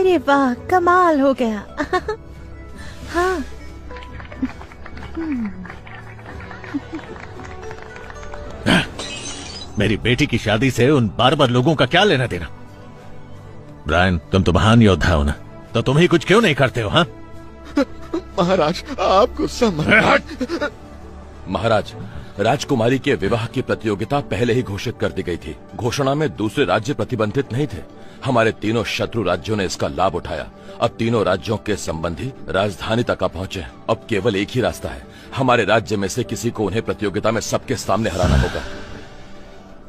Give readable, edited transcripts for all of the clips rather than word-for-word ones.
अरे वाह, कमाल हो गया। हाँ। मेरी बेटी की शादी से उन बार-बार लोगों का क्या लेना देना? ब्रायन, तुम तो महान योद्धा हो ना, तो तुम ही कुछ क्यों नहीं करते हो? हाँ महाराज, आप गुस्सा मत। महाराज, राजकुमारी के विवाह की प्रतियोगिता पहले ही घोषित कर दी गई थी। घोषणा में दूसरे राज्य प्रतिबंधित नहीं थे। हमारे तीनों शत्रु राज्यों ने इसका लाभ उठाया। अब तीनों राज्यों के संबंधी राजधानी तक पहुंचे। अब केवल एक ही रास्ता है, हमारे राज्य में से किसी को उन्हें प्रतियोगिता में सबके सामने हराना होगा।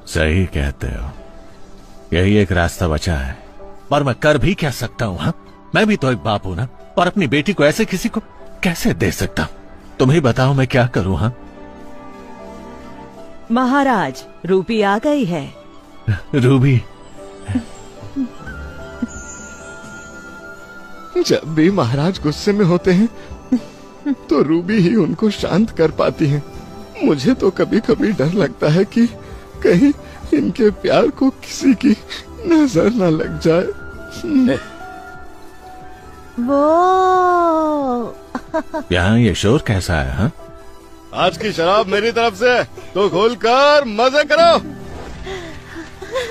सही कहते हो, यही एक रास्ता बचा है, पर मैं कर भी क्या सकता हूँ? हाँ, मैं भी तो एक बाप हूँ ना, और अपनी बेटी को ऐसे किसी को कैसे दे सकता हूँ? तुम ही बताओ मैं क्या करूँ? हाँ महाराज, रूबी आ गई है। रूबी? जब भी महाराज गुस्से में होते हैं तो रूबी ही उनको शांत कर पाती है। मुझे तो कभी कभी डर लगता है कि कहीं इनके प्यार को किसी की नजर न लग जाए। वो यहाँ ये शोर कैसा है? हाँ, आज की शराब मेरी तरफ से, तो खोलकर मजे करो।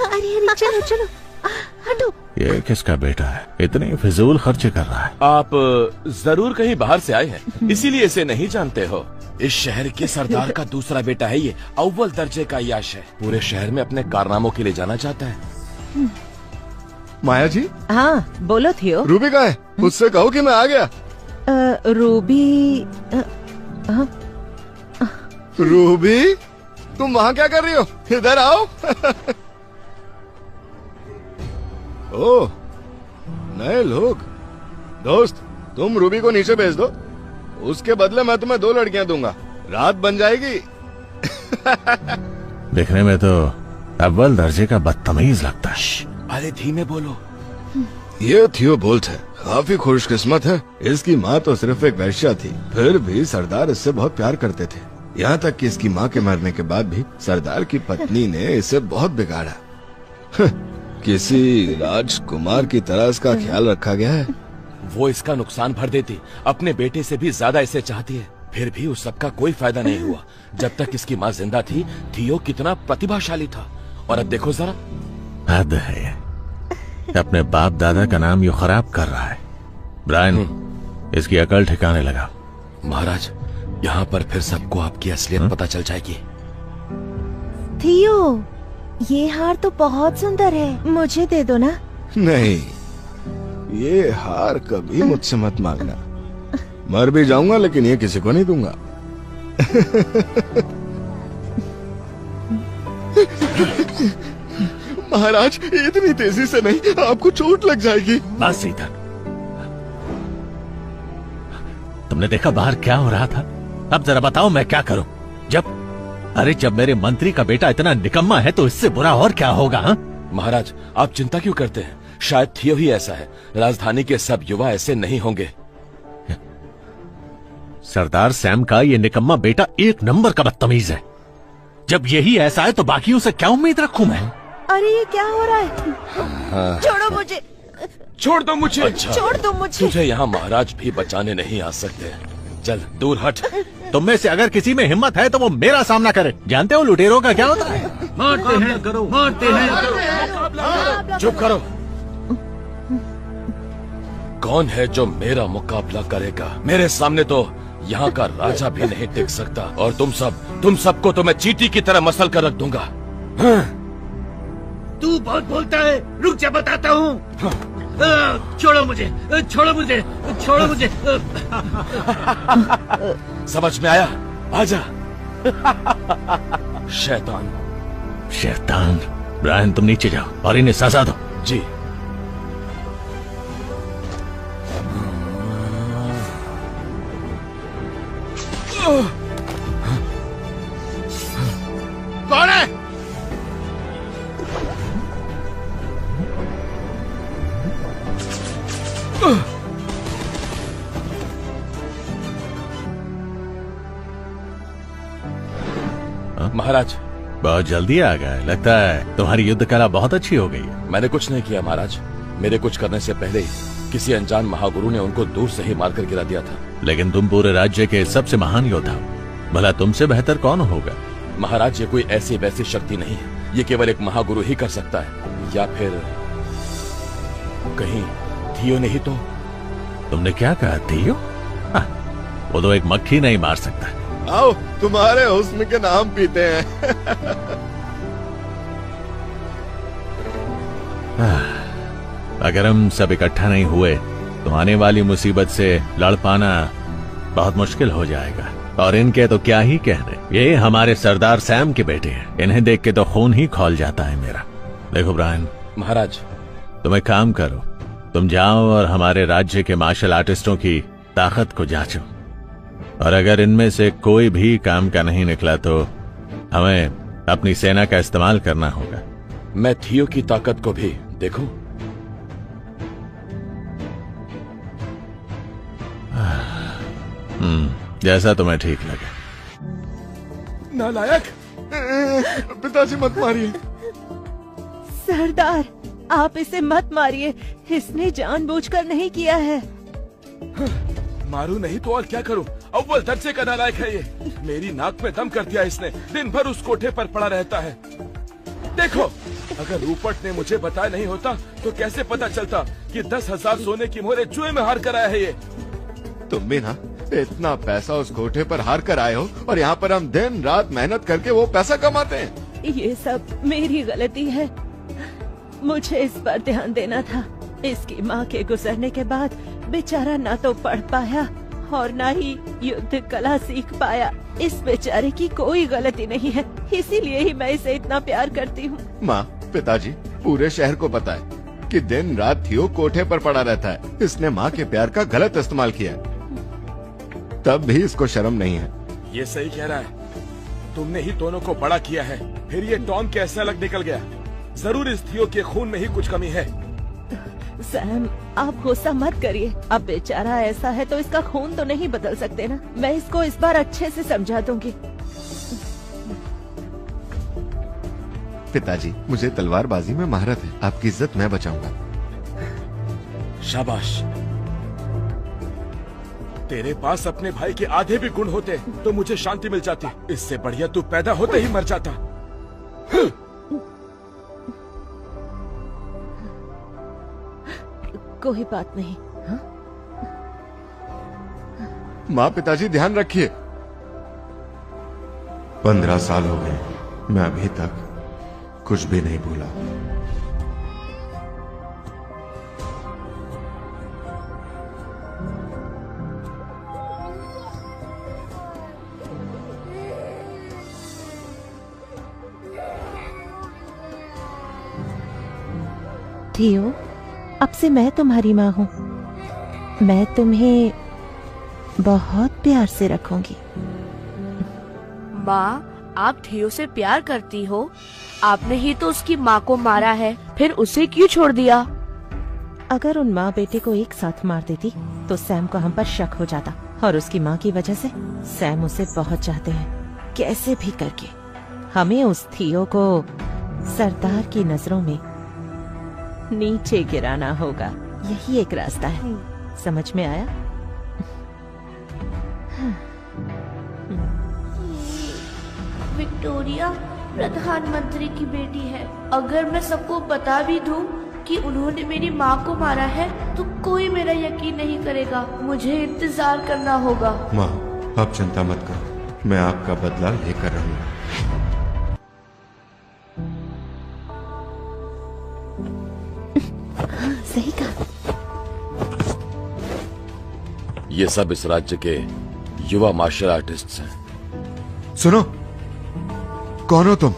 अरे अरे, चलो चलो, हटो। ये किसका बेटा है? इतने फिजूल खर्चे कर रहा है। आप जरूर कहीं बाहर से आए हैं, इसीलिए इसे नहीं जानते हो। इस शहर के सरदार का दूसरा बेटा है ये, अव्वल दर्जे का यश है। पूरे शहर में अपने कारनामों के लिए जाना चाहता है। माया जी। हाँ बोलो थियो। रूबी कहाँ है? उससे कहो कि मैं आ गया। रूबी रूबी, तुम वहाँ क्या कर रही हो? इधर आओ। ओह, नए लोग। दोस्त, तुम रूबी को नीचे भेज दो, उसके बदले मैं तुम्हें 2 लड़कियां दूंगा। रात बन जाएगी। दिखने में तो अव्वल दर्जे का बदतमीज लगता है। अरे धीमे बोलो। ये थियो बोल्ट है, काफी खुशकिस्मत है। इसकी माँ तो सिर्फ एक वैश्या थी, फिर भी सरदार इससे बहुत प्यार करते थे। यहाँ तक कि इसकी माँ के मरने के बाद भी सरदार की पत्नी ने इसे बहुत बिगाड़ा। किसी राजकुमार की तरह इसका ख्याल रखा गया है। वो इसका नुकसान भर देती, अपने बेटे से भी ज्यादा इसे चाहती है, फिर भी उस सबका कोई फायदा नहीं हुआ। जब तक इसकी माँ जिंदा थी, थियो कितना प्रतिभाशाली था, और अब देखो जरा। हद है, अपने बाप दादा का नाम यू खराब कर रहा है। ब्रायन, इसकी अकल ठिकाने लगा। महाराज, यहाँ पर फिर सबको आपकी असलियत पता चल जाएगी। थियो, ये हार तो बहुत सुंदर है, मुझे दे दो ना। नहीं, ये हार कभी मुझसे मत मांगना। मर भी जाऊंगा लेकिन ये किसी को नहीं दूंगा। महाराज, इतनी तेजी से नहीं, आपको चोट लग जाएगी। बस सीता, तुमने देखा बाहर क्या हो रहा था? अब जरा बताओ मैं क्या करूं? जब मेरे मंत्री का बेटा इतना निकम्मा है तो इससे बुरा और क्या होगा? हा? महाराज, आप चिंता क्यों करते हैं? शायद थियो ही ऐसा है। राजधानी के सब युवा ऐसे नहीं होंगे। सरदार सैम का ये निकम्मा बेटा 1 नंबर का बदतमीज है। जब यही ऐसा है तो बाकियों से क्या उम्मीद रखूं मैं? अरे ये क्या हो रहा है? छोड़ो मुझे। छोड़ दो मुझे। अच्छा, छोड़ दो मुझे। तुझे यहाँ महाराज भी बचाने नहीं आ सकते। चल दूर हट। तुम में से अगर किसी में हिम्मत है तो वो मेरा सामना करे। जानते हो लुटेरों का क्या होता है? मारते हैं, मारते हैं। चुप करो। कौन है जो मेरा मुकाबला करेगा? मेरे सामने तो यहाँ का राजा भी नहीं टिक सकता, और तुम सबको तो मैं चींटी की तरह मसल कर रख दूंगा। तू बहुत बोलता है, रुक जा बताता हूँ। छोड़ो मुझे, छोड़ो मुझे, छोड़ो मुझे। समझ में आया? आजा। शैतान। ब्रायन, तुम नीचे जाओ और इन्हें सजा दो। जी। कौन है? महाराज, बहुत जल्दी आ गए। लगता है तुम्हारी युद्ध कला बहुत अच्छी हो गई है। मैंने कुछ नहीं किया महाराज। मेरे कुछ करने से पहले ही किसी अनजान महागुरु ने उनको दूर से ही मारकर गिरा दिया था। लेकिन तुम पूरे राज्य के सबसे महान योद्धा हो, भला तुमसे बेहतर कौन होगा? महाराज, ये कोई ऐसी वैसी शक्ति नहीं है, ये केवल एक महागुरु ही कर सकता है। या फिर कहीं थियो नहीं तो? तुमने क्या कहा, थियो? वो तो एक मक्खी नहीं मार सकता। आओ, तुम्हारे हुस्न के नाम पीते हैं। अगर हम सब इकट्ठा नहीं हुए तो आने वाली मुसीबत से लड़ पाना बहुत मुश्किल हो जाएगा। और इनके तो क्या ही कहने, ये हमारे सरदार सैम के बेटे हैं। इन्हें देख के तो खून ही खौल जाता है मेरा। देखो ब्रायन महाराज, तुम एक काम करो, तुम जाओ और हमारे राज्य के मार्शल आर्टिस्टों की ताकत को जांचो, और अगर इनमें से कोई भी काम का नहीं निकला तो हमें अपनी सेना का इस्तेमाल करना होगा। मैं थियो की ताकत को भी देखूं? जैसा तुम्हें ठीक लगे। नालायक! पिताजी मत मारिए। सरदार, आप इसे मत मारिए, इसने जानबूझकर नहीं किया है। मारू नहीं तो और क्या करूं? अव्वल दर्जे का नालायक है ये। मेरी नाक में दम कर दिया इसने। दिन भर उस कोठे पर पड़ा रहता है। देखो, अगर रूपट ने मुझे बताया नहीं होता तो कैसे पता चलता कि 10,000 सोने की मोहरें जुए में हार कर आया है ये। तुम भी ना इतना पैसा उस कोठे पर हार कर आए हो, और यहाँ पर हम दिन रात मेहनत करके वो पैसा कमाते हैं। ये सब मेरी गलती है, मुझे इस पर ध्यान देना था। इसकी माँ के गुजरने के बाद बेचारा ना तो पढ़ पाया और ना ही युद्ध कला सीख पाया। इस बेचारे की कोई गलती नहीं है, इसीलिए ही मैं इसे इतना प्यार करती हूँ। माँ, पिताजी, पूरे शहर को पता है कि दिन रात थियो कोठे पर पड़ा रहता है। इसने माँ के प्यार का गलत इस्तेमाल किया है, तब भी इसको शर्म नहीं है। ये सही कह रहा है। तुमने ही दोनों को बड़ा किया है, फिर ये टॉम कैसे अलग निकल गया? जरूर इस थियो के खून में ही कुछ कमी है। सैम, आप गुस्सा मत करिए। अब बेचारा ऐसा है तो इसका खून तो नहीं बदल सकते ना। मैं इसको इस बार अच्छे से समझा दूंगी। पिताजी, मुझे तलवारबाजी में महारत है, आपकी इज्जत मैं बचाऊंगा। शाबाश। तेरे पास अपने भाई के आधे भी गुण होते तो मुझे शांति मिल जाती। इससे बढ़िया तू पैदा होते ही मर जाता। कोई बात नहीं। हाँ? माँ, पिताजी ध्यान रखिए। 15 साल हो गए, मैं अभी तक कुछ भी नहीं भूला। थियो, अब से मैं तुम्हारी माँ हूँ। मैं तुम्हें बहुत प्यार से रखूंगी। माँ, आप थियो से प्यार करती हो? आपने ही तो उसकी माँ को मारा है, फिर उसे क्यों छोड़ दिया? अगर उन माँ बेटे को एक साथ मार देती तो सैम को हम पर शक हो जाता, और उसकी माँ की वजह से सैम उसे बहुत चाहते हैं। कैसे भी करके हमें उस थियो को सरदार की नजरों में नीचे गिराना होगा। यही एक रास्ता है। समझ में आया? विक्टोरिया प्रधानमंत्री की बेटी है। अगर मैं सबको बता भी दूं कि उन्होंने मेरी माँ को मारा है तो कोई मेरा यकीन नहीं करेगा। मुझे इंतजार करना होगा। माँ, आप चिंता मत करो, मैं आपका बदला लेकर रहूंगा। सही कहा। ये सब इस राज्य के युवा मार्शल आर्टिस्ट हैं। सुनो, कौन हो तुम?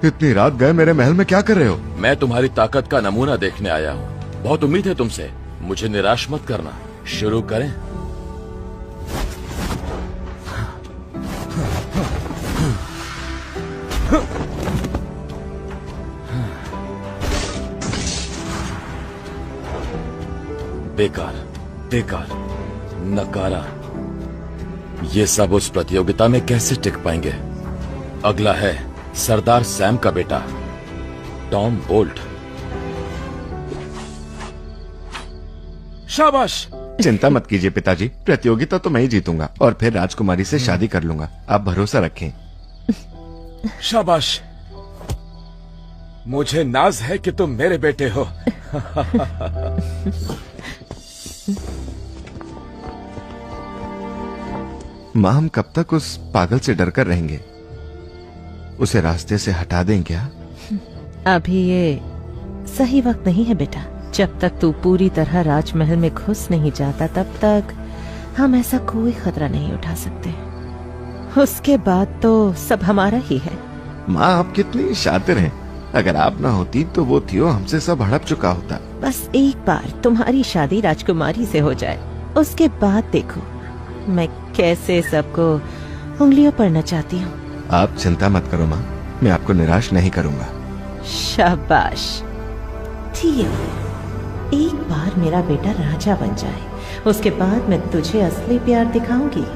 इतनी रात गए मेरे महल में क्या कर रहे हो? मैं तुम्हारी ताकत का नमूना देखने आया हूँ। बहुत उम्मीद है तुमसे, मुझे निराश मत करना। शुरू करें? बेकार, बेकार, नकारा। ये सब उस प्रतियोगिता में कैसे टिक पाएंगे? अगला है सरदार सैम का बेटा टॉम बोल्ट। शाबाश। चिंता मत कीजिए पिताजी, प्रतियोगिता तो मैं ही जीतूंगा और फिर राजकुमारी से शादी कर लूंगा, आप भरोसा रखें। शाबाश, मुझे नाज है कि तुम मेरे बेटे हो। माँ, हम कब तक उस पागल से डर कर रहेंगे? उसे रास्ते से हटा दें क्या? अभी ये सही वक्त नहीं है बेटा। जब तक तू पूरी तरह राजमहल में घुस नहीं जाता तब तक हम ऐसा कोई खतरा नहीं उठा सकते। उसके बाद तो सब हमारा ही है। माँ, आप कितनी शातिर हैं। अगर आप ना होती तो वो थियो हमसे सब हड़प चुका होता। बस एक बार तुम्हारी शादी राजकुमारी से हो जाए, उसके बाद देखो मैं कैसे सबको उंगलियों पर नचाती हूँ। आप चिंता मत करो माँ, मैं आपको निराश नहीं करूँगा। शाबाश। थियो, एक बार मेरा बेटा राजा बन जाए, उसके बाद मैं तुझे असली प्यार दिखाऊंगी।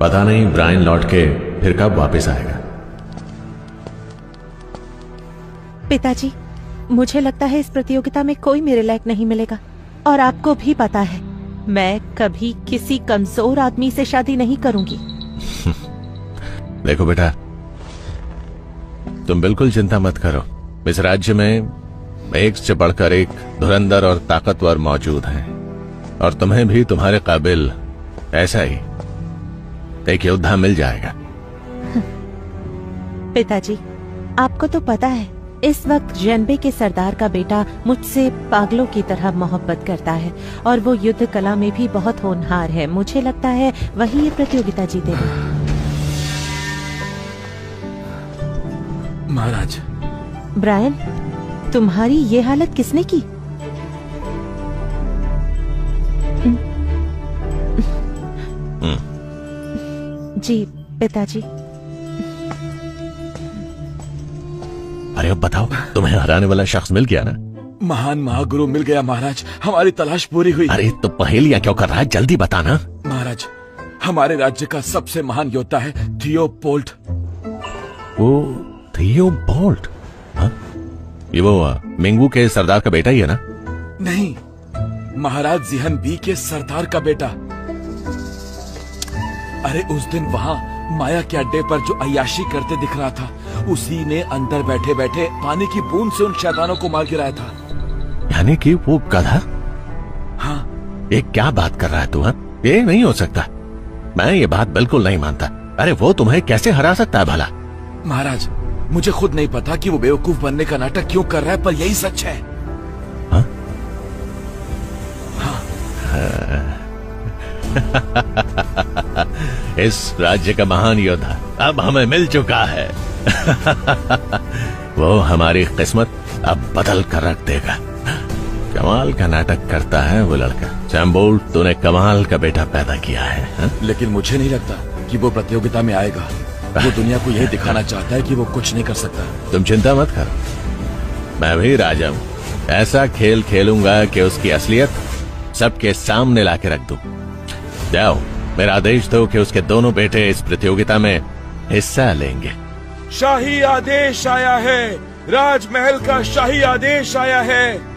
पता नहीं ब्रायन लौट के फिर कब वापस आएगा। पिताजी, मुझे लगता है इस प्रतियोगिता में कोई मेरे लायक नहीं मिलेगा, और आपको भी पता है मैं कभी किसी कमजोर आदमी से शादी नहीं करूंगी। देखो बेटा, तुम बिल्कुल चिंता मत करो। इस राज्य में एक से बढ़कर एक धुरंधर और ताकतवर मौजूद हैं, और तुम्हें भी तुम्हारे काबिल ऐसा ही एक योद्धा मिल जाएगा। पिताजी, आपको तो पता है इस वक्त जेनबे के सरदार का बेटा मुझसे पागलों की तरह मोहब्बत करता है, और वो युद्ध कला में भी बहुत होनहार है। मुझे लगता है वही ये प्रतियोगिता जीतेगा। महाराज। ब्रायन, तुम्हारी ये हालत किसने की? जी पिताजी। अरे अब बताओ, तुम्हें हराने वाला शख्स मिल गया ना? महान महागुरु मिल गया महाराज, हमारी तलाश पूरी हुई। अरे तो पहेलियां क्यों कर रहा है, जल्दी बताना। महाराज, हमारे राज्य का सबसे महान योद्धा है थियोपोल्ट। वो थियोपोल्ट? हाँ? ये वो मिंगू के सरदार का बेटा ही है ना? नहीं, महाराज जिहन बी के सरदार का बेटा। अरे उस दिन वहाँ माया के अड्डे पर जो अय्याशी करते दिख रहा था, उसी ने अंदर बैठे बैठे पानी की बूंद से उन शैतानों को मार गिराया था। यानी कि वो गधा? हाँ। ये क्या बात कर रहा है तू? हाँ, ये नहीं हो सकता। मैं ये बात बिल्कुल नहीं मानता। अरे वो तुम्हें कैसे हरा सकता है भला? महाराज, मुझे खुद नहीं पता कि वो बेवकूफ बनने का नाटक क्यों कर रहा है, पर यही सच है। हाँ? हाँ। इस राज्य का महान योद्धा अब हमें मिल चुका है। वो हमारी किस्मत अब बदल कर रख देगा। कमाल का नाटक करता है वो लड़का। सैम बोल्ट, तूने कमाल का बेटा पैदा किया है। हा? लेकिन मुझे नहीं लगता कि वो प्रतियोगिता में आएगा। वो दुनिया को यही दिखाना चाहता है कि वो कुछ नहीं कर सकता। तुम चिंता मत करो, मैं भी राजा हूँ। ऐसा खेल खेलूंगा कि उसकी असलियत सबके सामने लाके रख दूं। जाओ, मेरा आदेश दो कि उसके दोनों बेटे इस प्रतियोगिता में हिस्सा लेंगे। शाही आदेश आया है, राजमहल का शाही आदेश आया है।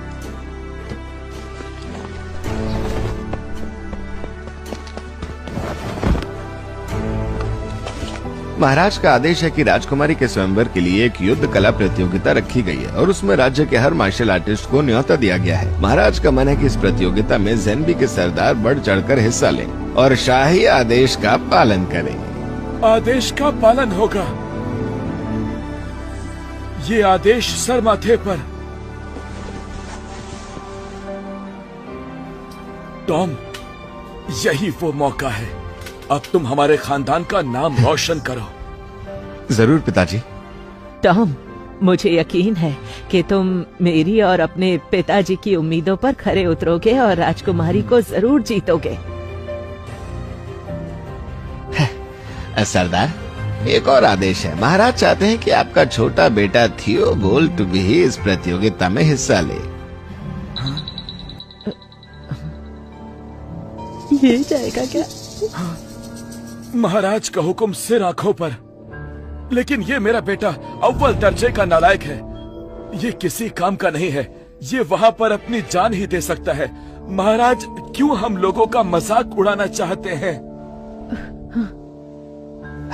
महाराज का आदेश है कि राजकुमारी के स्वयंवर के लिए एक युद्ध कला प्रतियोगिता रखी गई है और उसमें राज्य के हर मार्शल आर्टिस्ट को न्योता दिया गया है। महाराज का मन है कि इस प्रतियोगिता में जेनबी के सरदार बढ़ चढ़कर हिस्सा लें और शाही आदेश का पालन करें। आदेश का पालन होगा। ये आदेश सर माथे पर। टॉम, यही वो मौका है। अब तुम हमारे खानदान का नाम रोशन करो। जरूर पिताजी। टॉम, मुझे यकीन है कि तुम मेरी और अपने पिताजी की उम्मीदों पर खरे उतरोगे और राजकुमारी को जरूर जीतोगे। सरदार, एक और आदेश है। महाराज चाहते हैं कि आपका छोटा बेटा थियोबोल्ट भी इस प्रतियोगिता में हिस्सा ले। ये जाएगा क्या? महाराज का हुक्म सिर आंखों पर, लेकिन ये मेरा बेटा अव्वल दर्जे का नालायक है। ये किसी काम का नहीं है। ये वहाँ पर अपनी जान ही दे सकता है। महाराज क्यों हम लोगों का मजाक उड़ाना चाहते हैं?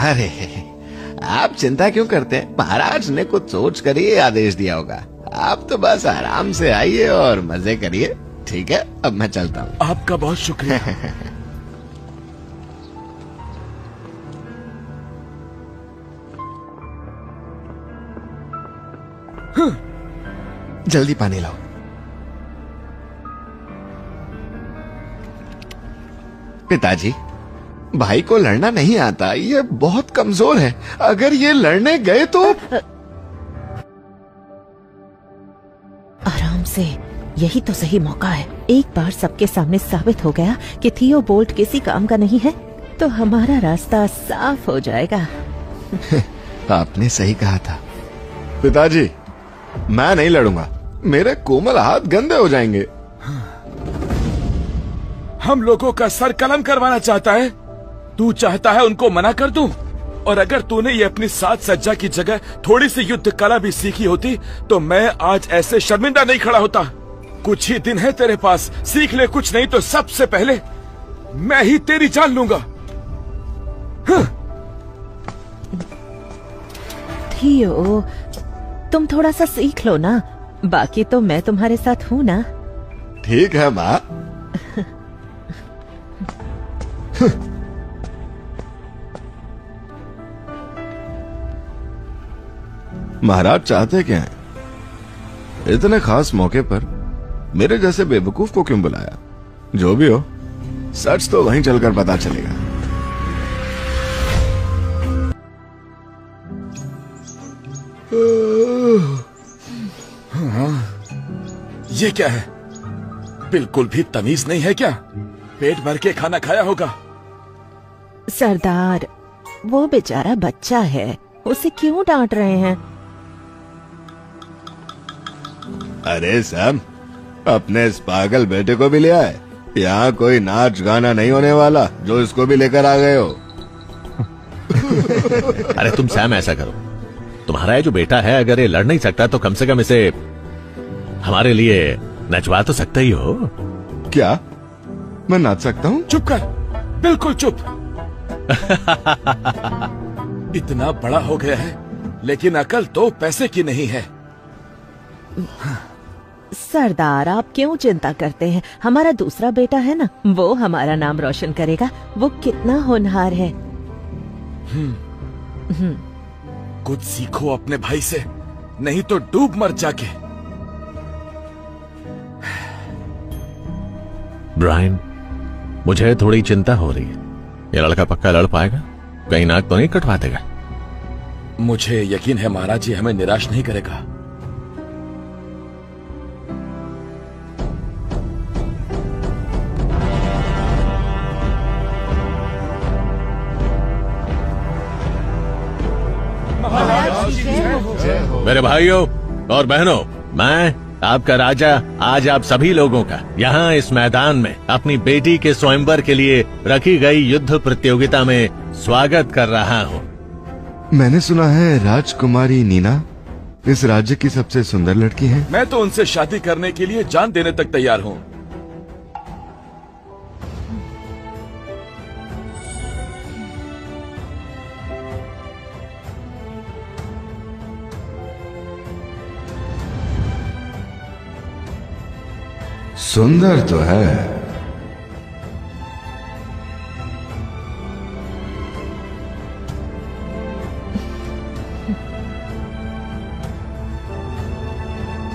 अरे आप चिंता क्यों करते हैं? महाराज ने कुछ सोच कर ही आदेश दिया होगा। आप तो बस आराम से आइए और मजे करिए। ठीक है, अब मैं चलता हूँ। आपका बहुत शुक्रिया। जल्दी पानी लाओ। पिताजी, भाई को लड़ना नहीं आता। ये बहुत कमजोर है। अगर ये लड़ने गए तो आराम से, यही तो सही मौका है। एक बार सबके सामने साबित हो गया कि थियोबोल्ट किसी काम का नहीं है, तो हमारा रास्ता साफ हो जाएगा। आपने सही कहा था। पिताजी, मैं नहीं लड़ूंगा। मेरे कोमल हाथ गंदे हो जाएंगे। हम लोगों का सर कलम करवाना चाहता है। तू चाहता है उनको मना कर दूं? और अगर तूने ये अपनी साज सज्जा की जगह थोड़ी सी युद्ध कला भी सीखी होती तो मैं आज ऐसे शर्मिंदा नहीं खड़ा होता। कुछ ही दिन है तेरे पास, सीख ले। कुछ नहीं तो सबसे पहले मैं ही तेरी जान लूंगा। थियो, तुम थोड़ा सा सीख लो ना। बाकी तो मैं तुम्हारे साथ हूँ ना। ठीक है माँ। महाराज चाहते क्या हैं? इतने खास मौके पर मेरे जैसे बेवकूफ को क्यों बुलाया? जो भी हो, सच तो वहीं चलकर पता चलेगा। ये क्या है? बिल्कुल भी तमीज नहीं है क्या? पेट भर के खाना खाया होगा। सरदार, वो बेचारा बच्चा है, उसे क्यों डांट रहे हैं? अरे सैम, अपने इस पागल बेटे को भी ले आए। यहाँ कोई नाच गाना नहीं होने वाला जो इसको भी लेकर आ गए हो। अरे तुम सैम ऐसा करो, तुम्हारा ये जो बेटा है अगर ये लड़ नहीं सकता तो कम से कम इसे हमारे लिए नचवा तो सकते ही हो। क्या मैं नाच सकता हूँ? चुप कर, बिल्कुल चुप। इतना बड़ा हो गया है लेकिन अकल तो पैसे की नहीं है। सरदार, आप क्यों चिंता करते हैं? हमारा दूसरा बेटा है ना, वो हमारा नाम रोशन करेगा। वो कितना होनहार है। कुछ सीखो अपने भाई से, नहीं तो डूब मर जाके। ब्रायन, मुझे थोड़ी चिंता हो रही है। ये लड़का पक्का लड़ पाएगा? कहीं नाक तो नहीं कटवा देगा? मुझे यकीन है महाराज जी हमें निराश नहीं करेगा। मेरे भाइयों और बहनों, मैं आपका राजा आज आप सभी लोगों का यहाँ इस मैदान में अपनी बेटी के स्वयंवर के लिए रखी गई युद्ध प्रतियोगिता में स्वागत कर रहा हूँ। मैंने सुना है राजकुमारी नीना इस राज्य की सबसे सुंदर लड़की है। मैं तो उनसे शादी करने के लिए जान देने तक तैयार हूँ। सुंदर तो है।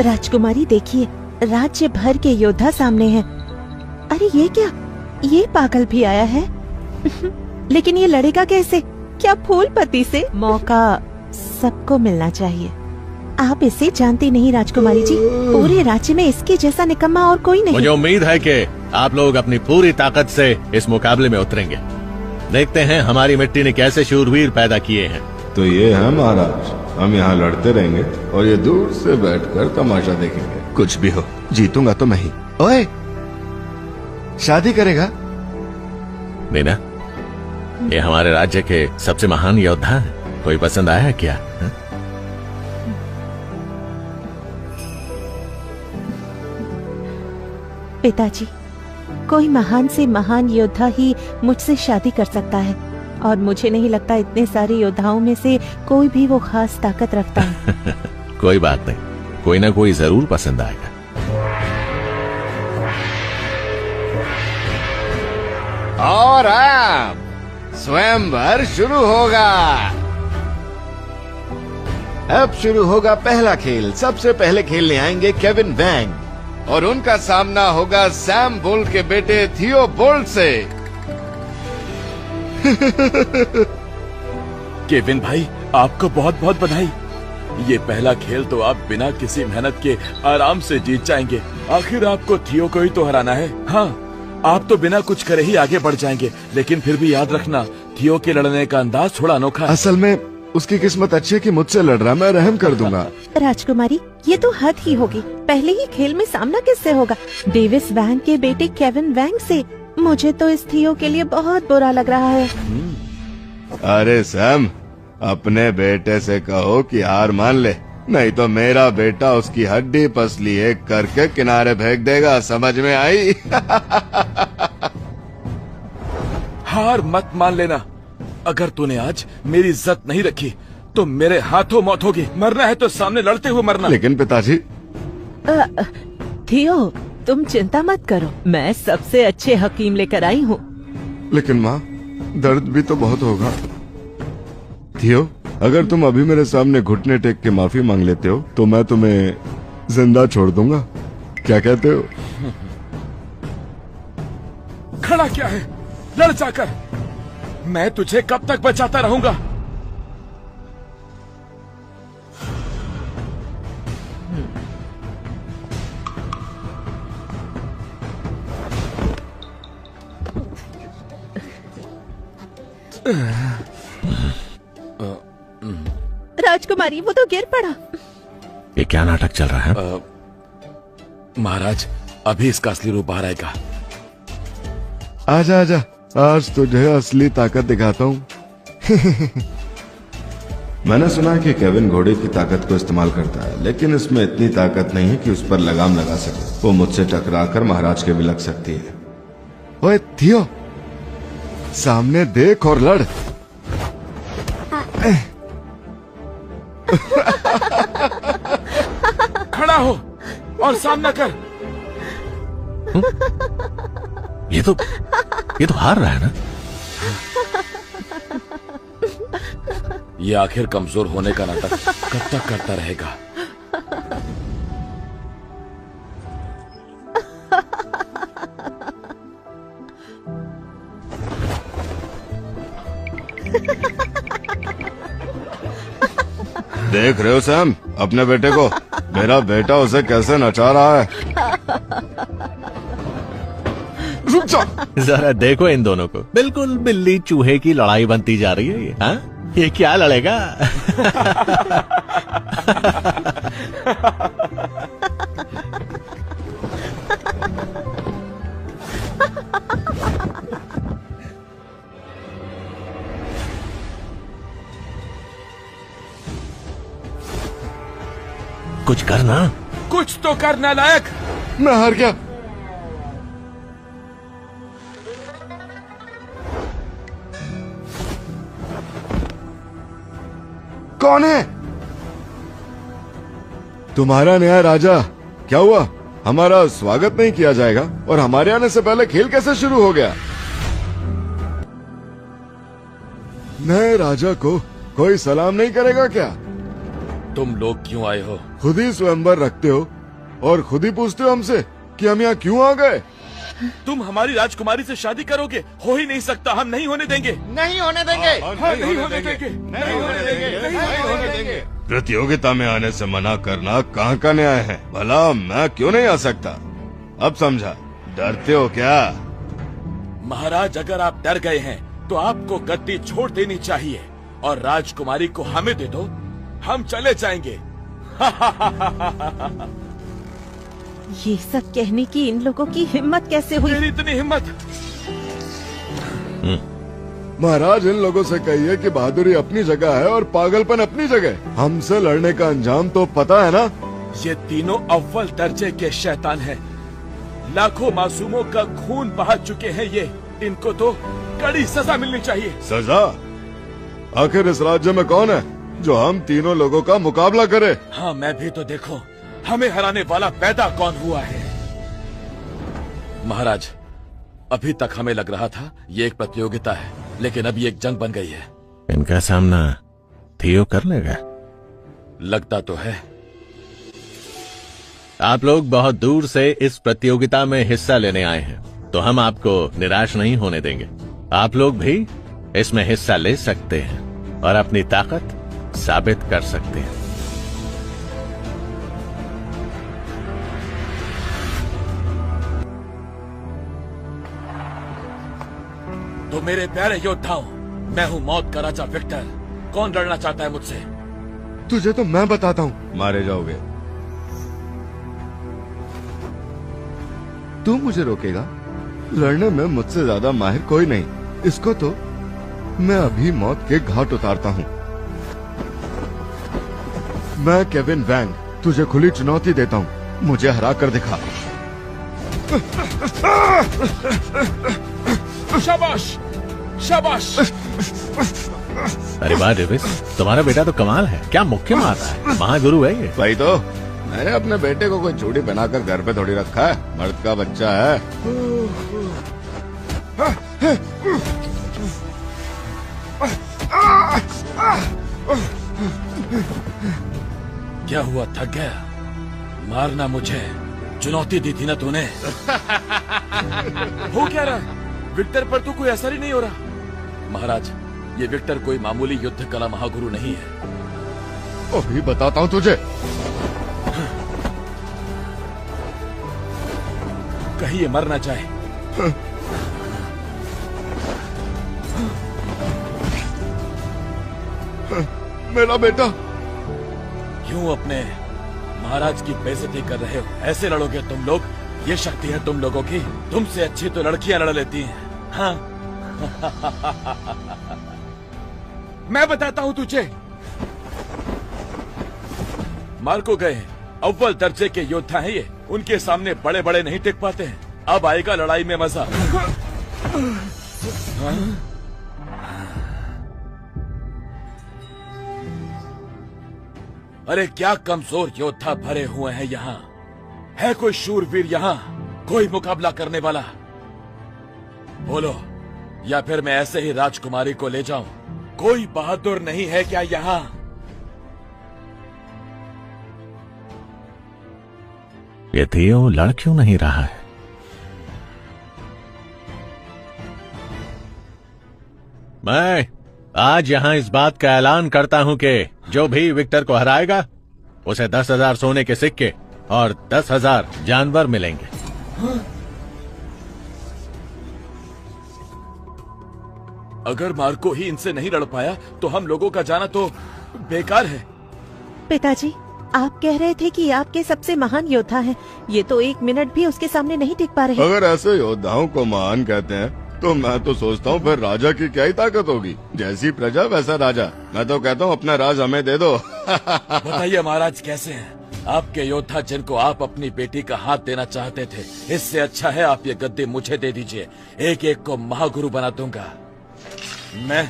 राजकुमारी देखिए, राज्य भर के योद्धा सामने हैं। अरे ये क्या, ये पागल भी आया है। लेकिन ये लड़ेगा कैसे? क्या फूल पत्ती से? मौका सबको मिलना चाहिए। आप इसे जानती नहीं राजकुमारी जी, पूरे राज्य में इसके जैसा निकम्मा और कोई नहीं। मुझे उम्मीद है कि आप लोग अपनी पूरी ताकत से इस मुकाबले में उतरेंगे। देखते हैं हमारी मिट्टी ने कैसे शूरवीर पैदा किए हैं। तो ये है महाराज, हम यहाँ लड़ते रहेंगे और ये दूर से बैठकर तमाशा देखेंगे। कुछ भी हो, जीतूंगा तो मैं ही। ओए, शादी करेगा? मीना, ये हमारे राज्य के सबसे महान योद्धा हैं। कोई पसंद आया क्या? हा? पिताजी, कोई महान से महान योद्धा ही मुझसे शादी कर सकता है, और मुझे नहीं लगता इतने सारे योद्धाओं में से कोई भी वो खास ताकत रखता है। कोई बात नहीं, कोई ना कोई जरूर पसंद आएगा। और अब स्वयंवर शुरू होगा। अब शुरू होगा पहला खेल। सबसे पहले खेलने आएंगे केविन वैंग, और उनका सामना होगा सैम बोल्ट के बेटे थियो बोल्ट से। केविन भाई, आपको बहुत बहुत बधाई। ये पहला खेल तो आप बिना किसी मेहनत के आराम से जीत जाएंगे। आखिर आपको थियो को ही तो हराना है। हाँ, आप तो बिना कुछ करे ही आगे बढ़ जाएंगे, लेकिन फिर भी याद रखना, थियो के लड़ने का अंदाज थोड़ा अनोखा है। असल में उसकी किस्मत अच्छी है कि मुझसे लड़ रहा, मैं रहम कर दूंगा। राजकुमारी, ये तो हद ही होगी। पहले ही खेल में सामना किससे होगा? डेविस वैंग के बेटे केविन वैंग से। मुझे तो इस थियो के लिए बहुत बुरा लग रहा है। अरे सैम, अपने बेटे से कहो कि हार मान ले, नहीं तो मेरा बेटा उसकी हड्डी पसली एक करके किनारे फेंक देगा। समझ में आई? हार मत मान लेना। अगर तूने आज मेरी इज्जत नहीं रखी तो मेरे हाथों मौत होगी। मरना है तो सामने लड़ते हुए मरना। लेकिन पिताजी। थियो, तुम चिंता मत करो, मैं सबसे अच्छे हकीम लेकर आई हूँ। लेकिन माँ, दर्द भी तो बहुत होगा। थियो, अगर तुम अभी मेरे सामने घुटने टेक के माफी मांग लेते हो तो मैं तुम्हें जिंदा छोड़ दूंगा। क्या कहते हो? खड़ा क्या है? लड़ जाकर। मैं तुझे कब तक बचाता रहूंगा? राजकुमारी, वो तो गिर पड़ा। ये क्या नाटक चल रहा है? महाराज, अभी इसका असली रूप बाहर आएगा। आजा आजा, आज तुझे असली ताकत दिखाता हूँ। मैंने सुना है कि केविन घोड़े की ताकत को इस्तेमाल करता है, लेकिन इसमें इतनी ताकत नहीं है कि उस पर लगाम लगा सके। वो मुझसे टकराकर महाराज के भी लग सकती है। ओए थियो, सामने देख और लड़। खड़ा हो और सामना कर। ये तो हार रहा है ना? ये आखिर कमजोर होने का नाटक कब तक करता रहेगा? देख रहे हो सैम अपने बेटे को? मेरा बेटा उसे कैसे नचा रहा है। रुक जा। जरा देखो इन दोनों को, बिल्कुल बिल्ली चूहे की लड़ाई बनती जा रही है ये। हाँ, ये क्या लड़ेगा? कुछ करना। कुछ तो करना लायक। मैं हार गया। कौन है? तुम्हारा नया राजा। क्या हुआ? हमारा स्वागत नहीं किया जाएगा? और हमारे आने से पहले खेल कैसे शुरू हो गया? नए राजा को कोई सलाम नहीं करेगा क्या? तुम लोग क्यों आए हो? खुद ही स्वयंवर रखते हो और खुद ही पूछते हो हमसे कि हम यहाँ क्यों आ गए। तुम हमारी राजकुमारी से शादी करोगे? हो ही नहीं सकता। हम नहीं होने देंगे। नहीं होने देंगे। नहीं होने देंगे। नहीं होने देंगे। नहीं होने देंगे। प्रतियोगिता में आने से मना करना कहाँ का न्याय है? भला मैं क्यों नहीं आ सकता? अब समझा। डरते हो क्या? महाराज, अगर आप डर गए हैं तो आपको गद्दी छोड़ देनी चाहिए और राजकुमारी को हमें दे दो, हम चले जाएंगे। ये सब कहने की इन लोगों की हिम्मत कैसे हुई? मेरी इतनी हिम्मत। महाराज, इन लोगों से कहिए कि बहादुरी अपनी जगह है और पागलपन अपनी जगह। हमसे लड़ने का अंजाम तो पता है ना? ये तीनों अव्वल दर्जे के शैतान हैं। लाखों मासूमों का खून बहा चुके हैं ये। इनको तो कड़ी सजा मिलनी चाहिए। सजा? आखिर इस राज्य में कौन है जो हम तीनों लोगों का मुकाबला करे? हाँ, मैं भी तो देखो हमें हराने वाला पैदा कौन हुआ है। महाराज, अभी तक हमें लग रहा था ये एक प्रतियोगिता है, लेकिन अब ये एक जंग बन गई है। इनका सामना थियो कर लेगा? लगता तो है। आप लोग बहुत दूर से इस प्रतियोगिता में हिस्सा लेने आए हैं, तो हम आपको निराश नहीं होने देंगे। आप लोग भी इसमें हिस्सा ले सकते हैं और अपनी ताकत साबित कर सकते हैं। तो मेरे प्यारे योद्धाओं, मैं हूँ मौत का राजा विक्टर। कौन लड़ना चाहता है मुझसे? तुझे तो मैं बताता हूँ, मारे जाओगे। तू मुझे रोकेगा? लड़ने में मुझसे ज्यादा माहिर कोई नहीं। इसको तो मैं अभी मौत के घाट उतारता हूँ। मैं केविन वैंग तुझे खुली चुनौती देता हूँ, मुझे हरा कर दिखा। शाबाश, शाबाश। अरे वाह डेविस, तुम्हारा बेटा तो कमाल है। क्या मुक्के मार रहा है, महागुरु है ये। भाई तो मैंने अपने बेटे को कोई चूड़ी पहनाकर घर पे थोड़ी रखा है, मर्द का बच्चा है। क्या हुआ, थक गया? मारना मुझे चुनौती दी थी ना तूने। हो क्या रहा है? विक्टर पर तो कोई असर ही नहीं हो रहा। महाराज, ये विक्टर कोई मामूली युद्ध कला महागुरु नहीं है। अभी बताता हूँ तुझे। कहीं ये मर ना जाए। मेरा बेटा। क्यों अपने महाराज की बेइज्जती कर रहे हो? ऐसे लड़ोगे तुम लोग? ये शक्ति है तुम लोगों की? तुमसे अच्छी तो लड़कियां लड़ लेती हैं। हाँ। मैं बताता हूँ तुझे। मार्को गए अव्वल दर्जे के योद्धा हैं ये। उनके सामने बड़े बड़े नहीं टिक पाते हैं। अब आएगा लड़ाई में मजा। हाँ? अरे क्या कमजोर योद्धा भरे हुए हैं यहाँ। है कोई शूरवीर यहाँ, कोई मुकाबला करने वाला? बोलो, या फिर मैं ऐसे ही राजकुमारी को ले जाऊं? कोई बहादुर नहीं है क्या यहाँ? ये थियो लड़ क्यों नहीं रहा है? मैं आज यहाँ इस बात का ऐलान करता हूँ कि जो भी विक्टर को हराएगा उसे 10,000 सोने के सिक्के और 10,000 जानवर मिलेंगे। अगर मार्को ही इनसे नहीं लड़ पाया तो हम लोगों का जाना तो बेकार है। पिताजी, आप कह रहे थे कि आपके सबसे महान योद्धा हैं। ये तो 1 मिनट भी उसके सामने नहीं टिक पा रहे। अगर ऐसे योद्धाओं को महान कहते हैं तो मैं तो सोचता हूँ फिर राजा की क्या ही ताकत होगी। जैसी प्रजा वैसा राजा। मैं तो कहता हूँ अपना राज हमें दे दो। बताइए महाराज, कैसे हैं आपके योद्धा जिनको आप अपनी बेटी का हाथ देना चाहते थे? इससे अच्छा है आप ये गद्दी मुझे दे दीजिए। एक एक को महागुरु बना दूंगा मैं।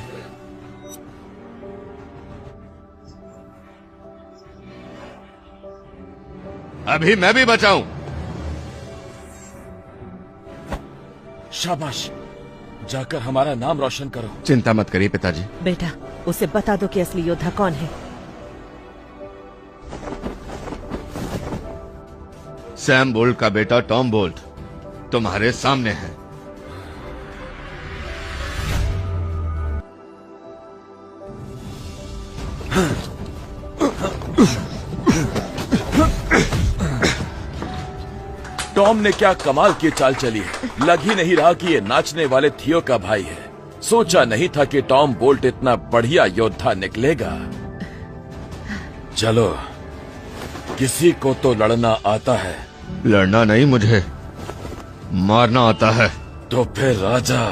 अभी मैं भी बचाऊं। शाबाश, जाकर हमारा नाम रोशन करो। चिंता मत करिए पिताजी। बेटा, उसे बता दो कि असली योद्धा कौन है। सैम बोल्ट का बेटा टॉम बोल्ट तुम्हारे सामने है। टॉम ने क्या कमाल की चाल चली है। लग ही नहीं रहा कि ये नाचने वाले थियो का भाई है। सोचा नहीं था कि टॉम बोल्ट इतना बढ़िया योद्धा निकलेगा। चलो, किसी को तो लड़ना आता है। लड़ना नहीं, मुझे मारना आता है। तो फिर राजा।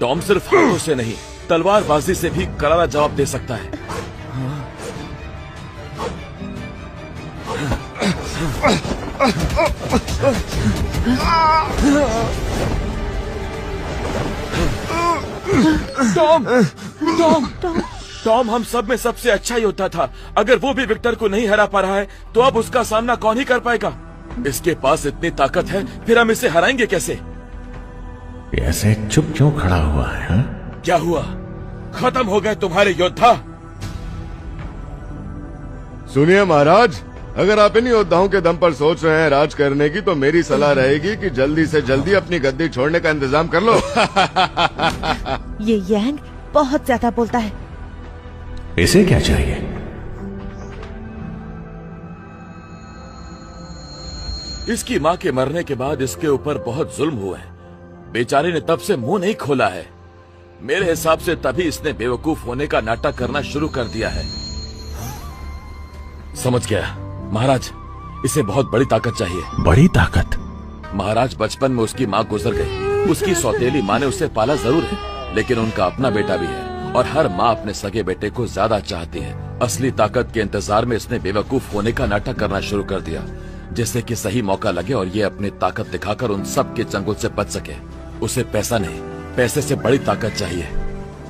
टॉम सिर्फ हाथों से नहीं, तलवारबाजी से भी करारा जवाब दे सकता है। टॉम, टॉम, टॉम हम सब में सबसे अच्छा योद्धा था। अगर वो भी विक्टर को नहीं हरा पा रहा है तो अब उसका सामना कौन ही कर पाएगा? इसके पास इतनी ताकत है, फिर हम इसे हराएंगे कैसे? ऐसे चुप क्यों खड़ा हुआ है हा? क्या हुआ? खत्म हो गए तुम्हारे योद्धा? सुनिए महाराज, अगर आप इन योद्धाओं के दम पर सोच रहे हैं राज करने की, तो मेरी सलाह रहेगी कि जल्दी से जल्दी अपनी गद्दी छोड़ने का इंतजाम कर लो। ये यांग बहुत ज्यादा बोलता है। इसे क्या चाहिए? इसकी माँ के मरने के बाद इसके ऊपर बहुत जुल्म हुए हैं। बेचारे ने तब से मुंह नहीं खोला है। मेरे हिसाब से तभी इसने बेवकूफ होने का नाटक करना शुरू कर दिया है। समझ गया महाराज, इसे बहुत बड़ी ताकत चाहिए। बड़ी ताकत? महाराज, बचपन में उसकी माँ गुजर गई। उसकी सौतेली माँ ने उसे पाला जरूर है, लेकिन उनका अपना बेटा भी है और हर माँ अपने सगे बेटे को ज्यादा चाहती है। असली ताकत के इंतजार में इसने बेवकूफ होने का नाटक करना शुरू कर दिया, जिससे कि सही मौका लगे और ये अपनी ताकत दिखाकर उन सब के चंगुल से बच सके। उसे पैसा नहीं, पैसे से बड़ी ताकत चाहिए।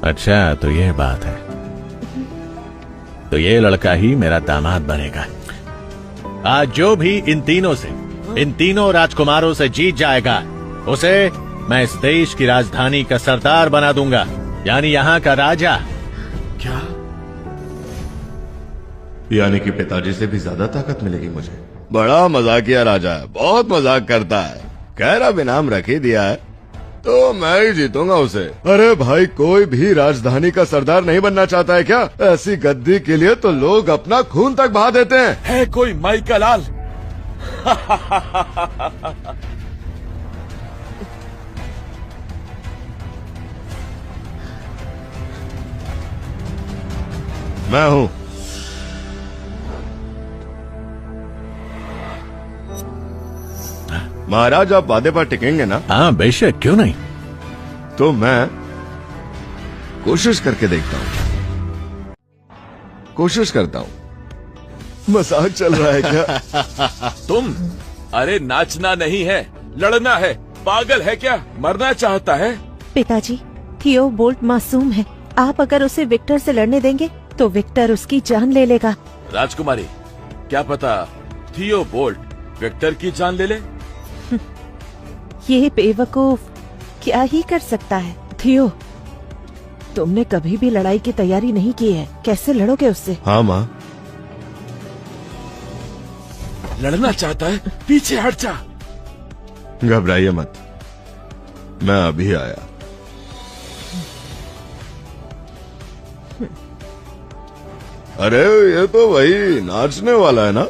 अच्छा, तो ये बात है। तो ये लड़का ही मेरा दामाद बनेगा। आज जो भी इन तीनों राजकुमारों से जीत जाएगा, उसे मैं इस देश की राजधानी का सरदार बना दूंगा, यानी यहाँ का राजा। क्या? यानी कि पिताजी से भी ज्यादा ताकत मिलेगी मुझे। बड़ा मजाकिया राजा है, बहुत मजाक करता है। खैर, अब इनाम रख ही दिया है तो मैं ही जीतूंगा उसे। अरे भाई, कोई भी राजधानी का सरदार नहीं बनना चाहता है क्या? ऐसी गद्दी के लिए तो लोग अपना खून तक बहा देते हैं। है कोई माई का लाल? मैं हूँ। महाराज, आप वादे पर टिकेंगे ना? हाँ बेशक, क्यों नहीं। तो मैं कोशिश करके देखता हूँ। कोशिश करता हूँ। मजाक चल रहा है क्या? तुम? अरे नाचना नहीं है, लड़ना है। पागल है क्या? मरना चाहता है? पिताजी, थियो बोल्ट मासूम है। आप अगर उसे विक्टर से लड़ने देंगे तो विक्टर उसकी जान ले लेगा। राजकुमारी, क्या पता थियो बोल्ट विक्टर की जान ले ले? ये बेवकूफ क्या ही कर सकता है। थियो, तुमने कभी भी लड़ाई की तैयारी नहीं की है, कैसे लड़ोगे उससे? हाँ माँ। लड़ना चाहता है? पीछे हट जा। घबराइए मत, मैं अभी आया। अरे ये तो वही नाचने वाला है ना?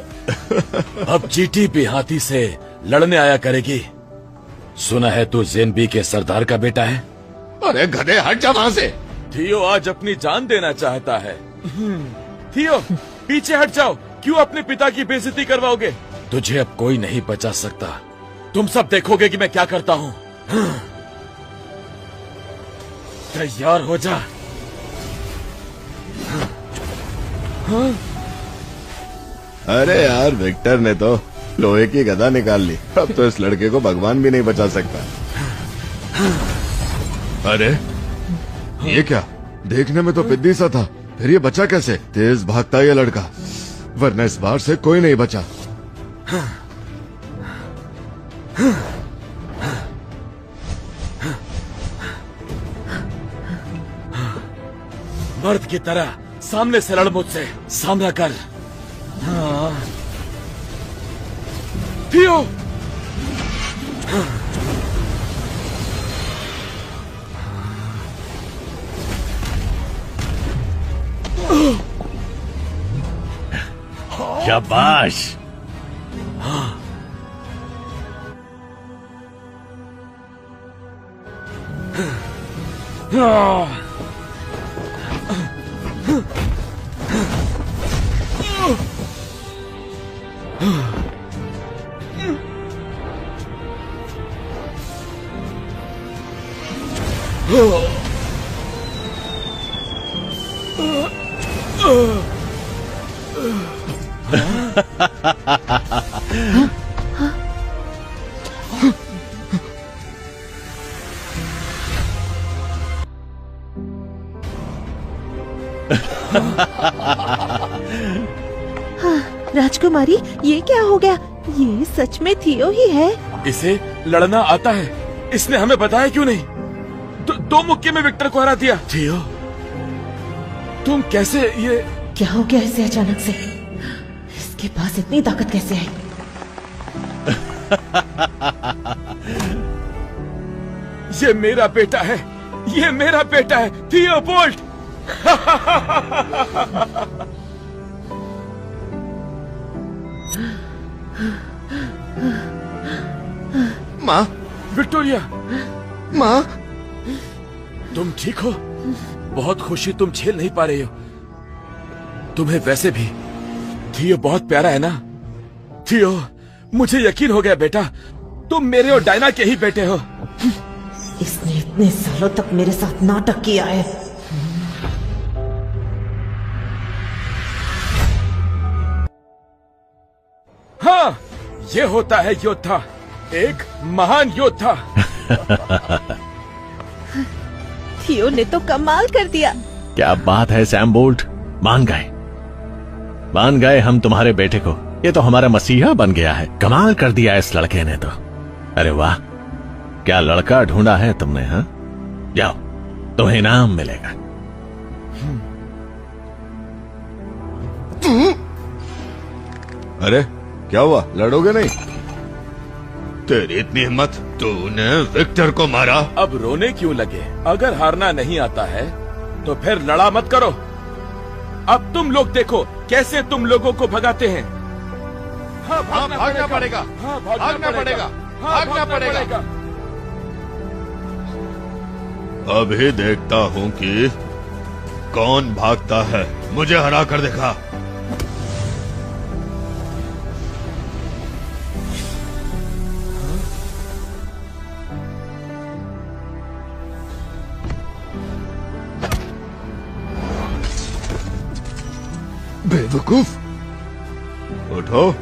अब चीटी पे हाथी से लड़ने आया करेगी। सुना है तू ज़ेनबी के सरदार का बेटा है। अरे गधे, हट जा वहां से। थियो आज अपनी जान देना चाहता है। थियो, पीछे हट जाओ। क्यों अपने पिता की बेइज्जती करवाओगे? तुझे अब कोई नहीं बचा सकता। तुम सब देखोगे कि मैं क्या करता हूँ। तैयार हो जा। अरे यार, विक्टर ने तो लोहे की गदा निकाल ली। अब तो इस लड़के को भगवान भी नहीं बचा सकता। अरे ये क्या? देखने में तो पिद्दी सा था, फिर ये बचा कैसे? तेज भागता ये लड़का, वरना इस बार से कोई नहीं बचा। मर्द की तरह सामने से लड़ मुझसे। सामना कर। थियो! शाबाश। राजकुमारी, ये क्या हो गया? ये सच में थियो ही है? इसे लड़ना आता है, इसने हमें बताया क्यों नहीं? दो मुक्के में विक्टर को हरा दिया। थियो, तुम कैसे ये? क्या हो गया इसे अचानक से? इसके पास इतनी ताकत कैसे आई? ये मेरा बेटा है, ये मेरा बेटा है, थियो बोल्ट। माँ, विक्टोरिया, माँ, तुम ठीक हो? बहुत खुशी तुम झेल नहीं पा रही हो। तुम्हें वैसे भी थियो बहुत प्यारा है ना? थियो, मुझे यकीन हो गया बेटा, तुम मेरे और डायना के ही बेटे हो। इसने इतने सालों तक मेरे साथ नाटक किया है। हाँ, ये होता है योद्धा, एक महान योद्धा। थियो ने तो कमाल कर दिया। क्या बात है सैम बोल्ट, मान गए हम तुम्हारे बेटे को। ये तो हमारा मसीहा बन गया है। कमाल कर दिया इस लड़के ने तो। अरे वाह, क्या लड़का ढूंढा है तुमने। हाँ, जाओ, तुम्हें इनाम मिलेगा। अरे क्या हुआ, लड़ोगे नहीं? तेरी इतनी हिम्मत, तूने विक्टर को मारा। अब रोने क्यों लगे? अगर हारना नहीं आता है तो फिर लड़ा मत करो। अब तुम लोग देखो कैसे तुम लोगों को भगाते हैं। हाँ, भागना पड़ेगा। हाँ, भागना पड़ेगा। भागना पड़ेगा। अभी देखता हूँ कि कौन भागता है। मुझे हरा कर दिखा। बेवकूफ, उठो।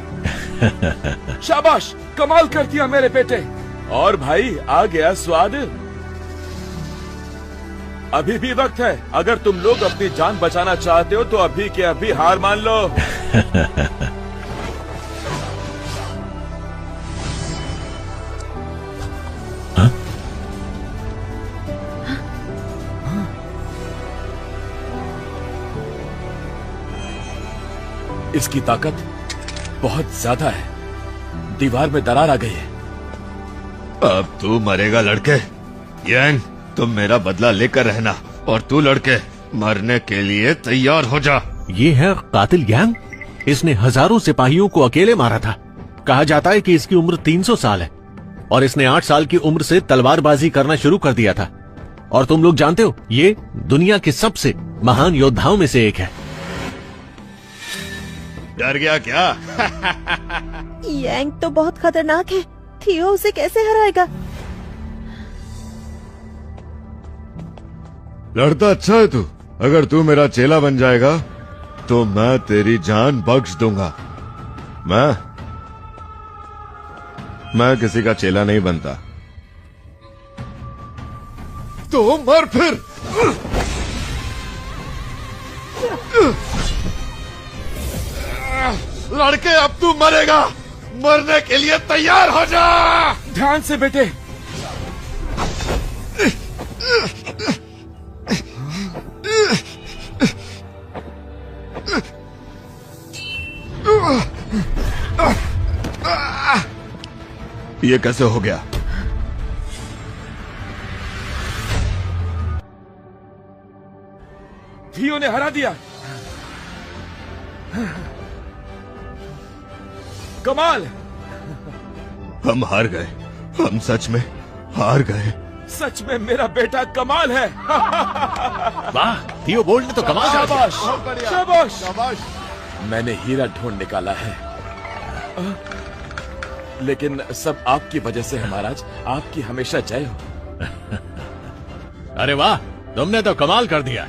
शाबाश, कमाल कर दिया मेरे बेटे। और भाई, आ गया स्वाद। अभी भी वक्त है। अगर तुम लोग अपनी जान बचाना चाहते हो तो अभी के अभी हार मान लो। इसकी ताकत बहुत ज्यादा है। दीवार में दरार आ गई है। अब तू मरेगा लड़के। यांग, तुम मेरा बदला लेकर रहना और तू लड़के मरने के लिए तैयार हो जा। ये है कातिल यांग। इसने हजारों सिपाहियों को अकेले मारा था। कहा जाता है कि इसकी उम्र 300 साल है और इसने 8 साल की उम्र से तलवारबाजी करना शुरू कर दिया था। और तुम लोग जानते हो, ये दुनिया के सबसे महान योद्धाओं में से एक है। डर गया क्या? यांग तो बहुत खतरनाक है। थियो उसे कैसे हराएगा? लड़ता अच्छा है तू। अगर तू मेरा चेला बन जाएगा तो मैं तेरी जान बख्श दूंगा। मैं किसी का चेला नहीं बनता। तो मर फिर। लड़के, अब तू मरेगा। मरने के लिए तैयार हो जा। ध्यान से बेटे। ये कैसे हो गया? थियो ने हरा दिया। कमाल। हम हार गए। हम सच में हार गए। सच में मेरा बेटा कमाल है। वाह, थियो बोल्ट ने तो कमाल कर दिया। शाबाश, शाबाश, शाबाश। मैंने हीरा ढूंढ निकाला है, लेकिन सब आपकी वजह से है महाराज। आपकी हमेशा जय हो। अरे वाह, तुमने तो कमाल कर दिया।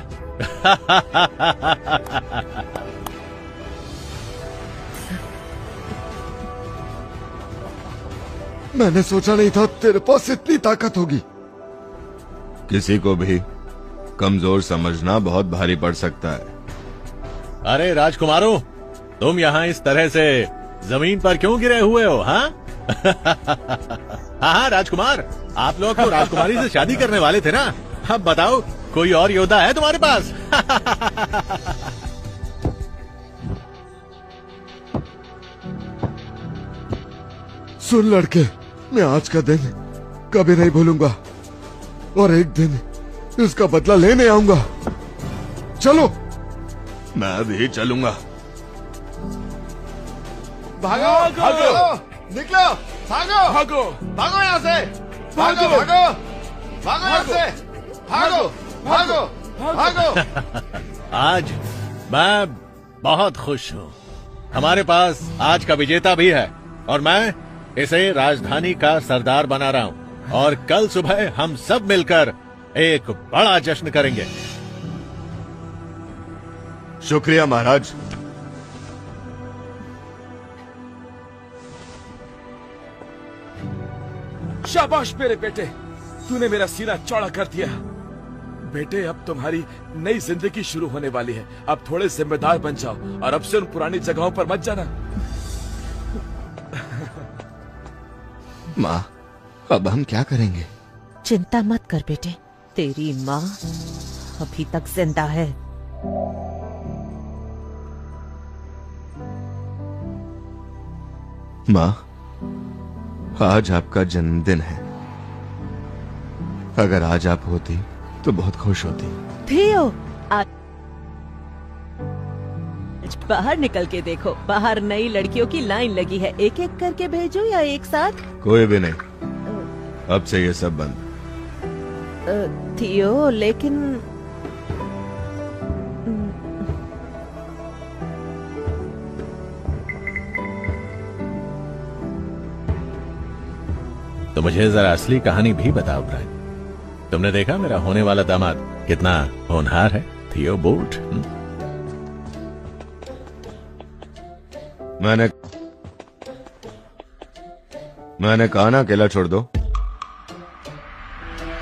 मैंने सोचा नहीं था तेरे पास इतनी ताकत होगी। किसी को भी कमजोर समझना बहुत भारी पड़ सकता है। अरे राजकुमारों, तुम यहाँ इस तरह से जमीन पर क्यों गिरे हुए हो? हाँ हाँ राजकुमार, आप लोग तो राजकुमारी से शादी करने वाले थे ना। अब बताओ, कोई और योद्धा है तुम्हारे पास? सुन लड़के, मैं आज का दिन कभी नहीं भूलूंगा और एक दिन इसका बदला लेने आऊंगा। चलो। मैं भी चलूंगा। भागो, भागो, निकलो, भागो, भागो, भागो यहाँ से, भागो, भागो, भागो यहाँ से, भागो, भागो, भागो। आज मैं बहुत खुश हूँ। हमारे पास आज का विजेता भी है और मैं इसे राजधानी का सरदार बना रहा हूँ और कल सुबह हम सब मिलकर एक बड़ा जश्न करेंगे। शुक्रिया महाराज। शाबाश मेरे बेटे, तूने मेरा सीना चौड़ा कर दिया। बेटे, अब तुम्हारी नई जिंदगी शुरू होने वाली है। अब थोड़े जिम्मेदार बन जाओ और अब से उन पुरानी जगहों पर मत जाना। माँ, अब हम क्या करेंगे? चिंता मत कर बेटे, तेरी माँ अभी तक जिंदा है। माँ, आज आपका जन्मदिन है। अगर आज आप होती तो बहुत खुश होती। थियो, आज बाहर निकल के देखो, बाहर नई लड़कियों की लाइन लगी है। एक एक करके भेजो या एक साथ? कोई भी नहीं, अब से ये सब बंद। थियो, लेकिन तो मुझे जरा असली कहानी भी बताओ ब्रायन। तुमने देखा मेरा होने वाला दामाद कितना होनहार है? थियो बोल्ट। मैंने कहा ना अकेला छोड़ दो।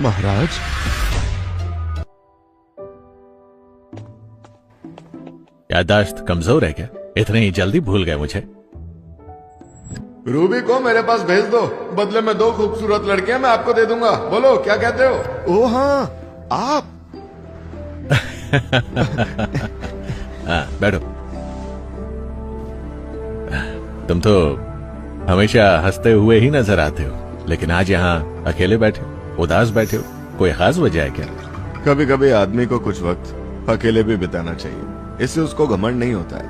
महाराज, याददाश्त कमजोर है क्या? इतने ही जल्दी भूल गए मुझे? रूबी को मेरे पास भेज दो, बदले में 2 खूबसूरत लड़कियां मैं आपको दे दूंगा। बोलो, क्या कहते हो? ओ हाँ, आप। हाँ, बैठो। तुम तो हमेशा हंसते हुए ही नजर आते हो, लेकिन आज यहाँ अकेले बैठे हो, उदास बैठे हो। कोई खास वजह है क्या? कभी कभी आदमी को कुछ वक्त अकेले भी बिताना चाहिए, इससे उसको घमंड नहीं होता है।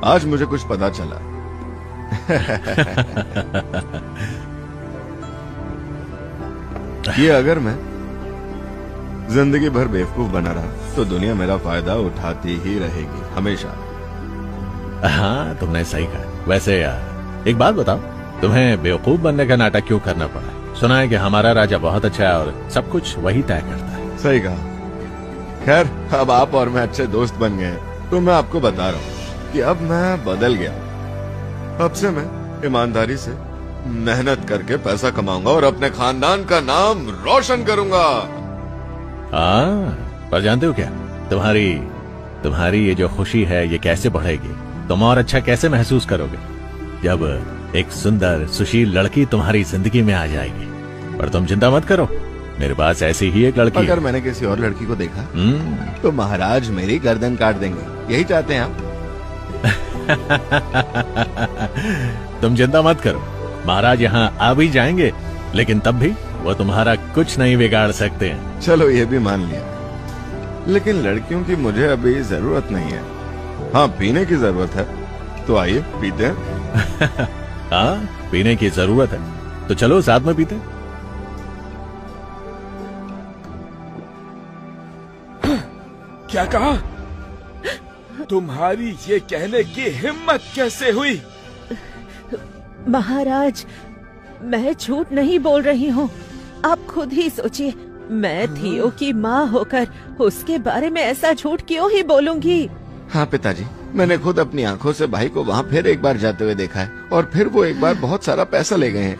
आज मुझे कुछ पता चला। ये अगर मैं जिंदगी भर बेवकूफ बना रहा तो दुनिया मेरा फायदा उठाती ही रहेगी, हमेशा। हाँ, तुमने सही कहा। वैसे यार, एक बात बताओ, तुम्हें बेवकूफ बनने का नाटक क्यों करना पड़ा? सुना है कि हमारा राजा बहुत अच्छा है और सब कुछ वही तय करता है। सही कहा। खैर, अब आप और मैं अच्छे दोस्त बन गए, तो मैं आपको बता रहा हूँ कि अब मैं बदल गया। अब से मैं ईमानदारी से मेहनत करके पैसा कमाऊंगा और अपने खानदान का नाम रोशन करूंगा। हाँ, पर जानते हो क्या, तुम्हारी ये जो खुशी है ये कैसे बढ़ेगी? तुम और अच्छा कैसे महसूस करोगे जब एक सुंदर सुशील लड़की तुम्हारी जिंदगी में आ जाएगी। पर तुम चिंता मत करो, मेरे पास ऐसी ही एक लड़की है। अगर मैंने किसी और लड़की को देखा तो महाराज मेरी गर्दन काट देंगे। यही चाहते हैं आप? तुम चिंता मत करो, महाराज यहाँ आ भी जाएंगे, लेकिन तब भी वो तुम्हारा कुछ नहीं बिगाड़ सकते हैं। चलो, ये भी मान लिया, लेकिन लड़कियों की मुझे अभी जरूरत नहीं है। हाँ, पीने की जरूरत है, तो आइए पीते हैं। हाँ, पीने की जरूरत है तो चलो साथ में पीते हैं। क्या कहा? तुम्हारी ये कहने की हिम्मत कैसे हुई? महाराज, मैं झूठ नहीं बोल रही हूँ। आप खुद ही सोचिए, मैं थियो की माँ होकर उसके बारे में ऐसा झूठ क्यों ही बोलूंगी? हाँ पिताजी, मैंने खुद अपनी आंखों से भाई को वहाँ फिर एक बार जाते हुए देखा है, और फिर वो एक बार बहुत सारा पैसा ले गए हैं।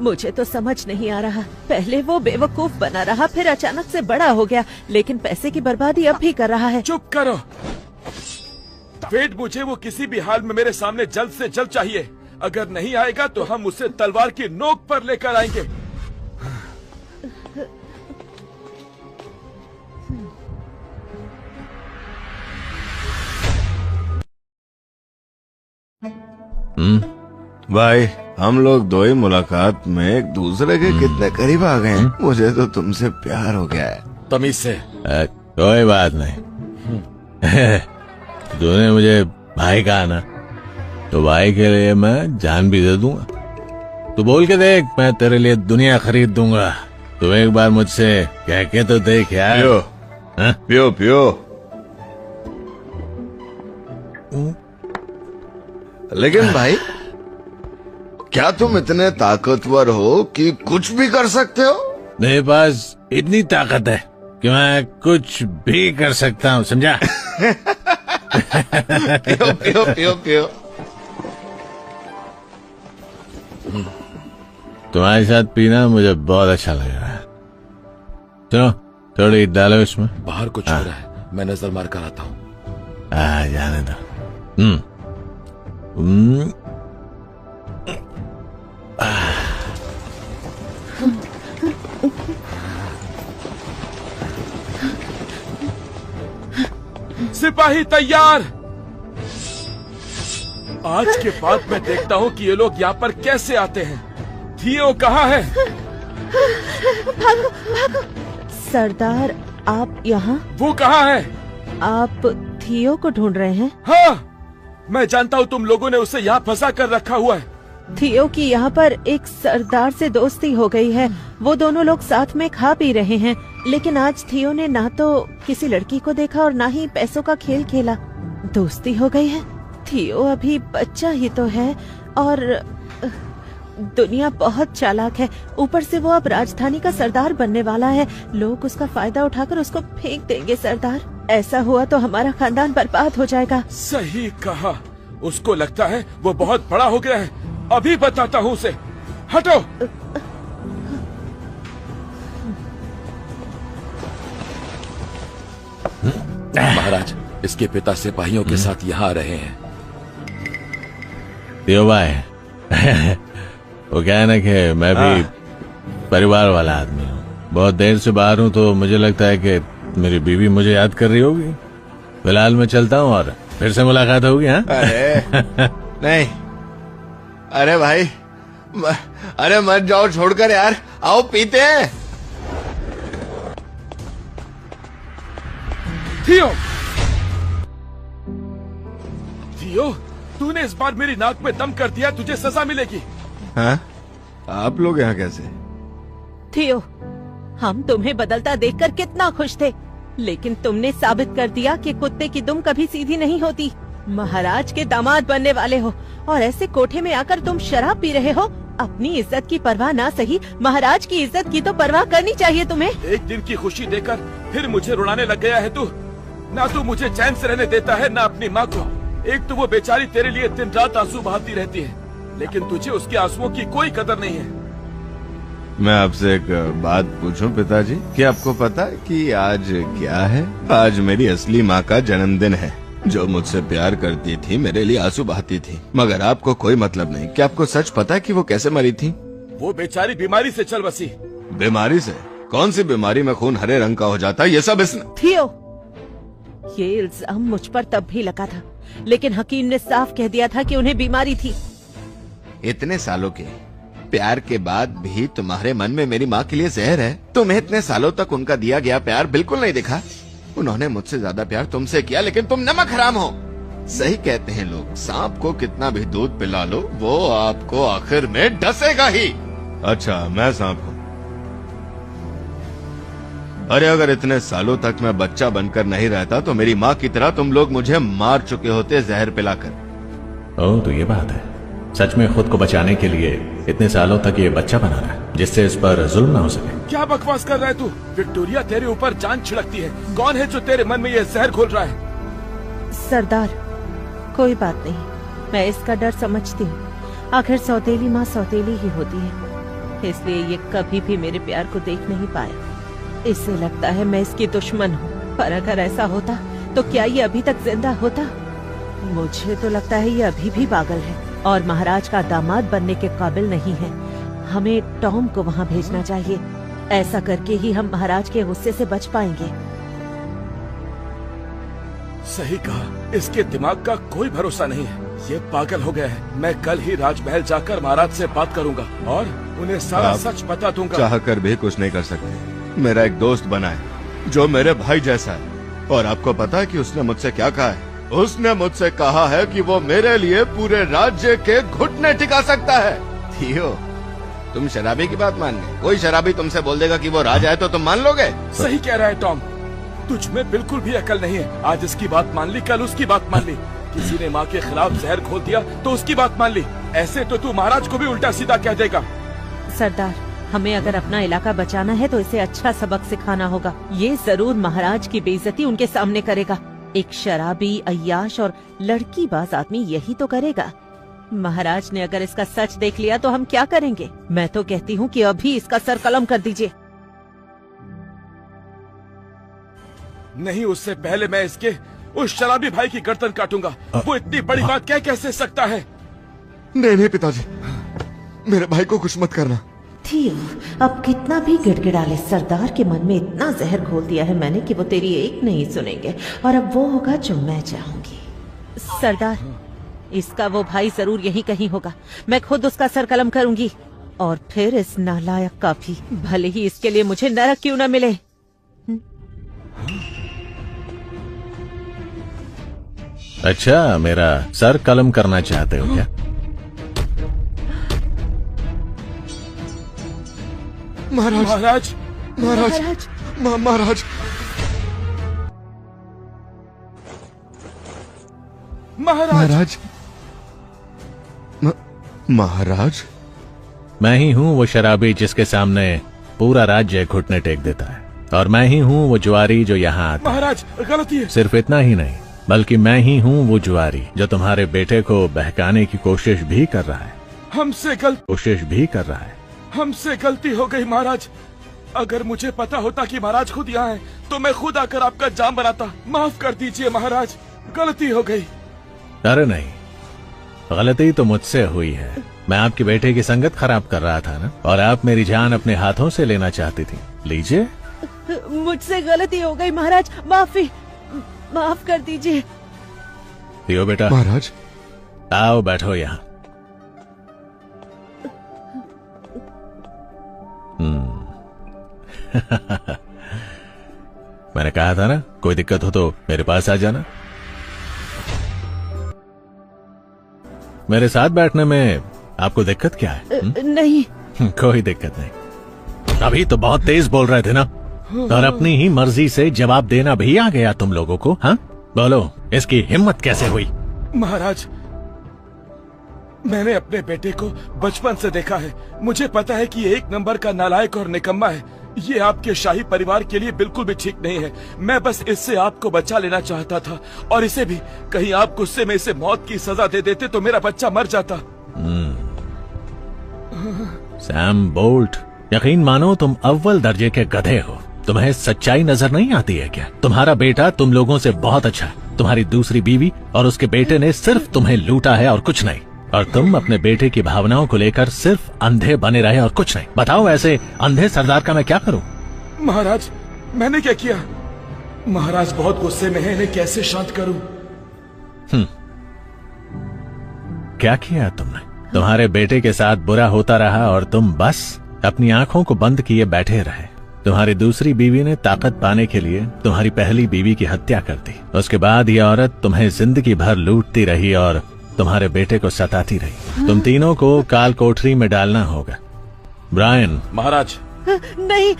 मुझे तो समझ नहीं आ रहा। पहले वो बेवकूफ बना रहा, फिर अचानक से बड़ा हो गया, लेकिन पैसे की बर्बादी अब भी कर रहा है। चुप करो। वेट, मुझे वो किसी भी हाल में मेरे सामने जल्द से जल्द चाहिए। अगर नहीं आएगा तो हम उसे तलवार की नोक पर लेकर आएंगे। भाई, हम लोग दो ही मुलाकात में एक दूसरे के कितने करीब आ गए हैं। मुझे तो तुमसे प्यार हो गया है। तमीज से। कोई बात नहीं। तूने मुझे भाई कहा ना, तो भाई के लिए मैं जान भी दे दूंगा। तू बोल के देख, मैं तेरे लिए दुनिया खरीद दूंगा। तू एक बार मुझसे कह के तो देख यार। पियो, हाँ? पियो पियो। लेकिन भाई, क्या तुम इतने ताकतवर हो कि कुछ भी कर सकते हो? मेरे पास इतनी ताकत है कि मैं कुछ भी कर सकता हूँ, समझा? पियो पियो पियो पियो। तुम्हारे साथ पीना मुझे बहुत अच्छा लग रहा है। चलो थोड़ी डालो इसमें। बाहर कुछ हो रहा है, मैं नजर मार कर आता हूँ। जाने दो। सिपाही तैयार। आज के बाद मैं देखता हूँ कि ये लोग यहाँ पर कैसे आते हैं। थियो कहाँ है? भागो भागो। सरदार, आप यहाँ? वो कहाँ है? आप थियो को ढूंढ रहे हैं? हाँ, मैं जानता हूँ तुम लोगों ने उसे यहाँ फंसा कर रखा हुआ है। थियो की यहाँ पर एक सरदार से दोस्ती हो गई है। वो दोनों लोग साथ में खा पी रहे हैं, लेकिन आज थियो ने ना तो किसी लड़की को देखा और ना ही पैसों का खेल खेला। दोस्ती हो गई है। थियो अभी बच्चा ही तो है, और दुनिया बहुत चालाक है। ऊपर से वो अब राजधानी का सरदार बनने वाला है। लोग उसका फायदा उठाकर उसको फेंक देंगे सरदार। ऐसा हुआ तो हमारा खानदान बर्बाद हो जाएगा। सही कहा। उसको लगता है वो बहुत बड़ा हो गया है। अभी बताता हूँ उसे। हटो। महाराज, इसके पिता सिपाहियों के साथ यहाँ आ रहे हैं। थियो भाई, वो क्या है ना कि मैं भी परिवार वाला आदमी हूँ। बहुत देर से बाहर हूँ, तो मुझे लगता है कि मेरी बीवी मुझे याद कर रही होगी। फिलहाल मैं चलता हूँ और फिर से मुलाकात होगी। हाँ? अरे नहीं, अरे भाई, अरे मत जाओ छोड़कर यार। आओ पीते हैं। थियो, थियो, तूने इस बार मेरी नाक में दम कर दिया, तुझे सजा मिलेगी। हाँ? आप लोग यहाँ कैसे? थियो, हम तुम्हें बदलता देखकर कितना खुश थे, लेकिन तुमने साबित कर दिया कि कुत्ते की दुम कभी सीधी नहीं होती। महाराज के दामाद बनने वाले हो और ऐसे कोठे में आकर तुम शराब पी रहे हो। अपनी इज्जत की परवाह ना सही, महाराज की इज्जत की तो परवाह करनी चाहिए तुम्हें। एक दिन की खुशी देकर फिर मुझे रुलाने लग गया है तू। ना तू मुझे चैन से रहने देता है, ना अपनी माँ को। एक तो वो बेचारी तेरे लिए दिन रात आंसू बहाती रहती है, लेकिन तुझे उसके आंसुओं की कोई कदर नहीं है। मैं आपसे एक बात पूछूं पिताजी, कि आपको पता है कि आज क्या है? आज मेरी असली माँ का जन्मदिन है, जो मुझसे प्यार करती थी, मेरे लिए आंसू बहाती थी। मगर आपको कोई मतलब नहीं। क्या आपको सच पता है कि वो कैसे मरी थी? वो बेचारी बीमारी से चल बसी। बीमारी से? कौन सी बीमारी में खून हरे रंग का हो जाता है? ये सब इसने। थियो, ये इल्जाम मुझ पर तब भी लगा था, लेकिन हकीम ने साफ कह दिया था कि उन्हें बीमारी थी। इतने सालों के प्यार के बाद भी तुम्हारे मन में मेरी माँ के लिए जहर है। तुम्हें इतने सालों तक उनका दिया गया प्यार बिल्कुल नहीं दिखा। उन्होंने मुझसे ज्यादा प्यार तुमसे किया, लेकिन तुम नमक हराम हो। सही कहते हैं लोग, सांप को कितना भी दूध पिला लो, वो आपको आखिर में डसेगा ही। अच्छा, मैं सांप हूँ? अरे अगर इतने सालों तक मैं बच्चा बनकर नहीं रहता तो मेरी माँ की तरह तुम लोग मुझे मार चुके होते जहर पिलाकर। ओह, तो ये बात है। सच में खुद को बचाने के लिए इतने सालों तक ये बच्चा बना रहा है जिससे इस पर जुल्म ना हो सके। क्या बकवास कर रहा है तू? विक्टोरिया तेरे ऊपर जान छिड़कती है। कौन है जो तेरे मन में ये जहर घोल रहा है? सरदार, कोई बात नहीं, मैं इसका डर समझती हूँ। आखिर सौतेली माँ सौतेली ही होती है, इसलिए ये कभी भी मेरे प्यार को देख नहीं पाया। इससे लगता है मैं इसकी दुश्मन हूँ, पर अगर ऐसा होता तो क्या ये अभी तक जिंदा होता? मुझे तो लगता है ये अभी भी पागल है और महाराज का दामाद बनने के काबिल नहीं है। हमें टॉम को वहाँ भेजना चाहिए। ऐसा करके ही हम महाराज के गुस्से से बच पाएंगे। सही कहा, इसके दिमाग का कोई भरोसा नहीं है। ये पागल हो गया है। मैं कल ही राजमहल जाकर महाराज से बात करूंगा और उन्हें सारा सच बता दूंगा। चाह कर भी कुछ नहीं कर सकते। मेरा एक दोस्त बना है जो मेरे भाई जैसा है, और आपको पता है कि उसने मुझसे क्या कहा है? उसने मुझसे कहा है कि वो मेरे लिए पूरे राज्य के घुटने टिका सकता है। थियो, तुम शराबी की बात मान गए? कोई शराबी तुमसे बोल देगा कि वो राजा है तो तुम मान लोगे? सही कह रहा है टॉम, तुझ में बिल्कुल भी अकल नहीं है। आज इसकी बात मान ली, कल उसकी बात मान ली। किसी ने माँ के खिलाफ जहर घोल दिया तो उसकी बात मान ली। ऐसे तो तू महाराज को भी उल्टा सीधा कह देगा। सरदार, हमें अगर अपना इलाका बचाना है तो इसे अच्छा सबक सिखाना होगा। ये जरूर महाराज की बेइज्जती उनके सामने करेगा। एक शराबी, अय्याश और लड़कीबाज आदमी यही तो करेगा। महाराज ने अगर इसका सच देख लिया तो हम क्या करेंगे? मैं तो कहती हूँ कि अभी इसका सर कलम कर दीजिए। नहीं, उससे पहले मैं इसके उस शराबी भाई की गर्दन काटूंगा। वो इतनी बड़ी बात क्या कैसे सकता है? नहीं नहीं पिताजी, मेरे भाई को कुछ मत करना। थियो, अब कितना भी गिड़गिड़ा ले, सरदार के मन में इतना जहर घोल दिया है मैंने कि वो तेरी एक नहीं सुनेंगे, और अब वो होगा जो मैं चाहूंगी। सरदार, इसका वो भाई जरूर यही कहीं होगा। मैं खुद उसका सर कलम करूंगी, और फिर इस नालायक का भी, भले ही इसके लिए मुझे नरक क्यों न मिले। अच्छा, मेरा सर कलम करना चाहते हो क्या? महाराज महाराज महाराज महाराज महाराज महाराज, मैं ही हूँ वो शराबी जिसके सामने पूरा राज्य घुटने टेक देता है, और मैं ही हूँ वो जुआरी जो यहाँ आता है। महाराज, गलती है। सिर्फ इतना ही नहीं, बल्कि मैं ही हूँ वो जुआरी जो तुम्हारे बेटे को बहकाने की कोशिश भी कर रहा है। हमसे गलती हो गई महाराज। अगर मुझे पता होता कि महाराज खुद यहाँ हैं, तो मैं खुद आकर आपका जाम बनाता। माफ कर दीजिए महाराज, गलती हो गई। अरे नहीं, गलती तो मुझसे हुई है। मैं आपके बेटे की संगत खराब कर रहा था ना, और आप मेरी जान अपने हाथों से लेना चाहती थी। लीजिए। मुझसे गलती हो गई महाराज, माफ कर दीजिए। थियो बेटा। महाराज, आओ बैठो यहाँ। मैंने कहा था ना, कोई दिक्कत हो तो मेरे पास आ जाना। मेरे साथ बैठने में आपको दिक्कत क्या है? नहीं। कोई दिक्कत नहीं। अभी तो बहुत तेज बोल रहे थे ना, और अपनी ही मर्जी से जवाब देना भी आ गया तुम लोगों को। हाँ, बोलो, इसकी हिम्मत कैसे हुई? महाराज, मैंने अपने बेटे को बचपन से देखा है। मुझे पता है कि ये एक नंबर का नालायक और निकम्मा है। ये आपके शाही परिवार के लिए बिल्कुल भी ठीक नहीं है। मैं बस इससे आपको बचा लेना चाहता था, और इसे भी। कहीं आप गुस्से में इसे मौत की सजा दे देते तो मेरा बच्चा मर जाता। सैम बोल्ट, यकीन मानो तुम अव्वल दर्जे के गधे हो। तुम्हें सच्चाई नजर नहीं आती है क्या? तुम्हारा बेटा तुम लोगों से बहुत अच्छा है। तुम्हारी दूसरी बीवी और उसके बेटे ने सिर्फ तुम्हें लूटा है और कुछ नहीं, और तुम अपने बेटे की भावनाओं को लेकर सिर्फ अंधे बने रहे और कुछ नहीं। बताओ, ऐसे अंधे सरदार का मैं क्या करूं? महाराज, मैंने क्या किया? महाराज बहुत गुस्से में है, इन्हें कैसे शांत करूं? क्या किया तुमने? तुम्हारे बेटे के साथ बुरा होता रहा और तुम बस अपनी आंखों को बंद किए बैठे रहे। तुम्हारी दूसरी बीवी ने ताकत पाने के लिए तुम्हारी पहली बीवी की हत्या कर दी। उसके बाद ये औरत तुम्हें जिंदगी भर लूटती रही और तुम्हारे बेटे को सताती रही। तुम तीनों को काल कोठरी में डालना होगा। ब्रायन। महाराज। नहीं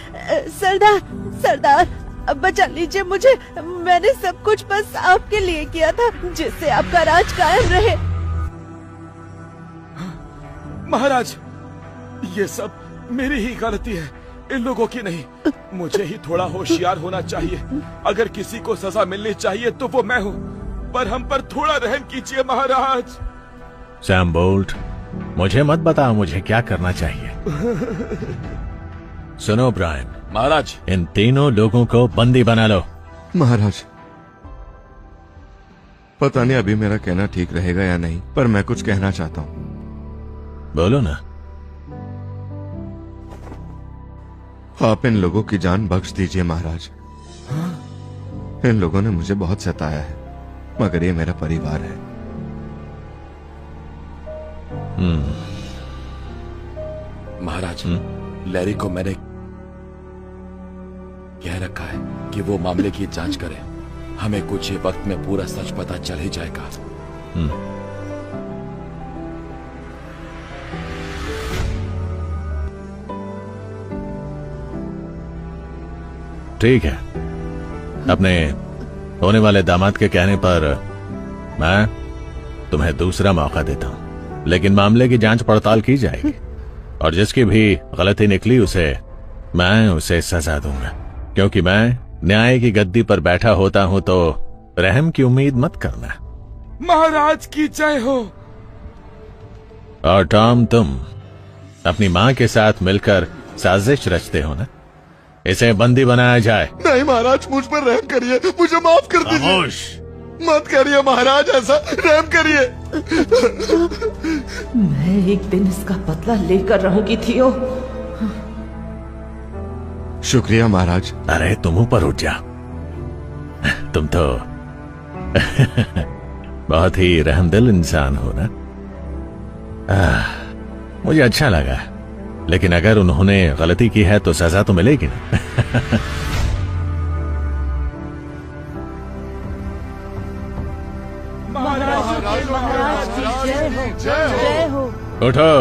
सरदार, सरदार बचा लीजिए मुझे। मैंने सब कुछ बस आपके लिए किया था, जिससे आपका राज कायम रहे। महाराज, ये सब मेरी ही गलती है, इन लोगों की नहीं। मुझे ही थोड़ा होशियार होना चाहिए। अगर किसी को सजा मिलनी चाहिए तो वो मैं हूँ, पर हम पर थोड़ा रहम कीजिए महाराज। सैम बोल्ट, मुझे मत बताओ मुझे क्या करना चाहिए। सुनो ब्रायन। महाराज, इन तीनों लोगों को बंदी बना लो। महाराज, पता नहीं अभी मेरा कहना ठीक रहेगा या नहीं, पर मैं कुछ कहना चाहता हूँ। बोलो ना। आप इन लोगों की जान बख्श दीजिए महाराज। इन लोगों ने मुझे बहुत सताया है, मगर ये मेरा परिवार है। महाराज, लैरी को मैंने कह रखा है कि वो मामले की जांच करे। हमें कुछ ही वक्त में पूरा सच पता चल ही जाएगा। ठीक है, अपने होने वाले दामाद के कहने पर मैं तुम्हें दूसरा मौका देता हूं, लेकिन मामले की जांच पड़ताल की जाएगी और जिसकी भी गलती निकली मैं उसे सजा दूंगा, क्योंकि मैं न्याय की गद्दी पर बैठा होता हूं तो रहम की उम्मीद मत करना। महाराज की जय हो। और टॉम, तुम अपनी मां के साथ मिलकर साजिश रचते हो ना, इसे बंदी बनाया जाए। नहीं महाराज, मुझ पर रहम करिए, मुझे माफ कर दीजिए। खामोश। मत करिए महाराज ऐसा, रहम करिए। मैं एक दिन इसका बदला लेकर रहूंगी थियो। शुक्रिया महाराज। अरे तुम ऊपर उठ जा, तुम तो बहुत ही रहमदिल इंसान हो ना। मुझे अच्छा लगा, लेकिन अगर उन्होंने गलती की है तो सजा तो मिलेगी ना। महाराज की जय हो। उठो।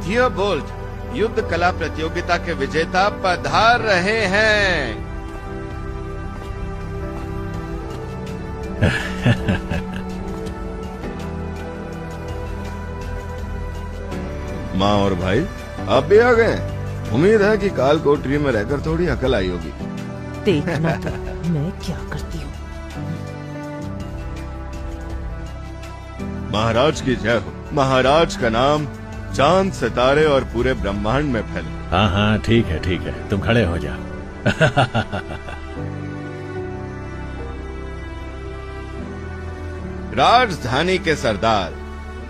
थियो बोल्ट, युद्ध कला प्रतियोगिता के विजेता पधार रहे हैं। माँ और भाई, आप भी आ गए। उम्मीद है कि काल कोठरी में रहकर थोड़ी अकल आई होगी। देखना तो मैं क्या करती हूँ। महाराज की जय हो। महाराज का नाम चांद, सितारे और पूरे ब्रह्मांड में फैले। हाँ हाँ, ठीक है ठीक है, तुम खड़े हो जाओ। राजधानी के सरदार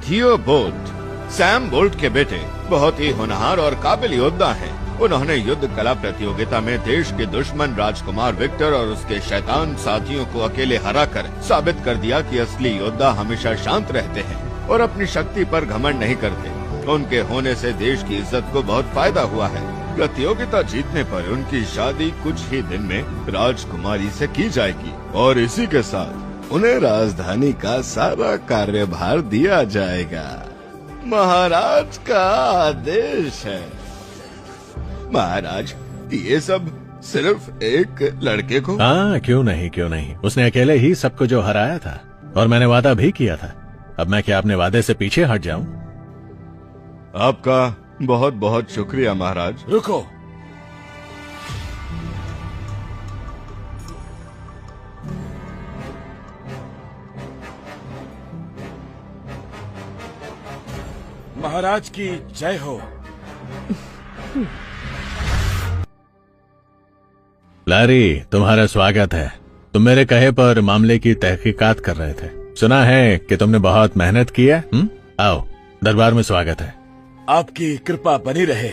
थियो बोल्ट, सैम बोल्ट के बेटे, बहुत ही होनहार और काबिल योद्धा हैं। उन्होंने युद्ध कला प्रतियोगिता में देश के दुश्मन राजकुमार विक्टर और उसके शैतान साथियों को अकेले हराकर साबित कर दिया कि असली योद्धा हमेशा शांत रहते हैं और अपनी शक्ति पर घमंड नहीं करते। उनके होने से देश की इज्जत को बहुत फायदा हुआ है। प्रतियोगिता जीतने पर उनकी शादी कुछ ही दिन में राजकुमारी से की जाएगी और इसी के साथ उन्हें राजधानी का सारा कार्यभार दिया जाएगा। महाराज का आदेश है। महाराज, ये सब सिर्फ एक लड़के को? हाँ, क्यों नहीं क्यों नहीं, उसने अकेले ही सबको जो हराया था और मैंने वादा भी किया था। अब मैं क्या अपने वादे से पीछे हट जाऊं? आपका बहुत बहुत शुक्रिया महाराज। रुको। महाराज की जय हो। लैरी, तुम्हारा स्वागत है। तुम मेरे कहे पर मामले की तहकीकात कर रहे थे। सुना है कि तुमने बहुत मेहनत की है। आओ, दरबार में स्वागत है। आपकी कृपा बनी रहे।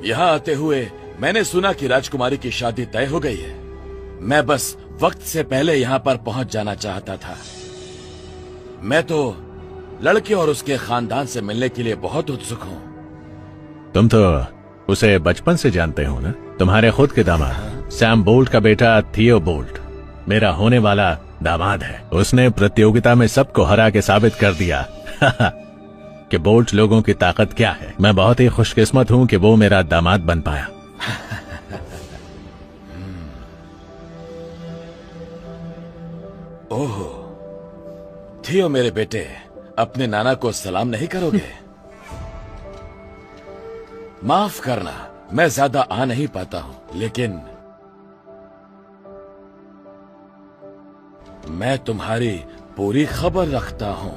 यहाँ आते हुए मैंने सुना कि राजकुमारी की शादी तय हो गई है। मैं बस वक्त से पहले यहाँ पर पहुँच जाना चाहता था। मैं तो लड़के और उसके खानदान से मिलने के लिए बहुत उत्सुक हूँ। तुम तो उसे बचपन से जानते हो ना। तुम्हारे खुद के दामाद सैम बोल्ट का बेटा थियो बोल्ट मेरा होने वाला दामाद है। उसने प्रतियोगिता में सबको हरा के साबित कर दिया कि बोल्ट लोगों की ताकत क्या है। मैं बहुत ही खुशकिस्मत हूं कि वो मेरा दामाद बन पाया। ओह थियो, मेरे बेटे, अपने नाना को सलाम नहीं करोगे? माफ करना, मैं ज्यादा आ नहीं पाता हूं, लेकिन मैं तुम्हारी पूरी खबर रखता हूं।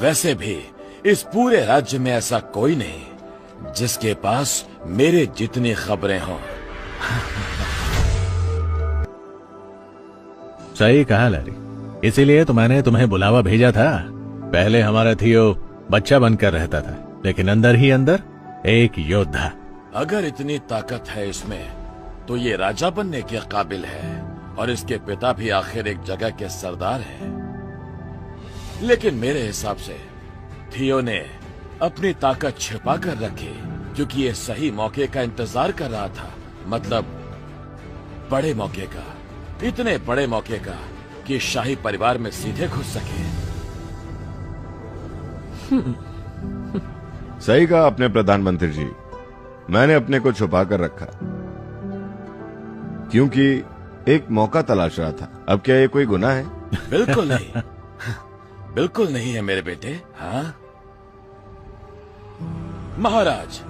वैसे भी इस पूरे राज्य में ऐसा कोई नहीं जिसके पास मेरे जितनी खबरें हों। सही कहा लैरी, इसीलिए तो मैंने तुम्हें बुलावा भेजा था। पहले हमारा थियो बच्चा बनकर रहता था, लेकिन अंदर ही अंदर एक योद्धा। अगर इतनी ताकत है इसमें, तो ये राजा बनने के काबिल है, और इसके पिता भी आखिर एक जगह के सरदार हैं। लेकिन मेरे हिसाब से थियो ने अपनी ताकत छिपा कर रखी, क्योंकि ये सही मौके का इंतजार कर रहा था। मतलब बड़े मौके का, इतने बड़े मौके का कि शाही परिवार में सीधे घुस सके। सही कहा आपने प्रधानमंत्री जी, मैंने अपने को छुपा कर रखा क्योंकि एक मौका तलाश रहा था। अब क्या ये कोई गुनाह है? बिल्कुल नहीं, बिल्कुल नहीं है मेरे बेटे। हाँ महाराज,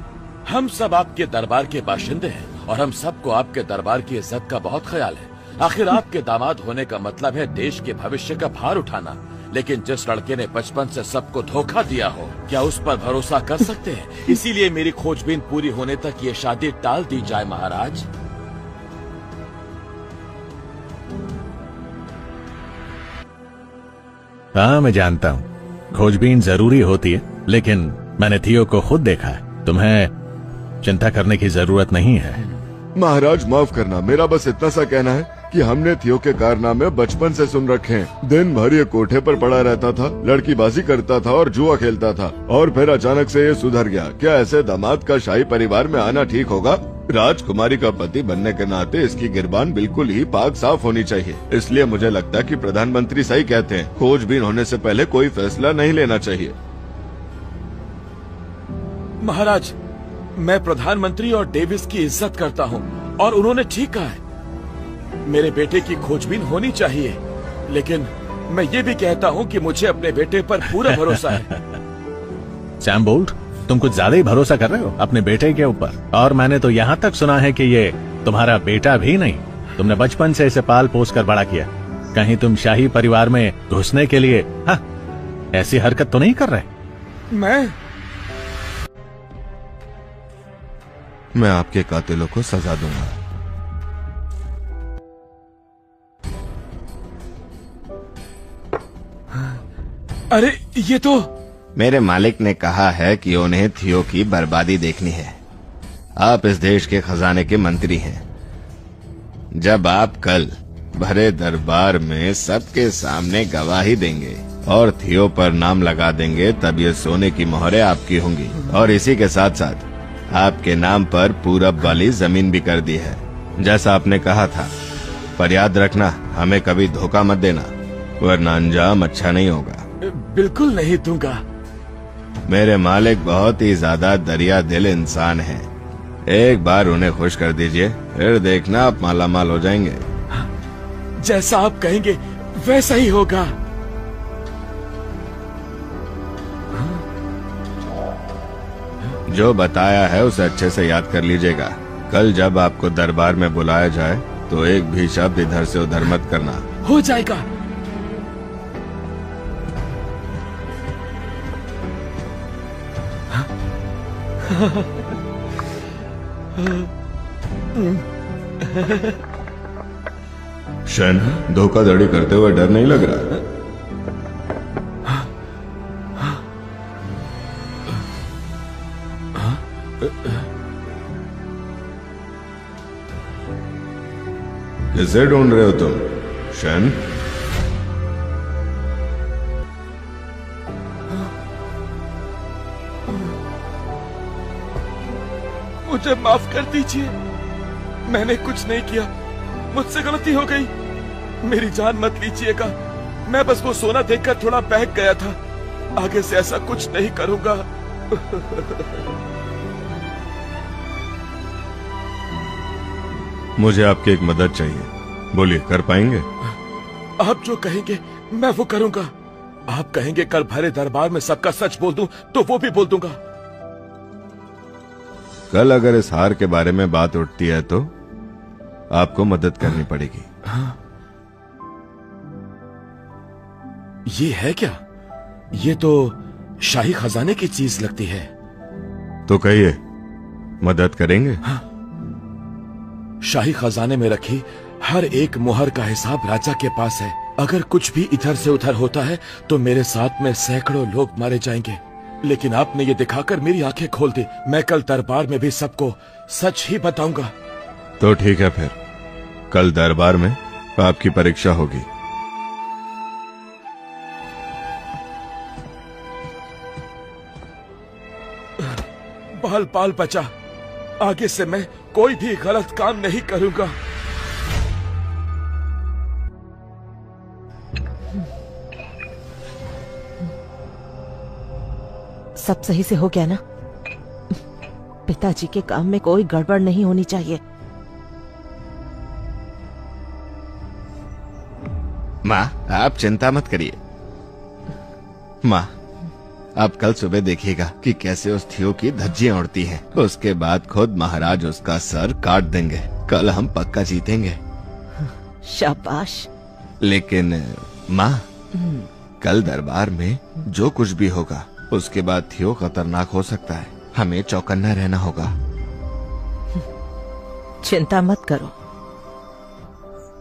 हम सब आपके दरबार के बाशिंदे हैं और हम सबको आपके दरबार की इज्जत का बहुत ख्याल है। आखिर आपके दामाद होने का मतलब है देश के भविष्य का भार उठाना। लेकिन जिस लड़के ने बचपन से सबको धोखा दिया हो, क्या उस पर भरोसा कर सकते हैं? इसीलिए मेरी खोजबीन पूरी होने तक ये शादी टाल दी जाए महाराज। हाँ मैं जानता हूँ खोजबीन जरूरी होती है, लेकिन मैंने थियो को खुद देखा है। तुम्हें चिंता करने की जरूरत नहीं है। महाराज माफ करना, मेरा बस इतना सा कहना है कि हमने थियो के कारनामे बचपन से सुन रखे हैं। दिन भर ये कोठे पर पड़ा रहता था, लड़कीबाजी करता था और जुआ खेलता था, और फिर अचानक से ये सुधर गया। क्या ऐसे दामाद का शाही परिवार में आना ठीक होगा? राजकुमारी का पति बनने के नाते इसकी गिरबान बिल्कुल ही पाक साफ होनी चाहिए। इसलिए मुझे लगता है कि प्रधानमंत्री सही कहते हैं, खोजबीन होने से पहले कोई फैसला नहीं लेना चाहिए। महाराज, मैं प्रधानमंत्री और डेविस की इज्जत करता हूँ और उन्होंने ठीक कहा है, मेरे बेटे की खोजबीन होनी चाहिए। लेकिन मैं ये भी कहता हूँ कि मुझे अपने बेटे पर पूरा भरोसा है। सैम बोल्ट, तुम कुछ ज्यादा ही भरोसा कर रहे हो अपने बेटे के ऊपर। और मैंने तो यहाँ तक सुना है कि ये तुम्हारा बेटा भी नहीं, तुमने बचपन से इसे पाल पोस कर बड़ा किया। कहीं तुम शाही परिवार में घुसने के लिए ऐसी हरकत तो नहीं कर रहे? मैं आपके कातिलों को सजा दूंगा। अरे ये तो मेरे मालिक ने कहा है कि उन्हें थियो की बर्बादी देखनी है। आप इस देश के खजाने के मंत्री हैं। जब आप कल भरे दरबार में सबके सामने गवाही देंगे और थियो पर नाम लगा देंगे, तब ये सोने की मोहरें आपकी होंगी। और इसी के साथ साथ आपके नाम पर पूरब वाली जमीन भी कर दी है, जैसा आपने कहा था। पर याद रखना, हमें कभी धोखा मत देना, वरना अंजाम अच्छा नहीं होगा। बिल्कुल नहीं दूंगा। मेरे मालिक बहुत ही ज्यादा दरिया दिल इंसान हैं। एक बार उन्हें खुश कर दीजिए, फिर देखना आप मालामाल हो जाएंगे। जैसा आप कहेंगे वैसा ही होगा। जो बताया है उसे अच्छे से याद कर लीजिएगा। कल जब आपको दरबार में बुलाया जाए तो एक भी शब्द इधर से उधर मत करना। हो जाएगा। शन, धोखाधड़ी करते हुए डर नहीं लग रहा? किसे ढूंढ रहे हो तुम, शन? मुझे माफ कर दीजिए, मैंने कुछ नहीं किया, मुझसे गलती हो गई। मेरी जान मत लीजिएगा, मैं बस वो सोना देखकर थोड़ा बहक गया था। आगे से ऐसा कुछ नहीं करूंगा। मुझे आपकी एक मदद चाहिए, बोलिए, कर पाएंगे? आप जो कहेंगे मैं वो करूंगा। आप कहेंगे कल भरे दरबार में सबका सच बोल दूं तो वो भी बोल दूंगा। कल अगर इस हार के बारे में बात उठती है तो आपको मदद करनी पड़ेगी। ये है क्या? ये तो शाही खजाने की चीज लगती है। तो कहिए, मदद करेंगे? शाही खजाने में रखी हर एक मुहर का हिसाब राजा के पास है। अगर कुछ भी इधर से उधर होता है तो मेरे साथ में सैकड़ों लोग मारे जाएंगे। लेकिन आपने ये दिखाकर मेरी आंखें खोल दी। मैं कल दरबार में भी सबको सच ही बताऊंगा। तो ठीक है, फिर कल दरबार में आपकी परीक्षा होगी। बाल बाल बचा। आगे से मैं कोई भी गलत काम नहीं करूंगा। सब सही से हो गया ना? पिताजी के काम में कोई गड़बड़ नहीं होनी चाहिए। माँ, आप चिंता मत करिए। माँ, आप कल सुबह देखिएगा कि कैसे उस थियो की धज्जियां उड़ती हैं। उसके बाद खुद महाराज उसका सर काट देंगे। कल हम पक्का जीतेंगे। शाबाश। लेकिन माँ, कल दरबार में जो कुछ भी होगा उसके बाद थियो खतरनाक हो सकता है। हमें चौकन्ना रहना होगा। चिंता मत करो,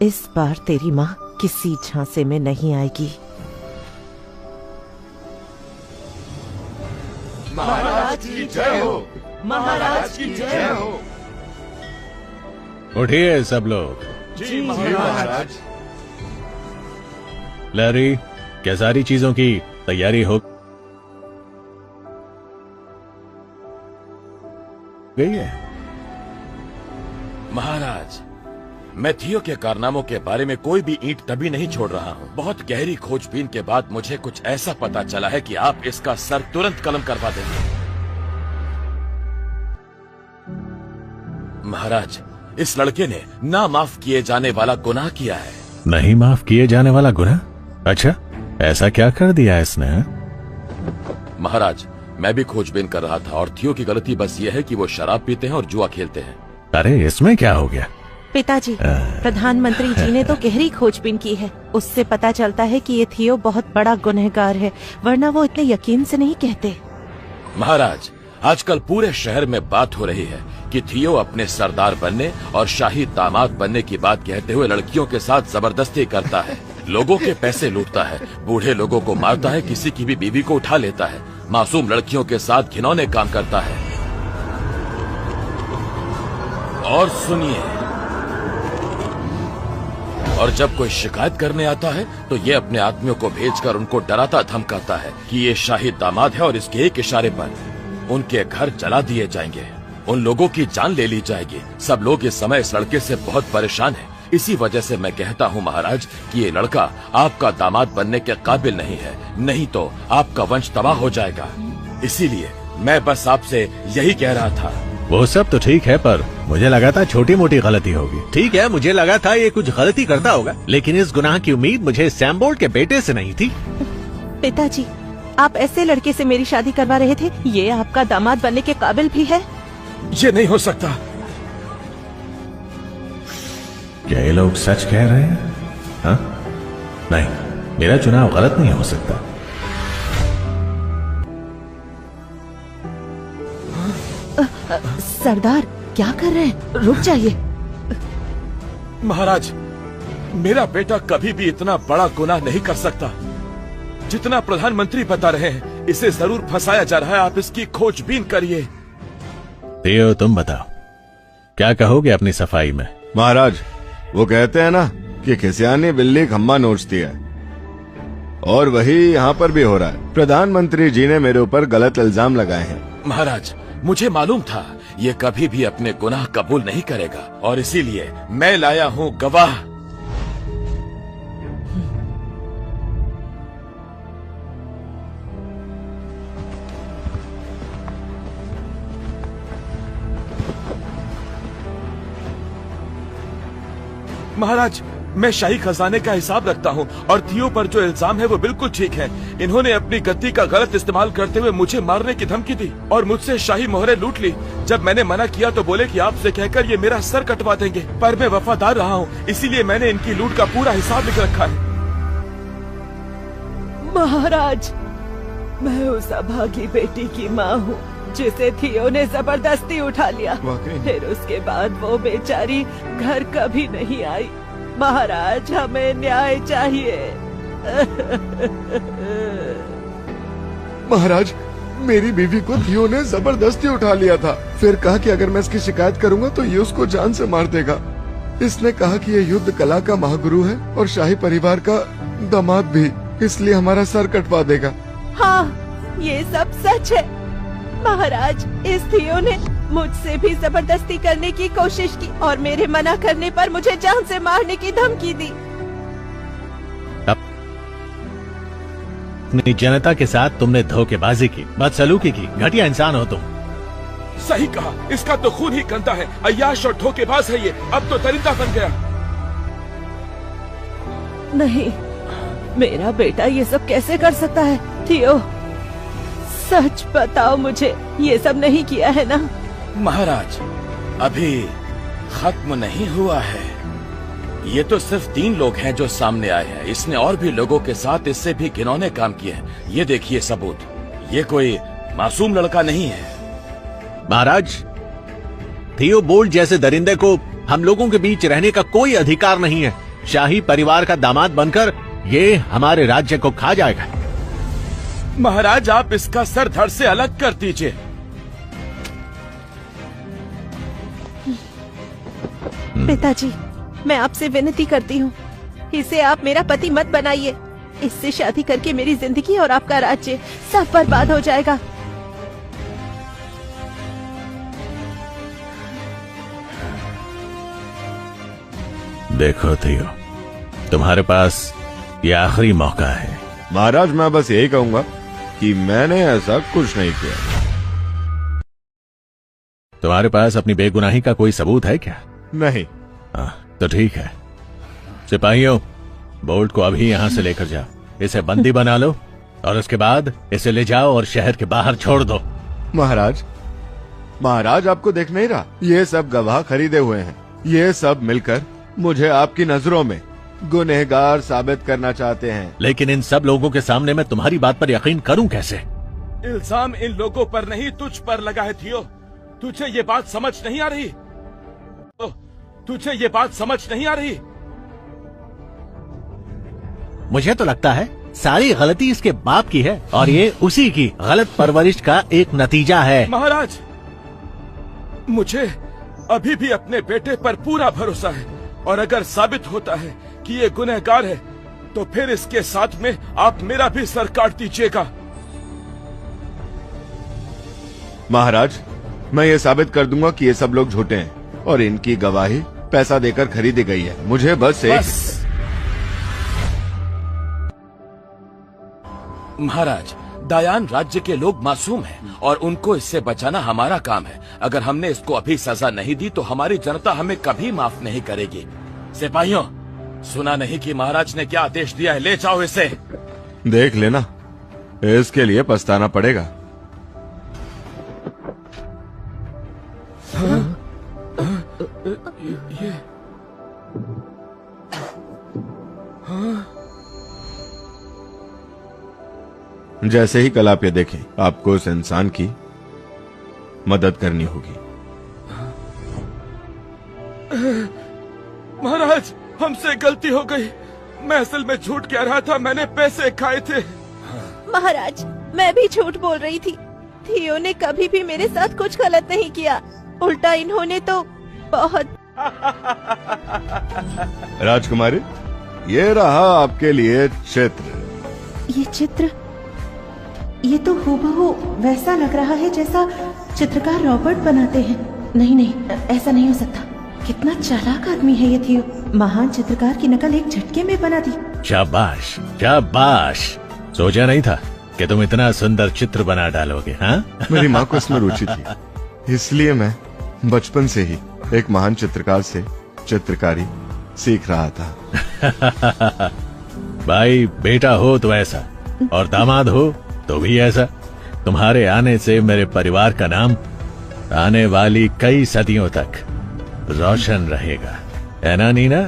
इस बार तेरी माँ किसी झांसे में नहीं आएगी। महाराज की जय हो। महाराज की जय हो। उठिए सब लोग। जी महाराज। लहरी, क्या सारी चीजों की तैयारी हो गई है? महाराज, मैं थियो के कारनामों के बारे में कोई भी ईंट तभी नहीं छोड़ रहा हूँ। बहुत गहरी खोजबीन के बाद मुझे कुछ ऐसा पता चला है कि आप इसका सर तुरंत कलम करवा देंगे। महाराज, इस लड़के ने ना माफ किए जाने वाला गुनाह किया है। नहीं माफ किए जाने वाला गुनाह? अच्छा, ऐसा क्या कर दिया इसने? महाराज, मैं भी खोजबीन कर रहा था और थियो की गलती बस ये है कि वो शराब पीते हैं और जुआ खेलते हैं। अरे इसमें क्या हो गया? पिताजी, प्रधानमंत्री जी ने तो गहरी खोजबीन की है। उससे पता चलता है कि ये थियो बहुत बड़ा गुनहगार है, वरना वो इतने यकीन से नहीं कहते। महाराज, आजकल पूरे शहर में बात हो रही है कि थियो अपने सरदार बनने और शाही दामाद बनने की बात कहते हुए लड़कियों के साथ जबरदस्ती करता है, लोगों के पैसे लूटता है, बूढ़े लोगों को मारता है, किसी की भी बीवी को उठा लेता है, मासूम लड़कियों के साथ घिनौने काम करता है। और सुनिए, और जब कोई शिकायत करने आता है तो ये अपने आदमियों को भेजकर उनको डराता धमकाता है कि ये शाही दामाद है और इसके एक इशारे पर उनके घर जला दिए जाएंगे, उन लोगों की जान ले ली जाएगी। सब लोग इस समय इस लड़के से बहुत परेशान हैं। इसी वजह से मैं कहता हूँ महाराज कि ये लड़का आपका दामाद बनने के काबिल नहीं है, नहीं तो आपका वंश तबाह हो जाएगा। इसीलिए मैं बस आपसे यही कह रहा था। वो सब तो ठीक है, पर मुझे लगा था छोटी मोटी गलती होगी। ठीक है, मुझे लगा था ये कुछ गलती करता होगा, लेकिन इस गुनाह की उम्मीद मुझे सैम बोल्ट के बेटे से नहीं थी। पिताजी, आप ऐसे लड़के से मेरी शादी करवा रहे थे? ये आपका दामाद बनने के काबिल भी है? ये नहीं हो सकता। क्या ये लोग सच कह रहे हैं? हाँ? नहीं, मेरा चुनाव गलत नहीं हो सकता। सरदार, क्या कर रहे हैं? रुक जाइए। महाराज, मेरा बेटा कभी भी इतना बड़ा गुनाह नहीं कर सकता जितना प्रधानमंत्री बता रहे हैं। इसे जरूर फंसाया जा रहा है। आप इसकी खोजबीन करिए। थियो, तुम बताओ, क्या कहोगे अपनी सफाई में? महाराज, वो कहते हैं ना कि खिसियानी बिल्ली खम्मा नोचती है, और वही यहाँ पर भी हो रहा है। प्रधानमंत्री जी ने मेरे ऊपर गलत इल्जाम लगाए हैं। महाराज, मुझे मालूम था ये कभी भी अपने गुनाह कबूल नहीं करेगा, और इसीलिए मैं लाया हूँ गवाह। महाराज, मैं शाही खजाने का हिसाब रखता हूँ और थियो पर जो इल्जाम है वो बिल्कुल ठीक है। इन्होंने अपनी गद्दी का गलत इस्तेमाल करते हुए मुझे मारने की धमकी दी और मुझसे शाही मोहरें लूट ली। जब मैंने मना किया तो बोले कि आपसे कहकर ये मेरा सर कटवा देंगे, पर मैं वफादार रहा हूँ, इसीलिए मैंने इनकी लूट का पूरा हिसाब लिख रखा है। महाराज, मैं उस अभागी बेटी की माँ हूँ जिसे थियो ने जबरदस्ती उठा लिया। फिर उसके बाद वो बेचारी घर कभी नहीं आई। महाराज, हमें न्याय चाहिए। महाराज, मेरी बीवी को थियो ने जबरदस्ती उठा लिया था। फिर कहा कि अगर मैं इसकी शिकायत करूंगा तो ये उसको जान से मार देगा। इसने कहा कि ये युद्ध कला का महागुरु है और शाही परिवार का दामाद भी, इसलिए हमारा सर कटवा देगा। हाँ, ये सब सच है। महाराज, इस थियो ने मुझसे भी जबरदस्ती करने की कोशिश की और मेरे मना करने पर मुझे जान से मारने की धमकी दी। अपनी जनता के साथ तुमने धोखेबाजी की, बदसलूकी की, घटिया इंसान हो तुम। सही कहा, इसका तो खून ही गंदा है, अय्याश और धोखेबाज है ये। अब तो दरिंदा बन गया। नहीं, मेरा बेटा ये सब कैसे कर सकता है? थियो, सच बताओ मुझे, ये सब नहीं किया है ना? महाराज, अभी खत्म नहीं हुआ है। ये तो सिर्फ 3 लोग हैं जो सामने आए हैं। इसने और भी लोगों के साथ इससे भी घिनौने काम किए हैं। ये देखिए सबूत। ये कोई मासूम लड़का नहीं है। महाराज, थियो बोल्ट जैसे दरिंदे को हम लोगों के बीच रहने का कोई अधिकार नहीं है। शाही परिवार का दामाद बनकर ये हमारे राज्य को खा जाएगा। महाराज, आप इसका सर धड़ से अलग कर दीजिए। पिताजी, मैं आपसे विनती करती हूँ, इसे आप मेरा पति मत बनाइए। इससे शादी करके मेरी जिंदगी और आपका राज्य सब बर्बाद हो जाएगा। देखो थियो, तुम्हारे पास ये आखिरी मौका है। महाराज, मैं बस यही कहूंगा कि मैंने ऐसा कुछ नहीं किया। तुम्हारे पास अपनी बेगुनाही का कोई सबूत है क्या? नहीं। तो ठीक है। सिपाहियों, बोल्ट को अभी यहाँ से लेकर जाओ, इसे बंदी बना लो और उसके बाद इसे ले जाओ और शहर के बाहर छोड़ दो। महाराज, महाराज आपको देख नहीं रहा, ये सब गवाह खरीदे हुए हैं। ये सब मिलकर मुझे आपकी नजरों में गुनहगार साबित करना चाहते हैं। लेकिन इन सब लोगों के सामने मैं तुम्हारी बात पर यकीन करूं कैसे? इल्जाम इन लोगों पर नहीं, तुझ पर लगा है थियो। तुझे ये बात समझ नहीं आ रही? तुझे ये बात समझ नहीं आ रही? मुझे तो लगता है सारी गलती इसके बाप की है और ये उसी की गलत परवरिश का एक नतीजा है। महाराज, मुझे अभी भी अपने बेटे पर पूरा भरोसा है और अगर साबित होता है कि ये गुनहगार है तो फिर इसके साथ में आप मेरा भी सर काट दीजिएगा। महाराज, मैं ये साबित कर दूंगा कि ये सब लोग झूठे हैं और इनकी गवाही पैसा देकर खरीदी गई है। मुझे बस महाराज, दायान राज्य के लोग मासूम हैं और उनको इससे बचाना हमारा काम है। अगर हमने इसको अभी सजा नहीं दी तो हमारी जनता हमें कभी माफ नहीं करेगी। सिपाहियों, सुना नहीं कि महाराज ने क्या आदेश दिया है? ले जाओ इसे। देख लेना, इसके लिए पछताना पड़ेगा। ये जैसे ही कल आप ये देखें, आपको उस इंसान की मदद करनी होगी। महाराज, हमसे गलती हो गई। मैं असल में झूठ कह रहा था, मैंने पैसे खाए थे। महाराज, मैं भी झूठ बोल रही थी। थियो ने कभी भी मेरे साथ कुछ गलत नहीं किया, उल्टा इन्होंने तो बहुत। राजकुमारी, ये रहा आपके लिए चित्र। ये चित्र, ये तो हूबहू वैसा लग रहा है जैसा चित्रकार रॉबर्ट बनाते हैं। नहीं, ऐसा नहीं हो सकता। कितना चालाक आदमी है ये थियो। महान चित्रकार की नकल एक झटके में बना दी। शाबाश, शाबाश। सोचा नहीं था कि तुम इतना सुंदर चित्र बना डालोगे। हाँ, मेरी माँ को इसमें रुचि थी, इसलिए मैं बचपन से ही एक महान चित्रकार से चित्रकारी सीख रहा था। भाई बेटा हो तो ऐसा, और दामाद हो तो भी ऐसा। तुम्हारे आने से मेरे परिवार का नाम आने वाली कई सदियों तक रोशन रहेगा, है ना नीना?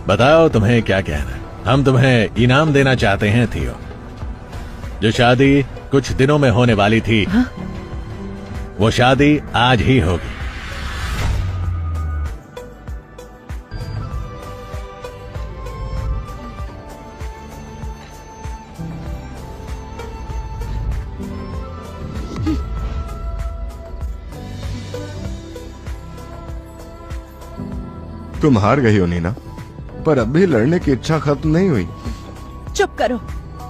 बताओ तुम्हें क्या कहना। हम तुम्हें इनाम देना चाहते हैं थियो। जो शादी कुछ दिनों में होने वाली थी, हाँ? वो शादी आज ही होगी। तुम हार गई हो नीना, पर अब भी लड़ने की इच्छा खत्म नहीं हुई। चुप करो,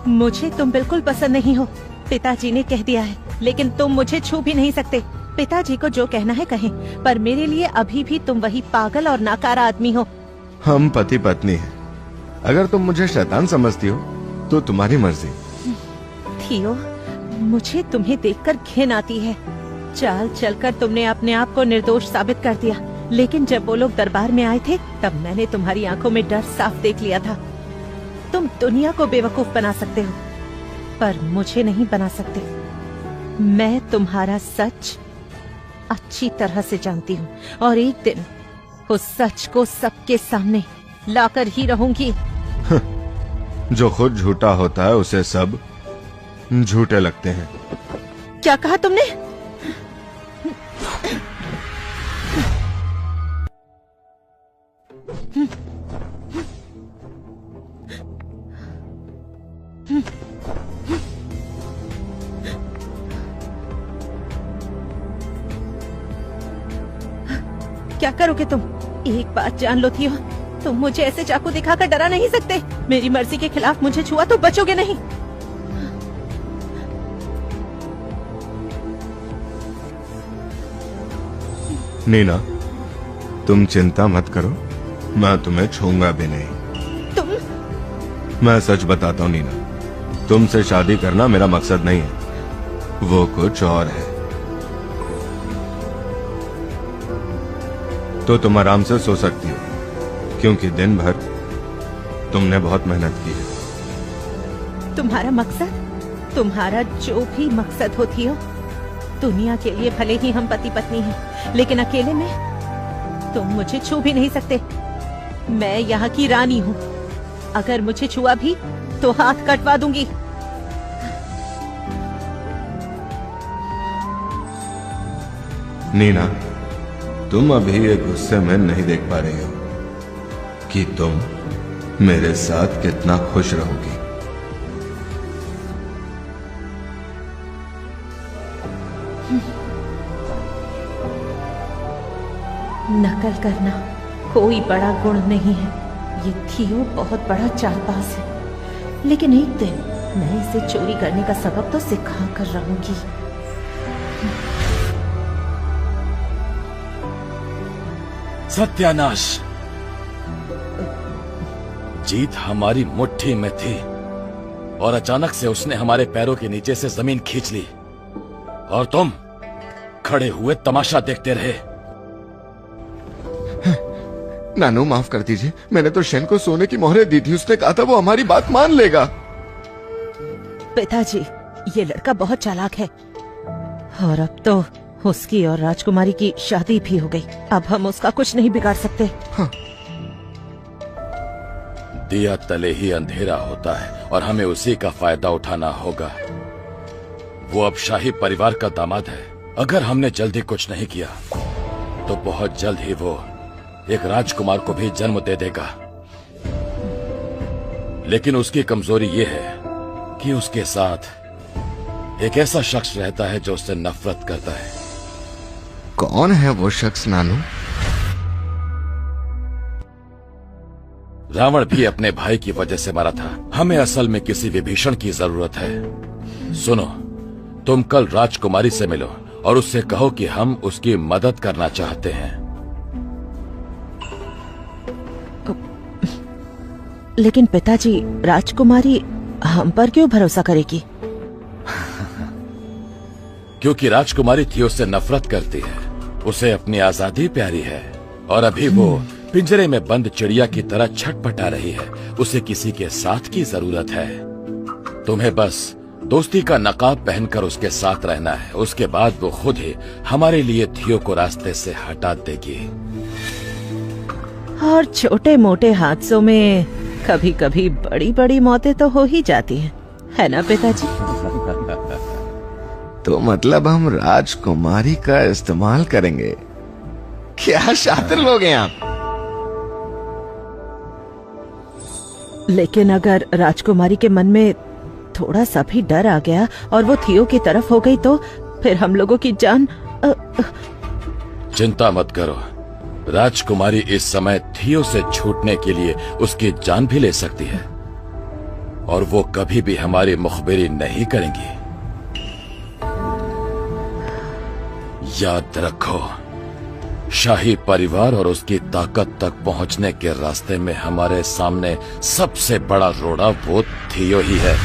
मुझे तुम बिल्कुल पसंद नहीं हो। पिताजी ने कह दिया है, लेकिन तुम मुझे छू भी नहीं सकते। पिताजी को जो कहना है कहें, पर मेरे लिए अभी भी तुम वही पागल और नाकारा आदमी हो। हम पति पत्नी हैं। अगर तुम मुझे शैतान समझती हो तो तुम्हारी मर्जी। थियो, मुझे तुम्हें देखकर घिन आती है। चाल चलकर तुमने अपने आप को निर्दोष साबित कर दिया, लेकिन जब वो लोग दरबार में आए थे तब मैंने तुम्हारी आंखों में डर साफ देख लिया था। तुम दुनिया को बेवकूफ बना सकते हो, पर मुझे नहीं बना सकते। मैं तुम्हारा सच अच्छी तरह से जानती हूँ, और एक दिन उस सच को सबके सामने लाकर ही रहूंगी। जो खुद झूठा होता है उसे सब झूठे लगते हैं। क्या कहा तुमने? क्या करोगे तुम? एक बात जान लो थियो, तुम मुझे ऐसे चाकू दिखाकर डरा नहीं सकते। मेरी मर्जी के खिलाफ मुझे छुआ तो बचोगे नहीं। नीना, तुम चिंता मत करो, मैं तुम्हें छूंगा भी नहीं। तुम? मैं सच बताता हूँ नीना, तुमसे शादी करना मेरा मकसद नहीं है, वो कुछ और है। तो तुम आराम से सो सकती हो, क्योंकि दिन भर तुमने बहुत मेहनत की है। तुम्हारा मकसद, तुम्हारा जो भी मकसद होती हो, दुनिया के लिए भले ही हम पति पत्नी हैं, लेकिन अकेले में तुम मुझे छू भी नहीं सकते। मैं यहाँ की रानी हूँ, अगर मुझे छुआ भी तो हाथ कटवा दूंगी। नीना, तुम अभी ये गुस्से में नहीं देख पा रही हो कि तुम मेरे साथ कितना खुश रहोगी। नकल करना कोई बड़ा गुण नहीं है। ये थियो बहुत बड़ा चालबाज है, लेकिन एक दिन मैं इसे चोरी करने का सबक तो सिखा कर रहूंगी। सत्यानाश! जीत हमारी मुट्ठी में थी और अचानक से उसने हमारे पैरों के नीचे से जमीन खींच ली, और तुम खड़े हुए तमाशा देखते रहे। नानू, माफ कर दीजिए, मैंने तो शेन को सोने की मोहरें दी थी। उसने कहा था वो हमारी बात मान लेगा। पिताजी, ये लड़का बहुत चालाक है, और अब तो उसकी और राजकुमारी की शादी भी हो गई। अब हम उसका कुछ नहीं बिगाड़ सकते। हाँ। दिया तले ही अंधेरा होता है, और हमें उसी का फायदा उठाना होगा। वो अब शाही परिवार का दामाद है। अगर हमने जल्दी कुछ नहीं किया तो बहुत जल्द ही वो एक राजकुमार को भी जन्म दे देगा। लेकिन उसकी कमजोरी ये है कि उसके साथ एक ऐसा शख्स रहता है जो उससे नफरत करता है। कौन है वो शख्स नानू? रावण भी अपने भाई की वजह से मरा था। हमें असल में किसी विभीषण की जरूरत है। सुनो, तुम कल राजकुमारी से मिलो और उससे कहो कि हम उसकी मदद करना चाहते हैं। लेकिन पिताजी, राजकुमारी हम पर क्यों भरोसा करेगी? क्योंकि राजकुमारी थियो से नफरत करती है उसे अपनी आजादी प्यारी है और अभी वो पिंजरे में बंद चिड़िया की तरह छटपटा रही है। उसे किसी के साथ की जरूरत है। तुम्हें बस दोस्ती का नकाब पहनकर उसके साथ रहना है। उसके बाद वो खुद ही हमारे लिए थियो को रास्ते से हटा देगी। और छोटे मोटे हादसों में कभी कभी बड़ी बड़ी मौतें तो हो ही जाती हैं, है ना पिताजी? तो मतलब हम राजकुमारी का इस्तेमाल करेंगे? क्या शातिर लोग हैं आप। लेकिन अगर राजकुमारी के मन में थोड़ा सा भी डर आ गया और वो थियो की तरफ हो गई तो फिर हम लोगों की जान चिंता मत करो, राजकुमारी इस समय थियो से छूटने के लिए उसकी जान भी ले सकती है और वो कभी भी हमारी मुखबिरी नहीं करेंगी। याद रखो, शाही परिवार और उसकी ताकत तक पहुंचने के रास्ते में हमारे सामने सबसे बड़ा रोड़ा वो थियो ही है।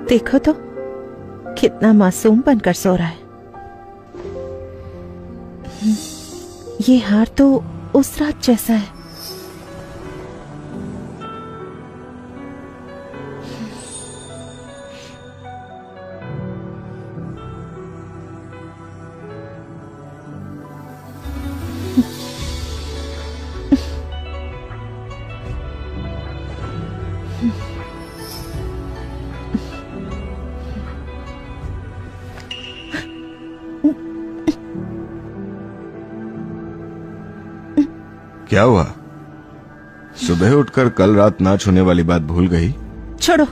देखो तो कितना मासूम बनकर सो रहा है। ये हार तो उस रात जैसा है। क्या हुआ? सुबह उठकर कल रात ना छूने वाली बात भूल गई? छोड़ो।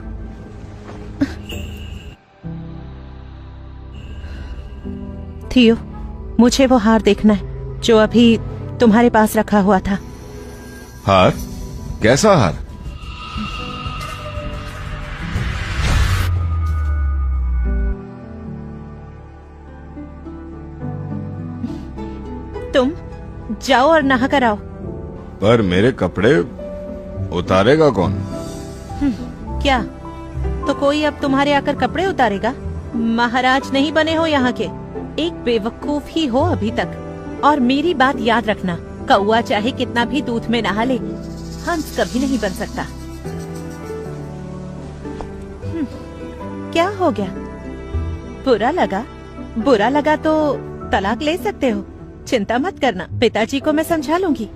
थियो, मुझे वो हार देखना है जो अभी तुम्हारे पास रखा हुआ था। हार? कैसा हार? तुम जाओ और नहा कर आओ। पर मेरे कपड़े उतारेगा कौन? क्या तो कोई अब तुम्हारे आकर कपड़े उतारेगा? महाराज नहीं बने हो यहाँ के, एक बेवकूफ ही हो अभी तक। और मेरी बात याद रखना, कौआ चाहे कितना भी दूध में नहा ले, हंस कभी नहीं बन सकता। क्या हो गया? बुरा लगा? बुरा लगा तो तलाक ले सकते हो, चिंता मत करना, पिताजी को मैं समझा लूंगी।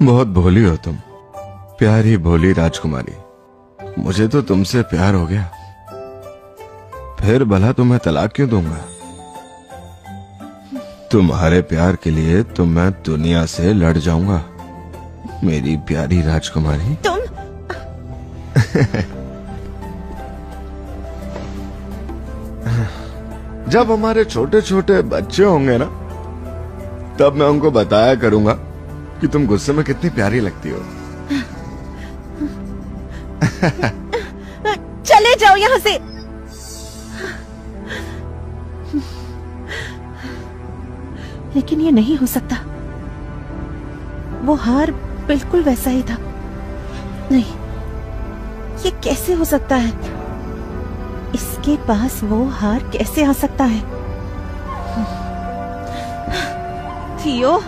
बहुत भोली हो तुम, प्यारी भोली राजकुमारी। मुझे तो तुमसे प्यार हो गया, फिर भला तुम्हें तलाक क्यों दूंगा? तुम्हारे प्यार के लिए तो मैं दुनिया से लड़ जाऊंगा, मेरी प्यारी राजकुमारी। तुम जब हमारे छोटे छोटे बच्चे होंगे ना, तब मैं उनको बताया करूंगा कि तुम गुस्से में कितनी प्यारी लगती हो। चले जाओ यहाँ से। लेकिन ये नहीं हो सकता, वो हार बिल्कुल वैसा ही था। नहीं, ये कैसे हो सकता है? इसके पास वो हार कैसे आ सकता है? थियो,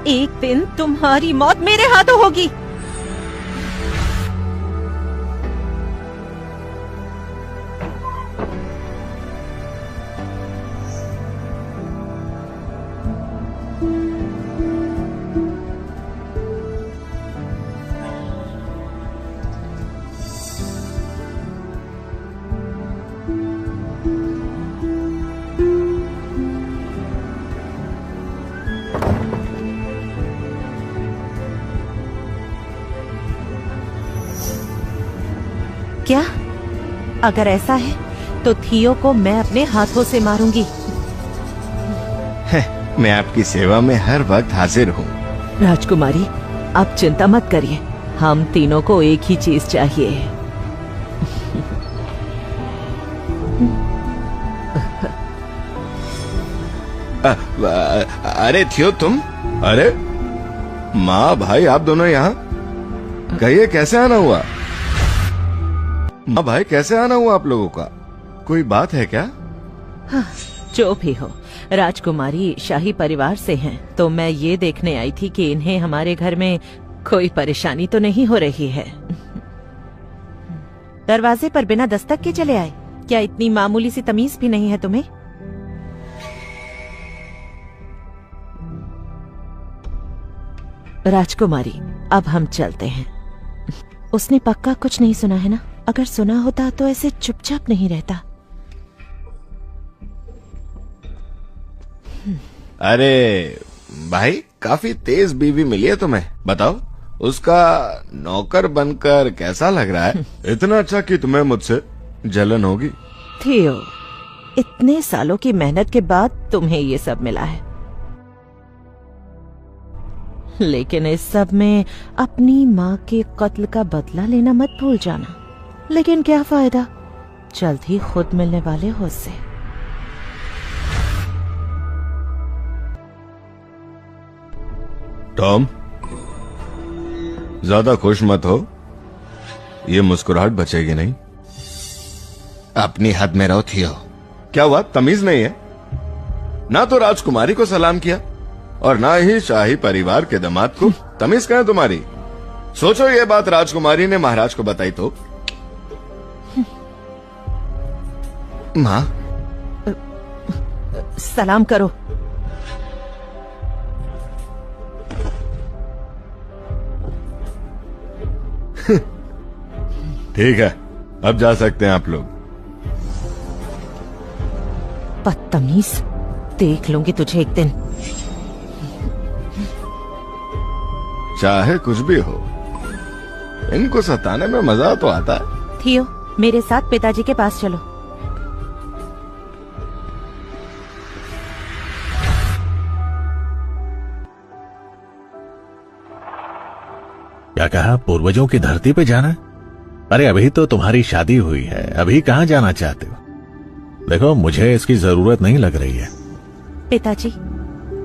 एक दिन तुम्हारी मौत मेरे हाथों होगी। क्या? अगर ऐसा है तो थियो को मैं अपने हाथों से मारूंगी। मैं आपकी सेवा में हर वक्त हाजिर हूँ। राजकुमारी, आप चिंता मत करिए, हम तीनों को एक ही चीज चाहिए। अरे थियो तुम? अरे माँ भाई आप दोनों यहाँ? कहिए कैसे आना हुआ? माँ भाई कैसे आना हुआ आप लोगों का? कोई बात है क्या? हाँ, जो भी हो, राजकुमारी शाही परिवार से हैं, तो मैं ये देखने आई थी कि इन्हें हमारे घर में कोई परेशानी तो नहीं हो रही है। दरवाजे पर बिना दस्तक के चले आए? क्या इतनी मामूली सी तमीज भी नहीं है तुम्हें? राजकुमारी, अब हम चलते हैं। उसने पक्का कुछ नहीं सुना है ना? अगर सुना होता तो ऐसे चुपचाप नहीं रहता। अरे भाई, काफी तेज बीवी मिली है तुम्हें। बताओ, उसका नौकर बनकर कैसा लग रहा है? इतना अच्छा कि तुम्हें मुझसे जलन होगी। थियो, इतने सालों की मेहनत के बाद तुम्हें ये सब मिला है, लेकिन इस सब में अपनी माँ के कत्ल का बदला लेना मत भूल जाना। लेकिन क्या फायदा, जल्द ही खुद मिलने वाले हो उससे। टॉम, ज्यादा खुश मत हो, ये मुस्कुराहट बचेगी नहीं। अपनी हद में रहो थियो। क्या हुआ, तमीज नहीं है? ना तो राजकुमारी को सलाम किया और ना ही शाही परिवार के दामाद को। तमीज कहाँ है तुम्हारी? सोचो ये बात राजकुमारी ने महाराज को बताई तो। माँ, सलाम करो। ठीक है, अब जा सकते हैं आप लोग। बदतमीज, देख लूंगी तुझे एक दिन। चाहे कुछ भी हो, इनको सताने में मजा तो आता है। थियो, मेरे साथ पिताजी के पास चलो। क्या कहा? पूर्वजों की धरती पे जाना? अरे अभी तो तुम्हारी शादी हुई है, अभी कहाँ जाना चाहते हो? देखो, मुझे इसकी जरूरत नहीं लग रही है। पिताजी,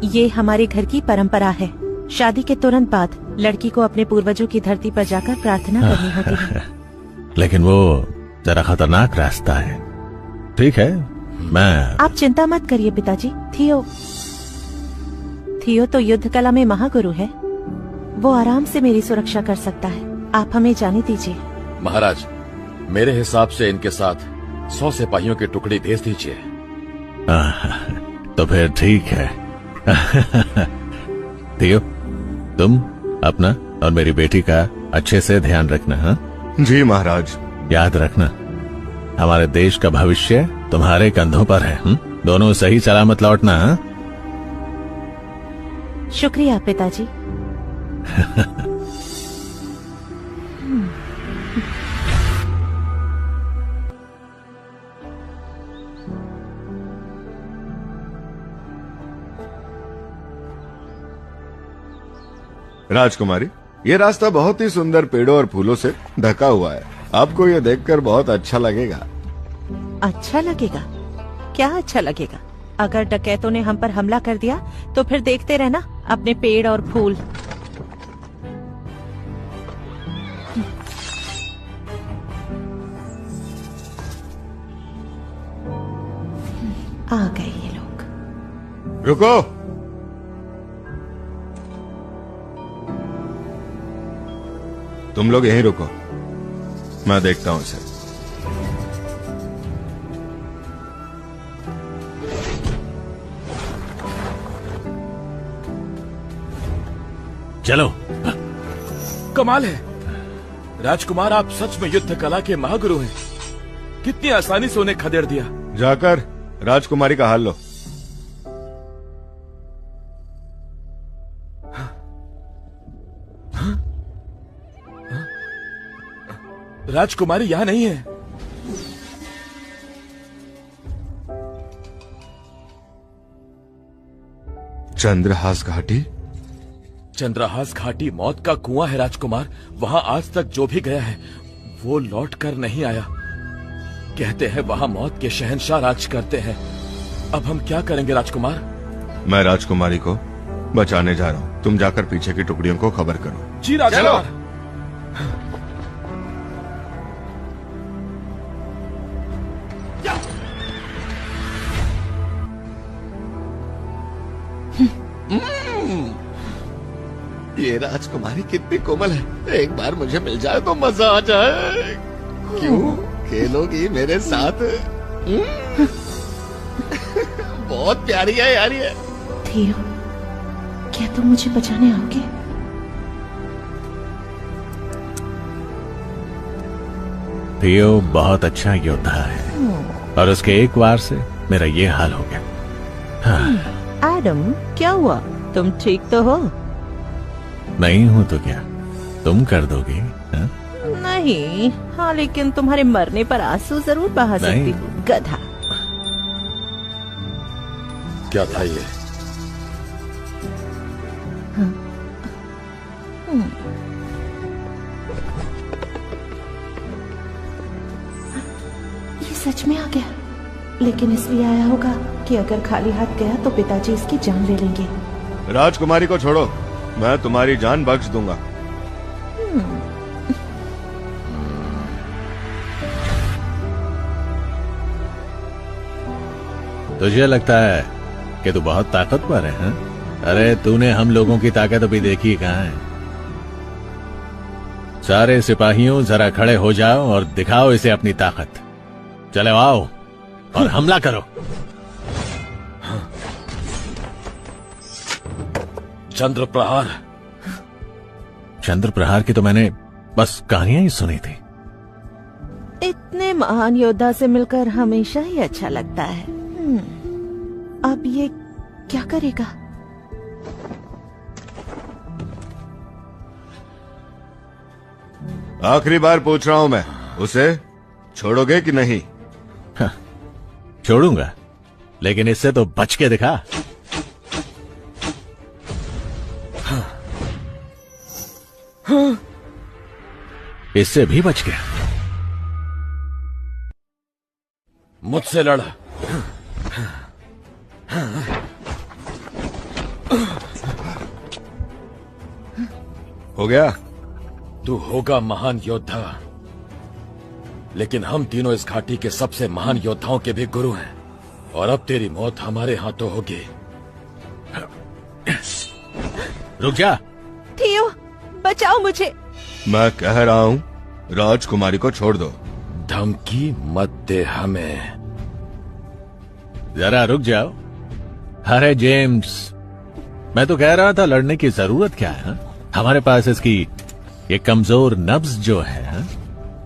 ये हमारे घर की परंपरा है। शादी के तुरंत बाद लड़की को अपने पूर्वजों की धरती पर जाकर प्रार्थना करनी होती है। लेकिन वो जरा खतरनाक रास्ता है। ठीक है, मैं... आप चिंता मत करिए पिताजी। थियो तो युद्ध कला में महागुरु है, वो आराम से मेरी सुरक्षा कर सकता है। आप हमें जाने दीजिए। महाराज, मेरे हिसाब से इनके साथ 100 सिपाहियों की टुकड़ी भेज दीजिए। तो फिर ठीक है। थियो, तुम अपना और मेरी बेटी का अच्छे से ध्यान रखना। हाँ जी महाराज। याद रखना, हमारे देश का भविष्य तुम्हारे कंधों पर है। दोनों सही सलामत लौटना। हाँ? शुक्रिया पिताजी। राजकुमारी, ये रास्ता बहुत ही सुंदर पेड़ों और फूलों से ढका हुआ है। आपको ये देखकर बहुत अच्छा लगेगा। अच्छा लगेगा? क्या अच्छा लगेगा? अगर डकैतों ने हम पर हमला कर दिया तो फिर देखते रहना अपने पेड़ और फूल। आ गए ये लोग। रुको, तुम लोग यहीं रुको, मैं देखता हूं इसे। चलो। कमाल है राजकुमार, आप सच में युद्ध कला के महागुरु हैं। कितनी आसानी से उन्हें खदेड़ दिया। जाकर राजकुमारी का हाल लो। राजकुमारी यहां नहीं है। चंद्रहास घाटी? चंद्रहास घाटी मौत का कुआं है राजकुमार। वहां आज तक जो भी गया है वो लौट कर नहीं आया। कहते हैं वहाँ मौत के शहंशाह राज करते हैं। अब हम क्या करेंगे राजकुमार? मैं राजकुमारी को बचाने जा रहा हूँ। तुम जाकर पीछे की टुकड़ियों को खबर करो। जी राजकुमार। ये राजकुमारी कितनी कोमल है, एक बार मुझे मिल जाए तो मजा आ जाए। क्यों खेलोगी मेरे साथ? बहुत प्यारी है यार ये। थियो, क्या तुम मुझे बचाने आओगे? थियो बहुत अच्छा योद्धा है और उसके एक वार से मेरा ये हाल हो गया। हाँ। एडम, क्या हुआ? तुम ठीक तो हो? नहीं हूं तो क्या तुम कर दोगे? हाँ? नहीं, हाँ, लेकिन तुम्हारे मरने पर आंसू जरूर बहा सकती हूँ, गधा। क्या था ये? ये सच में आ गया, लेकिन इसलिए आया होगा कि अगर खाली हाथ गया तो पिताजी इसकी जान ले लेंगे। राजकुमारी को छोड़ो, मैं तुम्हारी जान बख्श दूंगा। तुझे लगता है कि तू बहुत ताकतवर है? हाँ? अरे तूने हम लोगों की ताकत अभी देखी कहाँ है? सारे सिपाहियों जरा खड़े हो जाओ और दिखाओ इसे अपनी ताकत। चलो आओ और हमला करो। चंद्र प्रहार। चंद्र प्रहार की तो मैंने बस कहानियां ही सुनी थी। इतने महान योद्धा से मिलकर हमेशा ही अच्छा लगता है। अब ये क्या करेगा? आखिरी बार पूछ रहा हूं मैं, उसे छोड़ोगे कि नहीं? हाँ, छोड़ूंगा, लेकिन इससे तो बच के दिखा। इससे भी बच गया। मुझसे लड़। हो गया? तू होगा महान योद्धा, लेकिन हम तीनों इस घाटी के सबसे महान योद्धाओं के भी गुरु हैं, और अब तेरी मौत हमारे हाथों होगी। रुक जा। थियो, बचाओ मुझे। मैं कह रहा हूं राजकुमारी को छोड़ दो। धमकी मत दे हमें। जरा रुक जाओ। अरे जेम्स, मैं तो कह रहा था लड़ने की जरूरत क्या है? हमारे पास इसकी ये कमजोर नब्ज जो है। हा?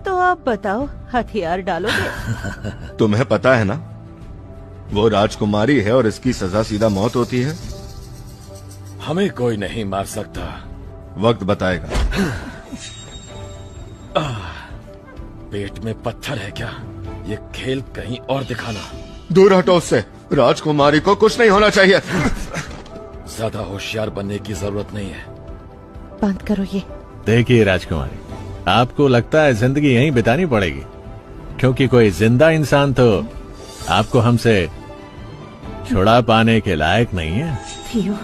तो आप बताओ, हथियार डालोगे? तुम्हें पता है ना, वो राजकुमारी है और इसकी सजा सीधा मौत होती है। हमें कोई नहीं मार सकता। वक्त बताएगा। पेट में पत्थर है क्या? ये खेल कहीं और दिखाना। दूर हटो उससे। राजकुमारी को कुछ नहीं होना चाहिए। ज्यादा होशियार बनने की जरूरत नहीं है। बंद करो ये। देखिए राजकुमारी, आपको लगता है जिंदगी यहीं बितानी पड़ेगी, क्योंकि कोई जिंदा इंसान तो आपको हमसे छुड़ा पाने के लायक नहीं है। थियो,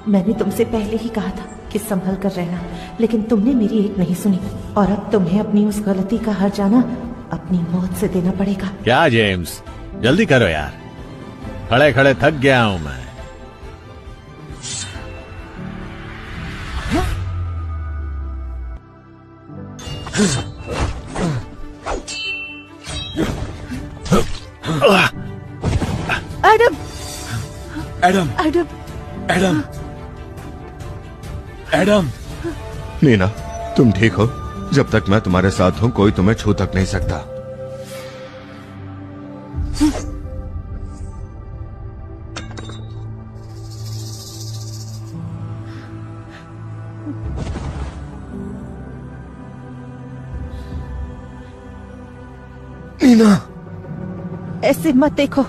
मैंने तुमसे पहले ही कहा था कि संभल कर रहना, लेकिन तुमने मेरी एक नहीं सुनी, और अब तुम्हें अपनी उस गलती का हर्जाना अपनी मौत से देना पड़ेगा। क्या जेम्स, जल्दी करो यार, खड़े खड़े थक गया हूं मैं। Adam, Adam, Adam, Adam, Adam. Nina, तुम ठीक हो? जब तक मैं तुम्हारे साथ हूं कोई तुम्हें छू तक नहीं सकता। नीना, ऐसे मत देखो।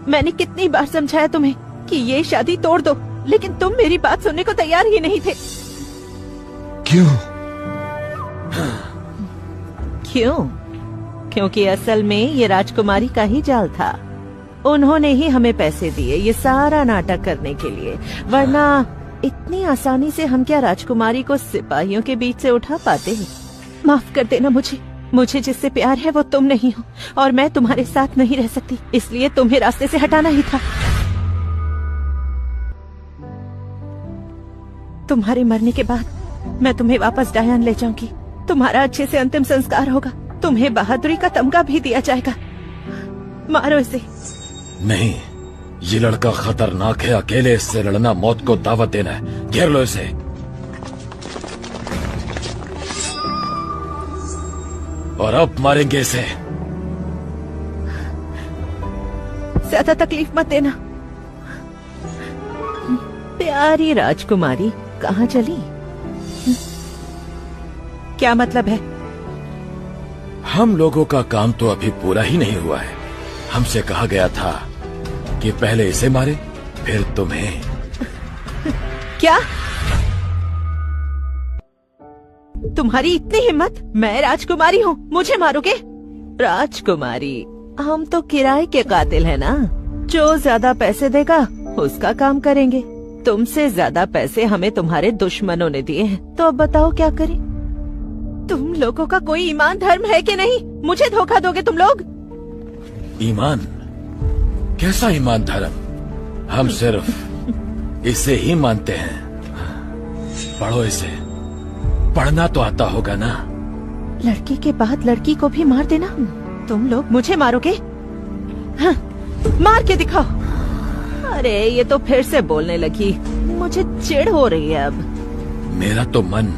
मैंने कितनी बार समझाया तुम्हें कि ये शादी तोड़ दो, लेकिन तुम मेरी बात सुनने को तैयार ही नहीं थे। क्यों? क्यों? क्योंकि असल में ये राजकुमारी का ही जाल था। उन्होंने ही हमें पैसे दिए ये सारा नाटक करने के लिए, वरना इतनी आसानी से हम क्या राजकुमारी को सिपाहियों के बीच से उठा पाते? माफ कर देना मुझे जिससे प्यार है वो तुम नहीं हो, और मैं तुम्हारे साथ नहीं रह सकती, इसलिए तुम्हें रास्ते से हटाना ही था। तुम्हारे मरने के बाद मैं तुम्हें वापस डायन ले जाऊंगी। तुम्हारा अच्छे से अंतिम संस्कार होगा, तुम्हें बहादुरी का तमगा भी दिया जाएगा। मारो इसे। नहीं, ये लड़का खतरनाक है। अकेले इससे लड़ना मौत को दावत देना है। घेर लो इसे। और अब मारेंगे इसे। ज्यादा तकलीफ मत देना। प्यारी राजकुमारी कहाँ चली? क्या मतलब है? हम लोगों का काम तो अभी पूरा ही नहीं हुआ है। हमसे कहा गया था कि पहले इसे मारे फिर तुम्हें। क्या? तुम्हारी इतनी हिम्मत? मैं राजकुमारी हूँ, मुझे मारोगे? राजकुमारी, हम तो किराए के कातिल हैं ना। जो ज्यादा पैसे देगा उसका काम करेंगे। तुमसे ज्यादा पैसे हमें तुम्हारे दुश्मनों ने दिए हैं, तो अब बताओ क्या करें? तुम लोगों का कोई ईमान धर्म है कि नहीं? मुझे धोखा दोगे तुम लोग? ईमान? कैसा ईमान धर्म? हम सिर्फ इसे ही मानते हैं। पढ़ो इसे। पढ़ना तो आता होगा ना? लड़की के बाद लड़की को भी मार देना? तुम लोग मुझे मारोगे? हाँ, मार के दिखाओ। अरे ये तो फिर से बोलने लगी। मुझे चिढ़ हो रही है अब। मेरा तो मन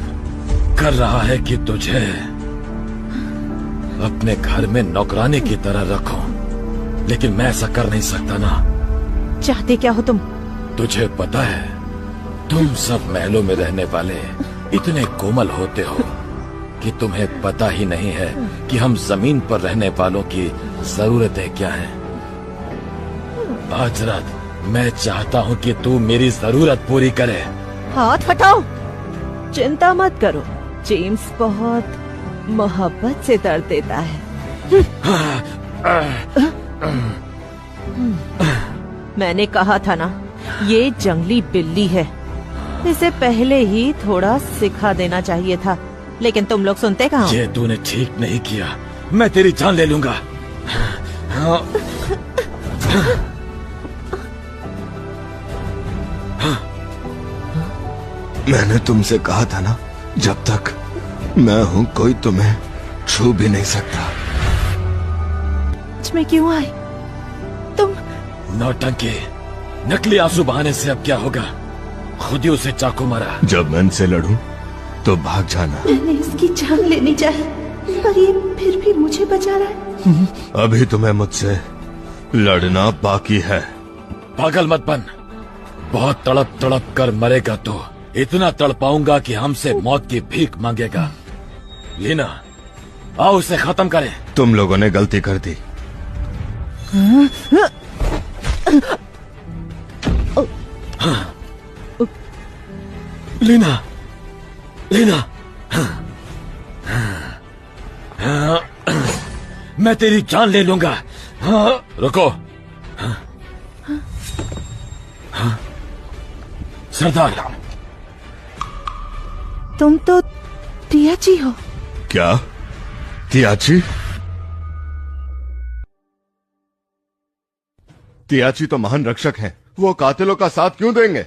कर रहा है कि तुझे अपने घर में नौकरानी की तरह रखूं, लेकिन मैं ऐसा कर नहीं सकता ना। चाहते क्या हो तुम? तुझे पता है, तुम सब महलों में रहने वाले इतने कोमल होते हो कि तुम्हें पता ही नहीं है कि हम जमीन पर रहने वालों की जरूरतें क्या हैं। आज रात मैं चाहता हूँ कि तू मेरी जरूरत पूरी करे। हाथ हटाओ। चिंता मत करो, जेम्स बहुत मोहब्बत से दर्द देता है। मैंने कहा था ना, ये जंगली बिल्ली है, इसे पहले ही थोड़ा सिखा देना चाहिए था, लेकिन तुम लोग सुनते कहाँ? ये तूने ठीक नहीं किया। मैं तेरी जान ले लूंगा। मैंने तुमसे कहा था ना, जब तक मैं हूँ कोई तुम्हें छू भी नहीं सकता। में क्यों आए तुम? नौटंकी, नकली आंसू बहाने से अब क्या होगा? खुद ही उसे चाकू मारा। जब मैं इनसे लड़ूं तो भाग जाना। मैंने इसकी जान लेनी चाहिए, पर ये फिर भी मुझे बचा रहा है। अभी तुम्हें मुझसे लड़ना बाकी है। पागल मत बन। बहुत तड़प तड़प कर मरेगा तो इतना तड़पाऊंगा कि हमसे मौत की भीख मांगेगा। लीना, आओ इसे खत्म करें। तुम लोगों ने गलती कर दी। लीना, लीना, मैं तेरी जान ले लूंगा। रुको। सरदार, तुम तो तियाची हो। क्या? तियाची? तियाची तो महान रक्षक हैं। वो कातिलों का साथ क्यों देंगे?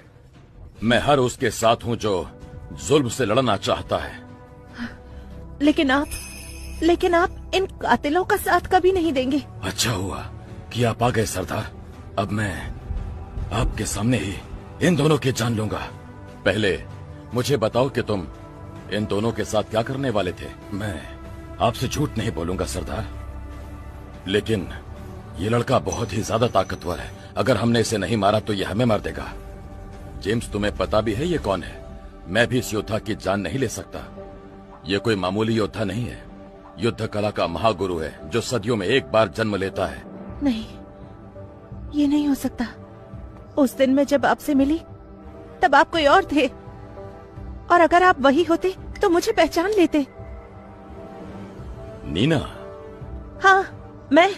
मैं हर उसके साथ हूं जो जुल्म से लड़ना चाहता है। लेकिन आप इन कातिलों का साथ कभी नहीं देंगे। अच्छा हुआ कि आप आ गए सरदार। अब मैं आपके सामने ही इन दोनों की जान लूंगा। पहले मुझे बताओ कि तुम इन दोनों के साथ क्या करने वाले थे। मैं आपसे झूठ नहीं बोलूंगा सरदार, लेकिन ये लड़का बहुत ही ज्यादा ताकतवर है। अगर हमने इसे नहीं मारा तो ये हमें मार देगा। जेम्स, तुम्हें पता भी है ये कौन है? मैं भी इस योद्धा की जान नहीं ले सकता। ये कोई मामूली योद्धा नहीं है, युद्ध कला का महागुरु है जो सदियों में एक बार जन्म लेता है। नहीं, ये नहीं हो सकता। उस दिन मैं जब आपसे मिली तब आप कोई और थे, और अगर आप वही होते तो मुझे पहचान लेते। नीना, हाँ, मैं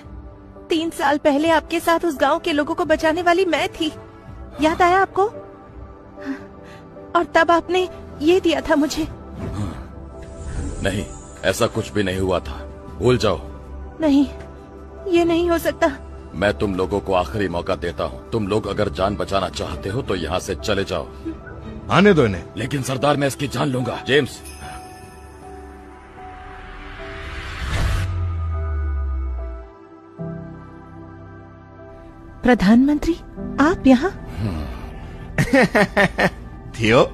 3 साल पहले आपके साथ उस गांव के लोगों को बचाने वाली मैं थी। याद आया आपको? और तब आपने ये दिया था मुझे। नहीं, ऐसा कुछ भी नहीं हुआ था, भूल जाओ। नहीं, ये नहीं हो सकता। मैं तुम लोगों को आखिरी मौका देता हूँ। तुम लोग अगर जान बचाना चाहते हो तो यहाँ से चले जाओ। आने दो इन्हें। लेकिन सरदार, मैं इसकी जान लूंगा। जेम्स, प्रधानमंत्री, आप यहाँ? थियो,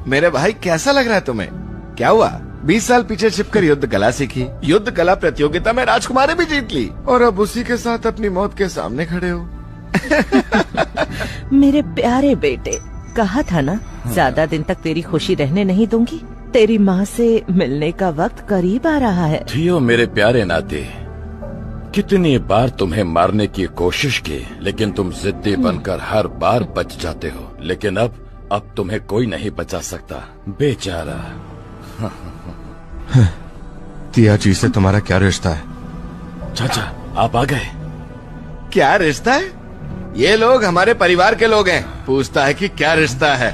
मेरे भाई कैसा लग रहा है तुम्हें? क्या हुआ? 20 साल पीछे छिपकर युद्ध कला सीखी, युद्ध कला प्रतियोगिता में राजकुमारी भी जीत ली और अब उसी के साथ अपनी मौत के सामने खड़े हो। मेरे प्यारे बेटे, कहा था ना, ज्यादा दिन तक तेरी खुशी रहने नहीं दूंगी। तेरी माँ से मिलने का वक्त करीब आ रहा है। थियो, मेरे प्यारे नाते, कितनी बार तुम्हें मारने की कोशिश की, लेकिन तुम जिद्दी बनकर हर बार बच जाते हो। लेकिन अब तुम्हें कोई नहीं बचा सकता, बेचारा। तिया जी से तुम्हारा क्या रिश्ता है? चाचा, आप आ गए। क्या रिश्ता है? ये लोग हमारे परिवार के लोग हैं। पूछता है कि क्या रिश्ता है।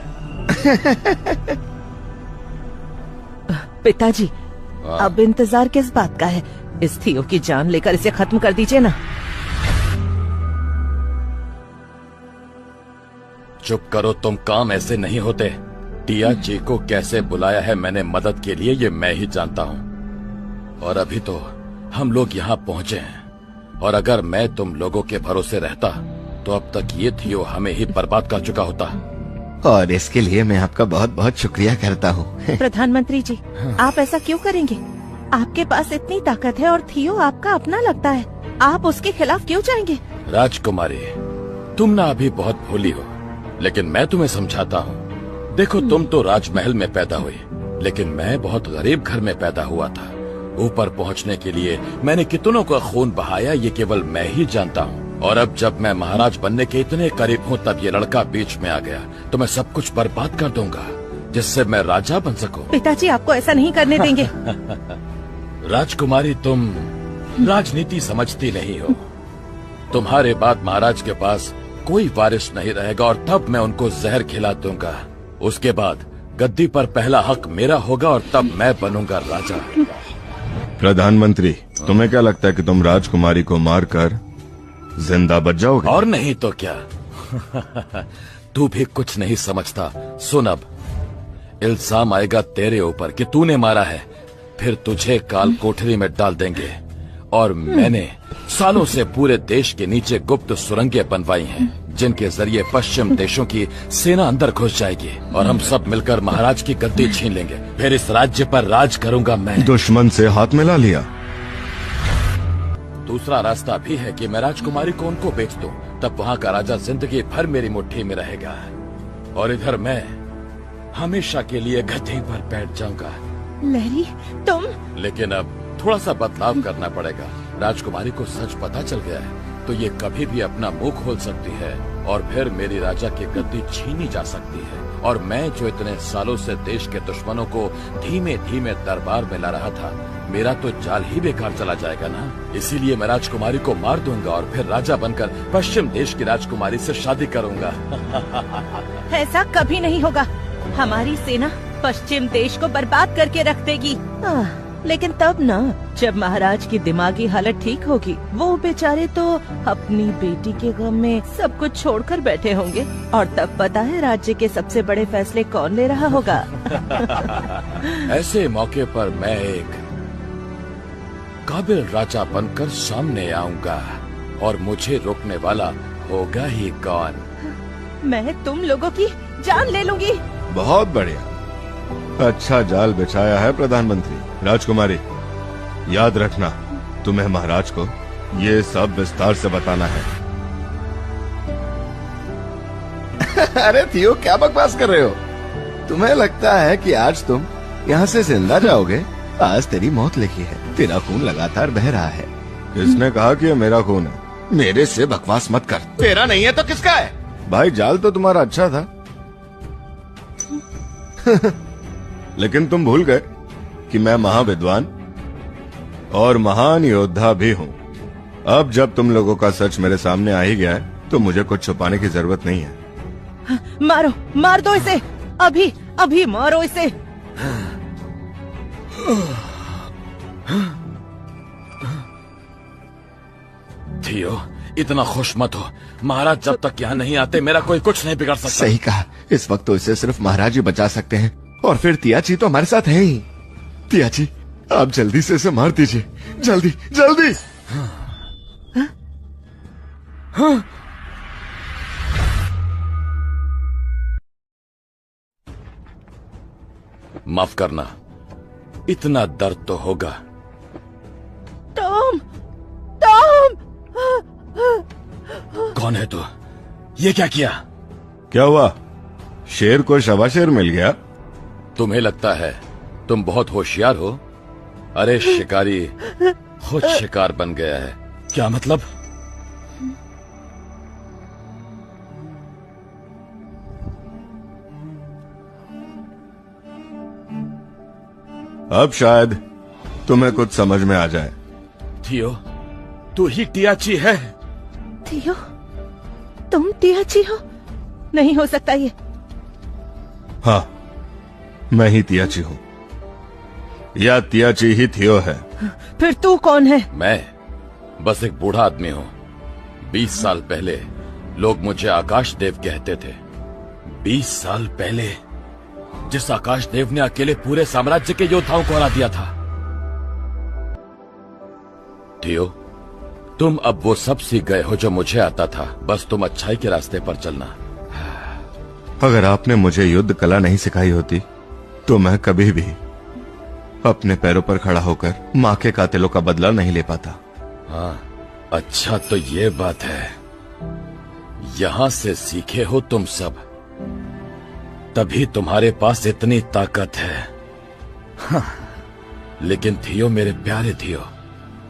पिताजी, अब इंतजार किस बात का है? इस थियो की जान लेकर इसे खत्म कर दीजिए ना। चुप करो, तुम काम ऐसे नहीं होते। टिया जी को कैसे बुलाया है मैंने मदद के लिए, ये मैं ही जानता हूँ। और अभी तो हम लोग यहाँ पहुँचे हैं, और अगर मैं तुम लोगों के भरोसे रहता तो अब तक ये थियो हमें ही बर्बाद कर चुका होता। और इसके लिए मैं आपका बहुत बहुत शुक्रिया करता हूँ। प्रधानमंत्री जी, आप ऐसा क्यों करेंगे? आपके पास इतनी ताकत है और थियो आपका अपना लगता है, आप उसके खिलाफ क्यों जाएंगे? राजकुमारी, तुम ना अभी बहुत भोली हो, लेकिन मैं तुम्हें समझाता हूँ। देखो, तुम तो राजमहल में पैदा हुई, लेकिन मैं बहुत गरीब घर में पैदा हुआ था। ऊपर पहुँचने के लिए मैंने कितनों का खून बहाया, ये केवल मैं ही जानता हूँ। और अब जब मैं महाराज बनने के इतने करीब हूँ, तब ये लड़का बीच में आ गया तो मैं सब कुछ बर्बाद कर दूंगा, जिससे मैं राजा बन सकूं। पिताजी, आपको ऐसा नहीं करने देंगे। राजकुमारी, तुम राजनीति समझती नहीं हो। तुम्हारे बाद महाराज के पास कोई वारिस नहीं रहेगा, और तब मैं उनको जहर खिला दूंगा। उसके बाद गद्दी पर पहला हक मेरा होगा, और तब मैं बनूंगा राजा। प्रधानमंत्री, तुम्हें क्या लगता है कि तुम राजकुमारी को मारकर जिंदा बच जाओगे? और नहीं तो क्या। तू भी कुछ नहीं समझता। सुन, अब इल्जाम आएगा तेरे ऊपर कि तूने मारा है, फिर तुझे काल कोठरी में डाल देंगे। और मैंने सालों से पूरे देश के नीचे गुप्त सुरंगें बनवाई हैं, जिनके जरिए पश्चिम देशों की सेना अंदर घुस जाएगी, और हम सब मिलकर महाराज की गद्दी छीन लेंगे। फिर इस राज्य पर राज करूंगा मैं। दुश्मन से हाथ मिला लिया। दूसरा रास्ता भी है कि मैं राजकुमारी को उनको बेच दूं, तब वहाँ का राजा जिंदगी भर मेरी मुट्ठी में रहेगा, और इधर मैं हमेशा के लिए गद्दी पर बैठ जाऊंगा। लहरी, तुम? लेकिन अब थोड़ा सा बदलाव करना पड़ेगा। राजकुमारी को सच पता चल गया है तो ये कभी भी अपना मुंह खोल सकती है, और फिर मेरी राजा की गद्दी छीनी जा सकती है। और मैं जो इतने सालों से देश के दुश्मनों को धीमे धीमे दरबार में ला रहा था, मेरा तो जाल ही बेकार चला जाएगा ना। इसीलिए मैं राजकुमारी को मार दूंगा, और फिर राजा बनकर पश्चिम देश की राजकुमारी से शादी करूंगा। ऐसा कभी नहीं होगा। हमारी सेना पश्चिम देश को बर्बाद करके रख देगी। लेकिन तब ना, जब महाराज की दिमागी हालत ठीक होगी। वो बेचारे तो अपनी बेटी के गम में सब कुछ छोड़कर बैठे होंगे, और तब पता है राज्य के सबसे बड़े फैसले कौन ले रहा होगा। ऐसे मौके पर मैं एक काबिल राजा बनकर सामने आऊंगा, और मुझे रोकने वाला होगा ही कौन? मैं तुम लोगों की जान ले लूंगी। बहुत बढ़िया, अच्छा जाल बिछाया है प्रधानमंत्री। राजकुमारी, याद रखना, तुम्हें महाराज को ये सब विस्तार से बताना है। अरे थियो, क्या बकवास कर रहे हो? तुम्हें लगता है कि आज तुम यहाँ से जिंदा जाओगे? आज तेरी मौत लिखी है। तेरा खून लगातार बह रहा है। किसने कहा कि ये मेरा खून है? मेरे से बकवास मत कर। तेरा नहीं है तो किसका है? भाई, जाल तो तुम्हारा अच्छा था। लेकिन तुम भूल गए कि मैं महाविद्वान और महान योद्धा भी हूँ। अब जब तुम लोगों का सच मेरे सामने आ ही गया है तो मुझे कुछ छुपाने की जरूरत नहीं है। मारो, मार दो इसे, अभी अभी मारो इसे। थियो, इतना खुश मत हो। महाराज जब तक यहाँ नहीं आते मेरा कोई कुछ नहीं बिगाड़ सकता। सही कहा, इस वक्त तो इसे सिर्फ महाराज ही बचा सकते हैं, और फिर तियाची तो हमारे साथ है ही। तियाची, आप जल्दी से इसे मार दीजिए, जल्दी जल्दी। माफ करना, इतना दर्द तो होगा। Tom, Tom! कौन है तू? ये क्या किया? क्या हुआ? शेर को शबाशेर मिल गया? तुम्हें लगता है तुम बहुत होशियार हो? अरे शिकारी खुद शिकार बन गया है। क्या मतलब? अब शायद तुम्हें कुछ समझ में आ जाए। थियो, तू ही टियाची है? थियो, तुम टियाची हो? नहीं हो सकता ये। हाँ, मैं ही तियाची हूँ, या तियाची ही थियो है। फिर तू कौन है? मैं बस एक बूढ़ा आदमी हूँ। 20 साल पहले लोग मुझे आकाश देव कहते थे। 20 साल पहले, जिस आकाश देव ने अकेले पूरे साम्राज्य के योद्धाओं को हरा दिया था। थियो, तुम अब वो सब सीख गए हो जो मुझे आता था। बस तुम अच्छाई के रास्ते पर चलना। अगर आपने मुझे युद्ध कला नहीं सिखाई होती तो मैं कभी भी अपने पैरों पर खड़ा होकर माँ के कातिलों का बदला नहीं ले पाता। हाँ, अच्छा तो ये बात है। यहां से सीखे हो तुम सब, तभी तुम्हारे पास इतनी ताकत है। हाँ, लेकिन थियो, मेरे प्यारे थियो,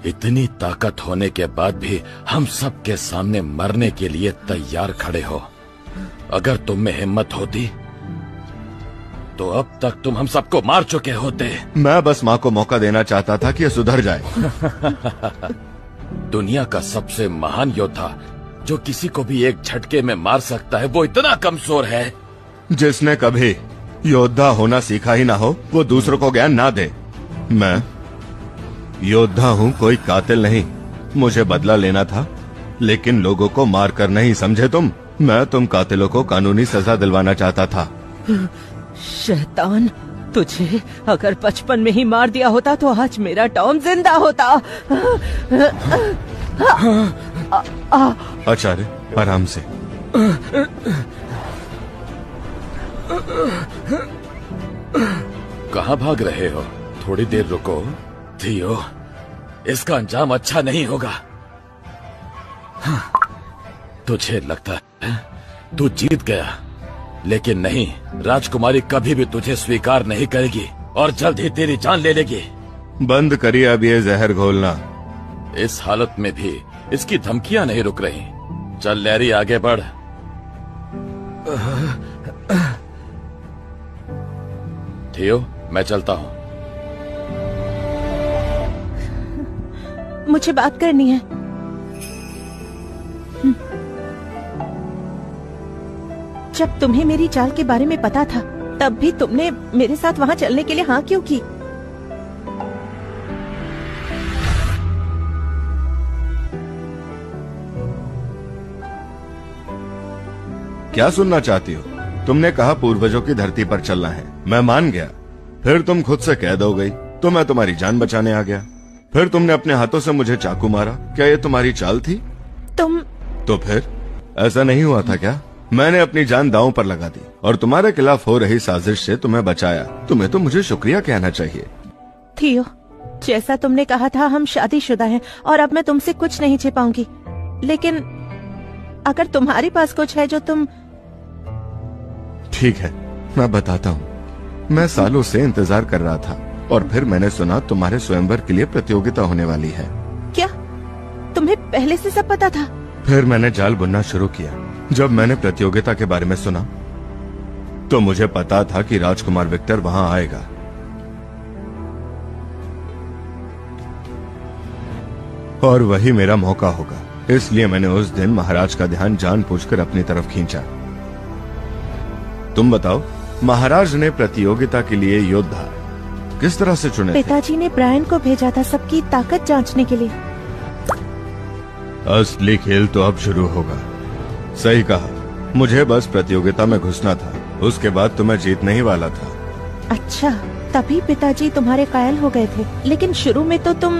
इतनी ताकत होने के बाद भी हम सब के सामने मरने के लिए तैयार खड़े हो। अगर तुम में हिम्मत होती तो अब तक तुम हम सबको मार चुके होते। मैं बस माँ को मौका देना चाहता था कि ये सुधर जाए। दुनिया का सबसे महान योद्धा जो किसी को भी एक झटके में मार सकता है, वो इतना कमजोर है। जिसने कभी योद्धा होना सीखा ही ना हो, वो दूसरों को ज्ञान ना दे। मैं योद्धा हूँ, कोई कातिल नहीं। मुझे बदला लेना था, लेकिन लोगों को मार कर नहीं, समझे तुम? मैं तुम कातिलों को कानूनी सजा दिलवाना चाहता था। शैतान, तुझे अगर बचपन में ही मार दिया होता तो आज मेरा टॉम जिंदा होता। आचार्य, आराम से। कहाँ भाग रहे हो? थोड़ी देर रुको। थियो, इसका अंजाम अच्छा नहीं होगा। हाँ, तुझे लगता है तू जीत गया, लेकिन नहीं। राजकुमारी कभी भी तुझे स्वीकार नहीं करेगी और जल्द ही तेरी जान ले लेगी। बंद करिए अब ये जहर घोलना। इस हालत में भी इसकी धमकियां नहीं रुक रही। चल लैरी, आगे बढ़। थियो, मैं चलता हूँ। मुझे बात करनी है। जब तुम्हें मेरी चाल के बारे में पता था, तब भी तुमने मेरे साथ वहां चलने के लिए हाँ क्यों की? क्या सुनना चाहती हो? तुमने कहा पूर्वजों की धरती पर चलना है, मैं मान गया। फिर तुम खुद से कैद हो गई तो मैं तुम्हारी जान बचाने आ गया। फिर तुमने अपने हाथों से मुझे चाकू मारा। क्या ये तुम्हारी चाल थी? तो फिर ऐसा नहीं हुआ था क्या? मैंने अपनी जान दांव पर लगा दी और तुम्हारे खिलाफ हो रही साजिश से तुम्हें बचाया। तुम्हें तो मुझे शुक्रिया कहना चाहिए। थियो, जैसा तुमने कहा था, हम शादीशुदा हैं और अब मैं तुमसे कुछ नहीं छिपाऊंगी। लेकिन अगर तुम्हारे पास कुछ है जो तुम... ठीक है, मैं बताता हूँ। मैं सालों से इंतजार कर रहा था और फिर मैंने सुना तुम्हारे स्वयंवर के लिए प्रतियोगिता होने वाली है। क्या तुम्हें पहले से सब पता था? फिर मैंने जाल बुनना शुरू किया। जब मैंने प्रतियोगिता के बारे में सुना तो मुझे पता था कि राजकुमार विक्टर वहां आएगा। और वही मेरा मौका होगा। इसलिए मैंने उस दिन महाराज का ध्यान जानबूझकर अपनी तरफ खींचा। तुम बताओ, महाराज ने प्रतियोगिता के लिए योद्धा किस तरह से चुने थे? पिताजी ने ब्रायन को भेजा था सबकी ताकत जांचने के लिए। असली खेल तो अब शुरू होगा। सही कहा, मुझे बस प्रतियोगिता में घुसना था, उसके बाद तो मैं जीतने ही वाला था। अच्छा, तभी पिताजी तुम्हारे कायल हो गए थे। लेकिन शुरू में तो तुम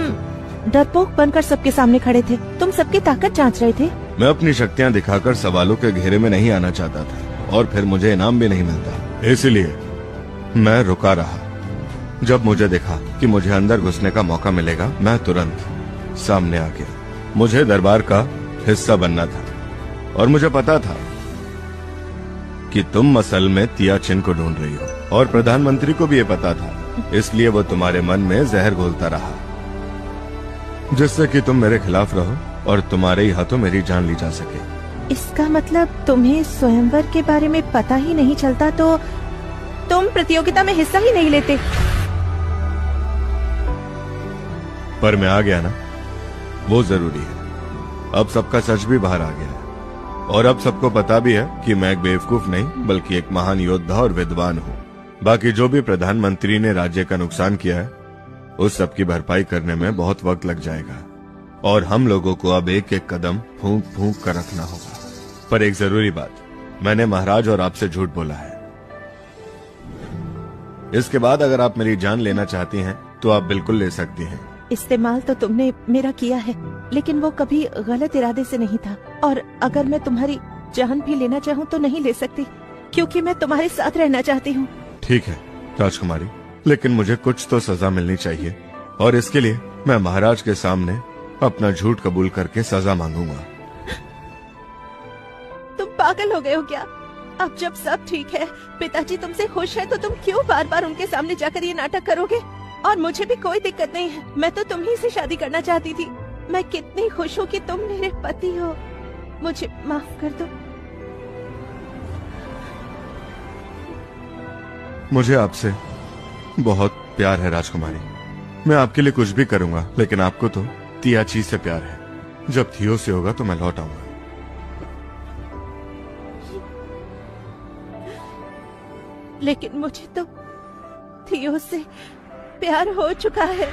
डरपोक बनकर सबके सामने खड़े थे। तुम सबकी ताकत जांच रहे थे। मैं अपनी शक्तियां दिखाकर सवालों के घेरे में नहीं आना चाहता था और फिर मुझे इनाम भी नहीं मिलता, इसलिए मैं रुका रहा। जब मुझे देखा कि मुझे अंदर घुसने का मौका मिलेगा, मैं तुरंत सामने आ गया। मुझे दरबार का हिस्सा बनना था और मुझे पता था कि तुम असल में तियाचिन को ढूंढ रही हो और प्रधानमंत्री को भी ये पता था, इसलिए वो तुम्हारे मन में जहर घोलता रहा जिससे कि तुम मेरे खिलाफ रहो और तुम्हारे ही हाथों मेरी जान ली जा सके। इसका मतलब तुम्हें स्वयंवर के बारे में पता ही नहीं चलता तो तुम प्रतियोगिता में हिस्सा ही नहीं लेते। पर मैं आ गया ना, वो जरूरी है। अब सबका सच भी बाहर आ गया है और अब सबको पता भी है कि मैं एक बेवकूफ नहीं बल्कि एक महान योद्धा और विद्वान हूँ। बाकी जो भी प्रधानमंत्री ने राज्य का नुकसान किया है, उस सब की भरपाई करने में बहुत वक्त लग जाएगा और हम लोगों को अब एक एक कदम फूंक फूंक कर रखना होगा। पर एक जरूरी बात, मैंने महाराज और आपसे झूठ बोला है। इसके बाद अगर आप मेरी जान लेना चाहती हैं तो आप बिल्कुल ले सकती हैं। इस्तेमाल तो तुमने मेरा किया है, लेकिन वो कभी गलत इरादे से नहीं था। और अगर मैं तुम्हारी जान भी लेना चाहूँ तो नहीं ले सकती, क्योंकि मैं तुम्हारे साथ रहना चाहती हूँ। ठीक है राजकुमारी, लेकिन मुझे कुछ तो सजा मिलनी चाहिए और इसके लिए मैं महाराज के सामने अपना झूठ कबूल करके सजा मांगूंगा। तुम पागल हो गए हो क्या? अब जब सब ठीक है, पिताजी तुमसे खुश है, तो तुम क्यों बार बार उनके सामने जाकर ये नाटक करोगे? और मुझे भी कोई दिक्कत नहीं है, मैं तो तुम्ही से शादी करना चाहती थी। मैं कितनी खुश हूँ कि तुम मेरे पति हो। मुझे माफ कर दो। मुझे आपसे बहुत प्यार है राजकुमारी। मैं आपके लिए कुछ भी करूंगा, लेकिन आपको तो तियाची से प्यार है। जब थियो से होगा तो मैं लौट आऊंगा। लेकिन मुझे तो थियो से प्यार हो चुका है।